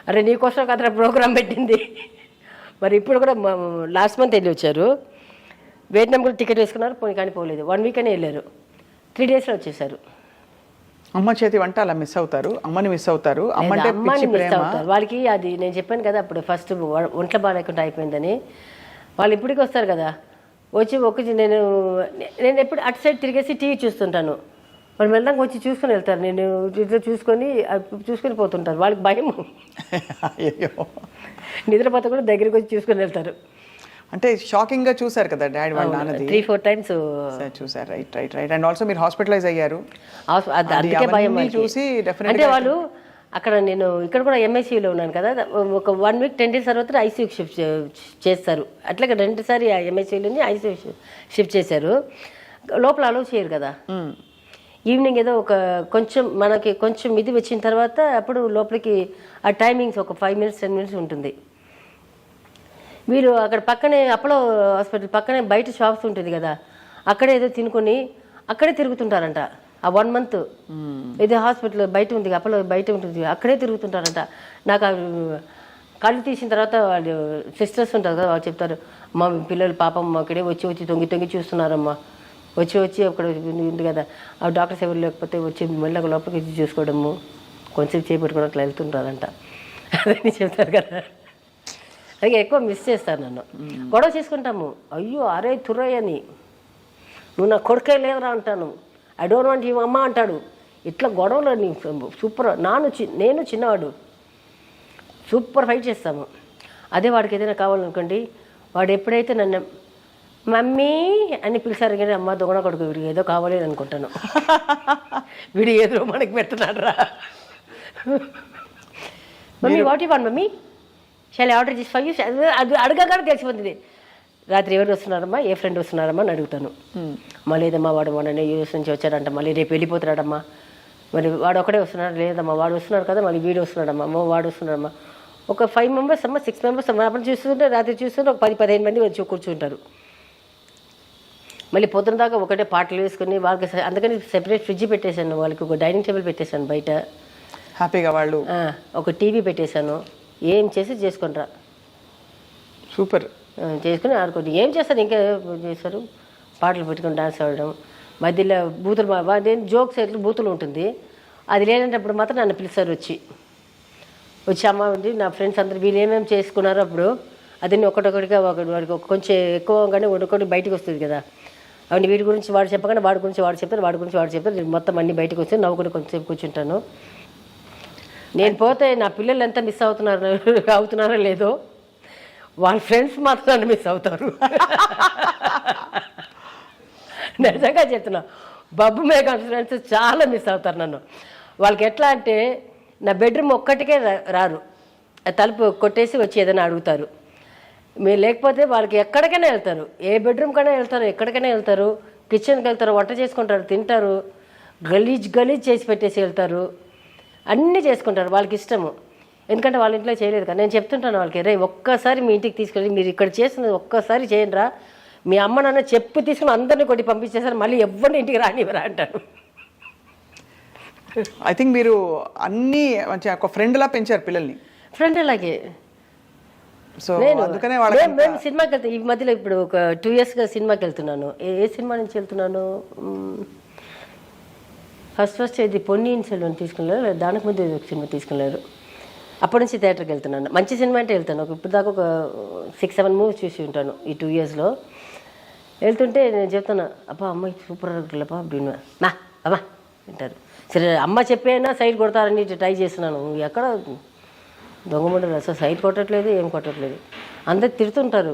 అరే నీకోసం కదరా ప్రోగ్రామ్ పెట్టింది. మరి ఇప్పుడు కూడా లాస్ట్ మంత్ వెళ్ళి వచ్చారు. వియత్నాం కూడా టికెట్ వేసుకున్నారు, కానీ పోలేదు. 1 week అని వెళ్ళారు, 3 daysలో వచ్చేసారు. అమ్మ చేతి వంట అలా మిస్ అవుతారు, అమ్మని మిస్ అవుతారు. అమ్మని మిస్ అవుతారు. వాళ్ళకి అది నేను చెప్పాను కదా అప్పుడు, ఫస్ట్ ఒంట్లో బాగాలేకుండా అయిపోయిందని. వాళ్ళు ఇప్పటికి వస్తారు కదా, వచ్చి నేను ఎప్పుడు అటు సైడ్ తిరిగేసి టీవీ చూస్తుంటాను. వాళ్ళు వెళ్ళడానికి వచ్చి చూసుకొని వెళ్తారు, నేను ఇట్లా చూసుకొని పోతుంటారు. వాళ్ళకి భయం, నిద్రపోతే కూడా దగ్గరికి వచ్చి చూసుకొని వెళ్తారు. అంటే షాకింగ్ గా చూసారు కదా డాడీ వాళ్ళ నాన్నది. 3-4 times చూసారు. రైట్. అండ్ ఆల్సో మీరు హాస్పిటలైజ్ అయ్యారు. అందుకే భయం చూసి అంటే వాళ్ళు అక్కడ, నేను ఇక్కడ కూడా ఎంఐసీయూలో ఉన్నాను కదా, ఒక 1 week 10 days తర్వాత ఐసీయూకి షిఫ్ట్ చేస్తారు. అట్లాగే 2 సారి ఎంఐసీయూలోని ఐసీయూ షిఫ్ట్ చేశారు. లోపల అలౌ చేయరు కదా. ఈవినింగ్ ఏదో ఒక మనకి కొంచెం ఇది వచ్చిన తర్వాత అప్పుడు లోపలికి ఆ టైమింగ్స్ ఒక 5 minutes 10 minutes ఉంటుంది. వీరు అక్కడ పక్కనే అపోలో హాస్పిటల్ పక్కనే బయట షాప్స్ ఉంటుంది కదా, అక్కడే ఏదో తినుకొని అక్కడే తిరుగుతుంటారంట. ఆ 1 month ఏదో హాస్పిటల్ బయట ఉంది, అపోలో బయట ఉంటుంది, అక్కడే తిరుగుతుంటారంట. నాకు కళ్ళు తీసిన తర్వాత వాళ్ళు సిస్టర్స్ ఉంటారు కదా, వాళ్ళు చెప్తారు, మా పిల్లలు పాపం అక్కడే వచ్చి తొంగి చూస్తున్నారమ్మా, వచ్చి అక్కడ ఉంది కదా, ఆ డాక్టర్స్ ఎవరు లేకపోతే వచ్చి మళ్ళీ లోపలికి వచ్చి చూసుకోవడము, కొంచెం చేపెట్టుకోవడం అట్లా వెళ్తుంటారంట. అదని చెప్తారు కదా. అలాగే ఎక్కువ మిస్ చేస్తారు నన్ను. గొడవ చేసుకుంటాము, అయ్యో అరే తుర్రయ్య అని, నువ్వు నా కొడుకే లేదురా అంటాను, ఐ డోంట్ వాంట్ యూ అమ్మ అంటాడు. ఇట్లా గొడవలు సూపర్. నేను చిన్నవాడు సూపర్ ఫైట్ చేస్తాము. అదే వాడికి ఏదైనా కావాలనుకోండి, వాడు ఎప్పుడైతే నన్ను మమ్మీ అని పిలిచారు కానీ, అమ్మ దొంగ కొడుకు వీడికి ఏదో కావాలి అని అనుకుంటాను, వీడు ఏదో మనకి పెడుతున్నాడు రా. Mummy what you want mummy, shall order చేసి 5 years అది అడగగానే తెలిసిపోతుంది. రాత్రి ఎవరు వస్తున్నారమ్మా, ఏ ఫ్రెండ్ వస్తున్నారమ్మా అని అడుగుతాను. మళ్ళీ లేదమ్మా వాడు మొన్న యూఎస్ నుంచి వచ్చాడంట, మళ్ళీ రేపు వెళ్ళిపోతున్నాడమ్మా, మరి వాడు ఒకడే వస్తున్నాడు, లేదమ్మా వాడు వస్తున్నాడు కదా, మళ్ళీ వీడు వస్తున్నాడమ్మా, అమ్మో వాడు వస్తున్నాడమ్మా. ఒక 5 మెంబర్స్ అమ్మా, 6 మెంబర్స్ అమ్మా. అప్పుడు చూస్తుంటే రాత్రి చూస్తుంటే ఒక 10-15 మంది వచ్చి కూర్చుంటారు. మళ్ళీ పొద్దున దాకా ఒకటే పాటలు వేసుకుని వాళ్ళకి అందుకని సెపరేట్ ఫ్రిడ్జ్ పెట్టేశాను, వాళ్ళకి ఒక డైనింగ్ టేబుల్ పెట్టేశాను బయట, హ్యాపీగా వాళ్ళు. ఒక టీవీ పెట్టేశాను. ఏం చేసి చేసుకుంటారా, సూపర్ చేసుకుని ఆడుకోండి. ఏం చేస్తారు, ఇంకా చేస్తారు, పాటలు పెట్టుకుని డాన్స్ ఆడడం, మధ్యలో బూతులు జోక్స్ ఎట్లు బూతులు ఉంటుంది. అది లేనప్పుడు మాత్రం నన్ను పిలుస్తారు, వచ్చి అమ్మ ఉంది నా ఫ్రెండ్స్ అందరూ వీళ్ళు ఏమేమి చేసుకున్నారో అప్పుడు అదన్నీ ఒకటొకటిగా వాడికి కొంచెం ఎక్కువగానే ఒకటి బయటకు వస్తుంది కదా, అవన్నీ వీడి గురించి వాడు చెప్పగానే వాడి గురించి వాడు చెప్తారు, వాడి గురించి వాడు చెప్తారు, నేను మొత్తం అన్ని బయటకు వస్తే నవ్వుకుని కొంచెంసేపు కూర్చుంటాను. నేను పోతే నా పిల్లలు ఎంత మిస్ అవుతున్నారో లేదో, వాళ్ళ ఫ్రెండ్స్ మాత్రం నన్ను మిస్ అవుతారు. నిజంగా చెప్తున్నా, బబ్బు మేఘా ఫ్రెండ్స్ చాలా మిస్ అవుతారు నన్ను. వాళ్ళకి ఎట్లా అంటే నా బెడ్రూమ్ ఒక్కటికే రారు, తలుపు కొట్టేసి వచ్చి ఏదైనా అడుగుతారు. మీరు లేకపోతే వాళ్ళకి ఎక్కడికైనా వెళ్తారు, ఏ బెడ్రూమ్ కైనా వెళ్తారు, ఎక్కడికైనా వెళ్తారు, కిచెన్కి వెళ్తారు, వంట చేసుకుంటారు, తింటారు, గలీజ్ చేసి పెట్టేసి వెళ్తారు, అన్నీ చేసుకుంటారు, వాళ్ళకి ఇష్టము. ఎందుకంటే వాళ్ళ ఇంట్లో చేయలేదు కదా. నేను చెప్తుంటాను వాళ్ళకి, రే ఒక్కసారి మీ ఇంటికి తీసుకెళ్ళి మీరు ఇక్కడ చేస్తున్నది ఒక్కసారి చేయండి రా, మీ అమ్మ నాన్న చెప్పు తీసుకుని అందరినీ కొట్టి పంపించేసారు, మళ్ళీ ఎవరిని ఇంటికి రానివ్వరా అంటారు. ఐ థింక్ మీరు అన్నీ మంచి ఒక ఫ్రెండ్ లా పెంచారు పిల్లల్ని. ఫ్రెండ్ అలాగే. సో నేను అందుకనే మేము సినిమాకి వెళ్తాను. ఈ మధ్యలో ఇప్పుడు ఒక 2 yearsగా సినిమాకి వెళ్తున్నాను. ఏ సినిమా నుంచి వెళ్తున్నాను, ఫస్ట్ ఇది పొన్నియిన్ సెల్వన్ తీసుకెళ్ళారు, దానికి ముందు ఒక సినిమా తీసుకెళ్ళారు. అప్పటి నుంచి థియేటర్కి వెళ్తున్నాను. మంచి సినిమా అంటే వెళ్తాను. ఇప్పుడు దాకా ఒక 6-7 మూవీస్ చూసి ఉంటాను ఈ 2 yearsలో. వెళ్తుంటే నేను చెప్తాను, అబ్బా అమ్మాయి సూపర్ అబ్బా அப்படின்னு నా అమ్మా అంటారు. సరే అమ్మ చెప్పైనా సైడ్ కొడతారని ట్రై చేస్తున్నాను. ఎక్కడ దొంగముండదు, అసలు సైడ్ కొట్టట్లేదు, ఏం కొట్టట్లేదు. అందరు తిడుతుంటారు,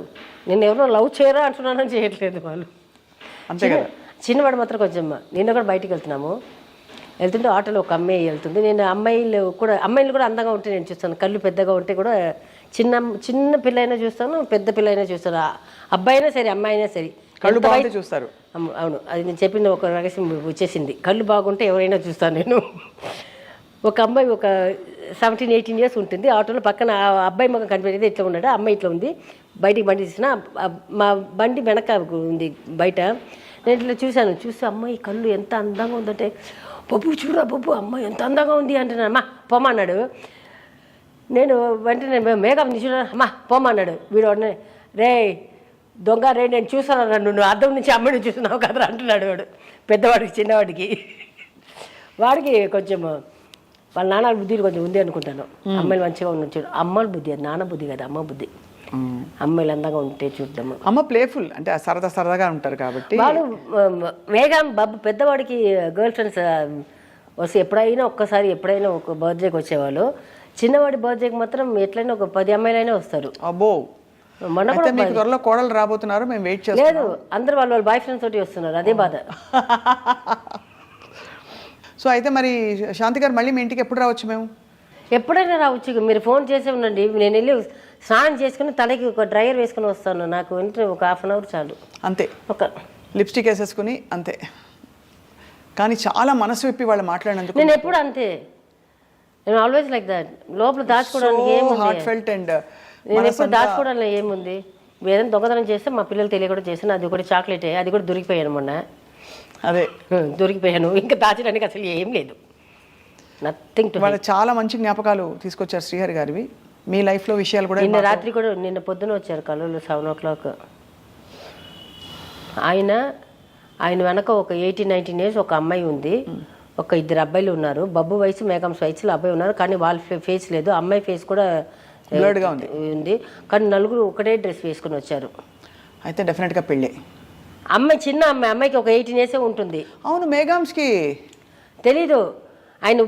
నేను ఎవరో లవ్ చేయరా అంటున్నానని చేయట్లేదు వాళ్ళు. అంతే కదా. చిన్నవాడు మాత్రం కొంచెం. నిన్న కూడా బయటికి వెళ్తుంటే ఆటోలో ఒక అమ్మాయి వెళ్తుంది. నేను అమ్మాయిలు కూడా అందంగా ఉంటే నేను చూస్తాను, కళ్ళు పెద్దగా ఉంటే కూడా చిన్న పిల్ల అయినా చూస్తాను, పెద్ద పిల్ల అయినా చూస్తాను, అబ్బాయి అయినా సరే అమ్మాయి అయినా సరే కళ్ళు బాగుంటే చూస్తారు. అవును, అది నేను చెప్పిన ఒక రహస్యం వచ్చేసింది. కళ్ళు బాగుంటే ఎవరైనా చూస్తాను నేను. ఒక అమ్మాయి ఒక 17-18 years ఉంటుంది, ఆటోలో పక్కన అబ్బాయి మొక్క కనిపెట్టేది ఇట్లా ఉన్నాడు, అమ్మాయి ఇట్లా ఉంది. బయటికి బండి తీసిన మా బండి వెనక ఉంది బయట. నేను ఇట్లా చూస్తే అమ్మాయి కళ్ళు ఎంత అందంగా ఉందంటే, బొబ్బు చూడరా బొబ్బు అమ్మాయి ఎంత అందంగా ఉంది అంటున్నాను. అమ్మా పొమ్మన్నాడు. నేను వెంటనే మేకప్ చూడ అమ్మా పొమ్మన్నాడు. వీడు రే దొంగ రే నేను చూసాను, నువ్వు అద్దం నుంచి అమ్మాయిని చూస్తున్నావు కదరా అంటున్నాడు వాడు, పెద్దవాడికి చిన్నవాడికి. వాడికి కొంచెం వాళ్ళ నాన్న బుద్ధి కొంచెం ఉంది అనుకుంటాను. అమ్మాయిలు మంచిగా ఉండొచ్చు, అమ్మాయిల బుద్ధి, అది నాన్న బుద్ధి కదా, అమ్మ బుద్ధి. అమ్మాయిలు అందంగా ఉంటే చూద్దాము. అమ్మ ప్లేఫుల్ అంటే సరదాగా ఉంటారు కాబట్టి. వాళ్ళు వేగా బాబు పెద్దవాడికి గర్ల్ ఫ్రెండ్స్ వస్తే ఎప్పుడైనా ఒక బర్త్డేకి వచ్చేవాళ్ళు. చిన్నవాడి బర్త్డేకి మాత్రం ఎట్లయినా ఒక 10 అమ్మాయిలైనా వస్తారు. అబ్బో, మొన్న కూడా త్వరలో కోడలు రాబోతున్నారు, మేము వెయిట్ చేస్తాం. లేదు, అందరు వాళ్ళ బాయ్ ఫ్రెండ్స్ తోటి వస్తున్నారు, అదే బాధ. సో అయితే మరి శాంతి గారు మళ్ళీ మీ ఇంటికి ఎప్పుడు రావచ్చు? మేము ఎప్పుడైనా రావచ్చు, మీరు ఫోన్ చేసే ఉండండి. నేను వెళ్ళి స్నానం చేసుకుని తలకి ఒక డ్రైయర్ వేసుకుని వస్తాను, నాకు వెంటనే ఒక 1/2 hour చాలు. అంతే, ఒక లిప్స్టిక్ వేసేసుకుని అంతే. కానీ చాలా మనసు విప్పి వాళ్ళు మాట్లాడినందుకు నేను ఎప్పుడు అంతే, నేను ఆల్వేస్ లైక్ దాట్. లోపల దాచుకోవడానికి ఏముంది, నేను ఎప్పుడు దాచుకోవడానికి ఏముంది. ఏదైనా దొంగతనం చేస్తే మా పిల్లలు తెలియకుండా చేసాను, అది కూడా చాక్లెటే, అది కూడా దొరికిపోయాను మొన్న. అదే దొరికిపోయాను, ఇంకా దాచడానికి అసలు ఏం లేదు, నథింగ్ టు. వాళ్ళు చాలా మంచి జ్ఞాపకాలు తీసుకొచ్చారు శ్రీహరి గారివి. మీ లైఫ్లో విషయాలు కూడా నిన్న రాత్రి కూడా, నిన్న పొద్దున వచ్చారు కళ్ళు 7 o'clock. ఆయన వెనక ఒక 18-19 years ఒక అమ్మాయి ఉంది, ఒక 2 అబ్బాయిలు ఉన్నారు. బబ్బు వయసు మేఘం వయసులో అబ్బాయి ఉన్నారు, కానీ వాళ్ళ ఫేస్ లేదు. అమ్మాయి ఫేస్ కూడా బ్లర్డ్గా ఉంది, కానీ నలుగురు ఒకటే డ్రెస్ వేసుకుని వచ్చారు. అయితే డెఫినెట్గా పెళ్ళే. అమ్మాయి చిన్న అమ్మాయికి ఒక 18 years ఉంటుంది. అవును, మేఘాంస్కి తెలీదు. ఆయన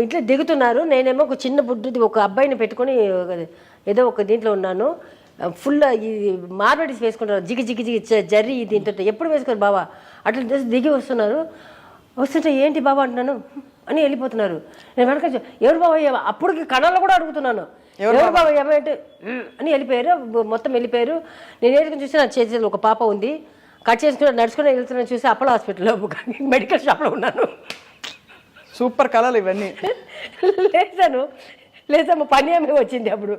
ఇట్లా దిగుతున్నారు, నేనేమో ఒక చిన్న బుడ్డిది ఒక అబ్బాయిని పెట్టుకొని ఏదో ఒక దీంట్లో ఉన్నాను. ఫుల్ ఈ మార్బడీస్ వేసుకుంటారు, జిగి జర్రీ దీంతో ఎప్పుడు వేసుకోరు బాబా. అట్లా దిగి వస్తున్నారు. వస్తుంటే ఏంటి బాబా అంటున్నాను, అని వెళ్ళిపోతున్నారు. నేను వెనక ఎవరు బాబయ్య అప్పటికి కణాల్లో కూడా అడుగుతున్నాను, ఎవరు బాబయ్య అంటే అని వెళ్ళిపోయారు, మొత్తం వెళ్ళిపోయారు. నేను ఏడుకుని చూసి నా చేతిలో ఒక పాప ఉంది, కట్ చేసుకుని నడుచుకుని వెళ్తున్నాను చూసి అపోలో హాస్పిటల్లో మెడికల్ షాప్లో ఉన్నాను. సూపర్ కళలు ఇవన్నీ. లేదమ్మా పని ఏమీ వచ్చింది, అప్పుడు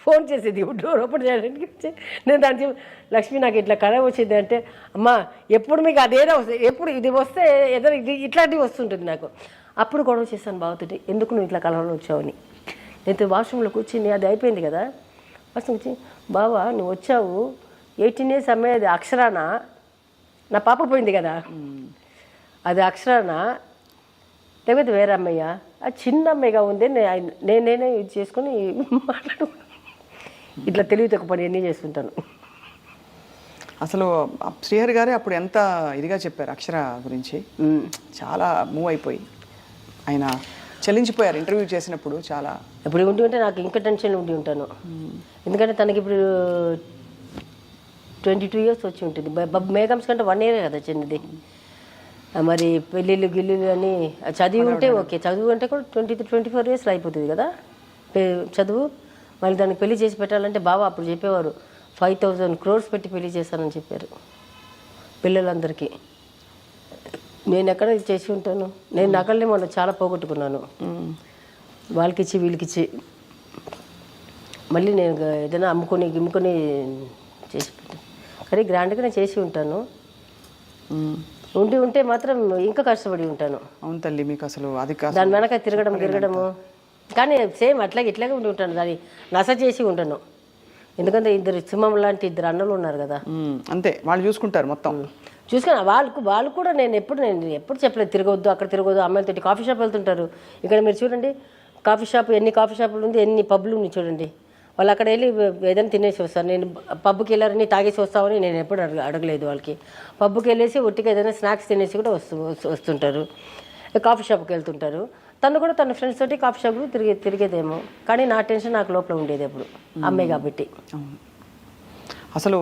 ఫోన్ చేసేది డోర్ ఓపెన్ చేయడానికి. నేను దానికి లక్ష్మి నాకు ఇట్లా కళ వచ్చింది అంటే, అమ్మా ఎప్పుడు మీకు అదేదో వస్తుంది, ఎప్పుడు ఇది వస్తే ఏదో ఇది ఇట్లాంటివి వస్తుంటుంది నాకు. అప్పుడు గొడవ చేశాను బాగుతుంది, ఎందుకు నువ్వు ఇట్లా కళలో వచ్చావని. నేను వాష్రూమ్లో కూర్చుని అది అయిపోయింది కదా, వాష్రూమ్ వచ్చి బావా నువ్వు వచ్చావు 18 years అమ్మాయి అక్షరాన, నా పాప పోయింది కదా అది అక్షరాన లేకపోతే వేరే అమ్మయ్య, ఆ చిన్న అమ్మాయిగా ఉంది, నేనే ఇది చేసుకొని మాట్లాడు. ఇట్లా తెలివి తక్కువ పని అన్నీ చేస్తుంటాను. అసలు శ్రీహరి గారే అప్పుడు ఎంత ఇదిగా చెప్పారు అక్షర గురించి, చాలా మూవ్ అయిపోయి ఆయన చలించిపోయారు ఇంటర్వ్యూ చేసినప్పుడు. చాలా ఇప్పుడు ఉండి ఉంటే నాకు ఇంకా టెన్షన్ ఉండి ఉంటాను, ఎందుకంటే తనకి ఇప్పుడు 22 years వచ్చి ఉంటుంది. మేఘమ్స్ కంటే 1 year కదా చిన్నది. మరి పెళ్ళిళ్ళు గిల్లులు అని చదివి ఉంటే ఓకే, చదువు అంటే కూడా 23-24 years అయిపోతుంది కదా చదువు. మళ్ళీ దానికి పెళ్లి చేసి పెట్టాలంటే బాబా అప్పుడు చెప్పేవారు 5,000 crores పెట్టి పెళ్లి చేస్తానని చెప్పారు పిల్లలందరికీ. నేను ఎక్కడ చేసి ఉంటాను, నేను నగల్ని మొన్న చాలా పోగొట్టుకున్నాను, వాళ్ళకిచ్చి వీళ్ళకిచ్చి. మళ్ళీ నేను ఏదైనా అమ్ముకొని గిమ్ముకొని చేసి పెట్టాను, కానీ గ్రాండ్గా నేను చేసి ఉంటాను. ఉండి ఉంటే మాత్రం ఇంకా కష్టపడి ఉంటాను. అవును తల్లి, మీకు అసలు అది దాని వెనక తిరగడము, కానీ సేమ్ అట్లాగే ఇట్లాగే ఉండి ఉంటాను, దాన్ని నస చేసి ఉంటాను. ఎందుకంటే సింహం లాంటి 2 అన్నలు ఉన్నారు కదా, అంతే వాళ్ళు చూసుకుంటారు మొత్తం. చూసుకుని వాళ్ళు కూడా నేను ఎప్పుడు చెప్పలేదు తిరగొద్దు అక్కడ తిరగొద్దు, అమ్మాయిలతోటి కాఫీ షాప్ వెళ్తుంటారు. ఇక్కడ మీరు చూడండి కాఫీ షాప్ ఎన్ని కాఫీ షాపులు ఉంది, ఎన్ని పబ్లు ఉన్నాయి చూడండి. వాళ్ళు అక్కడ వెళ్ళి ఏదైనా తినేసి వస్తారు. నేను పబ్కి వెళ్ళారని తాగేసి వస్తామని నేను ఎప్పుడు అడగలేదు వాళ్ళకి. పబ్కి వెళ్ళేసి ఒట్టిగా ఏదైనా స్నాక్స్ తినేసి కూడా వస్తుంటారు, కాఫీ షాప్కి వెళ్తుంటారు. తను కూడా తన ఫ్రెండ్స్ తోటి కాఫీ షాప్లో తిరిగేదేమో, కానీ నా టెన్షన్ నాకు లోపల ఉండేది ఎప్పుడు, అమ్మాయి కాబట్టి. అసలు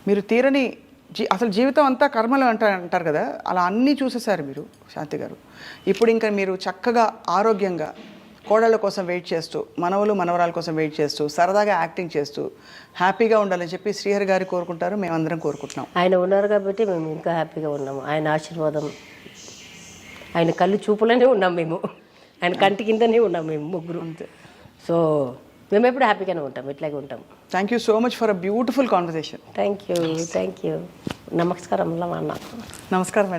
మీరు తీరని అసలు జీవితం అంతా కర్మలు అంటారు కదా, అలా అన్నీ చూసేసారు మీరు శాంతి గారు. ఇప్పుడు ఇంకా మీరు చక్కగా ఆరోగ్యంగా కోడళ్ళ కోసం వెయిట్ చేస్తూ, మనవలు మనవరాల కోసం వెయిట్ చేస్తూ, సరదాగా యాక్టింగ్ చేస్తూ హ్యాపీగా ఉండాలని చెప్పి శ్రీహరి గారు కోరుకుంటారు, మేమందరం కోరుకుంటున్నాం. ఆయన ఉన్నారు కాబట్టి మేము ఇంకా హ్యాపీగా ఉన్నాము. ఆయన ఆశీర్వాదం, ఆయన కళ్ళు చూపులోనే ఉన్నాం మేము, ఆయన కంటి కిందనే ఉన్నాం మేము ముగ్గురు. అంతే. సో మేము ఎప్పుడు హ్యాపీగానే ఉంటాం, ఇట్లాగే ఉంటాం. Thank you so much for a beautiful conversation. Thank you. నమస్కారం. నమస్కారం.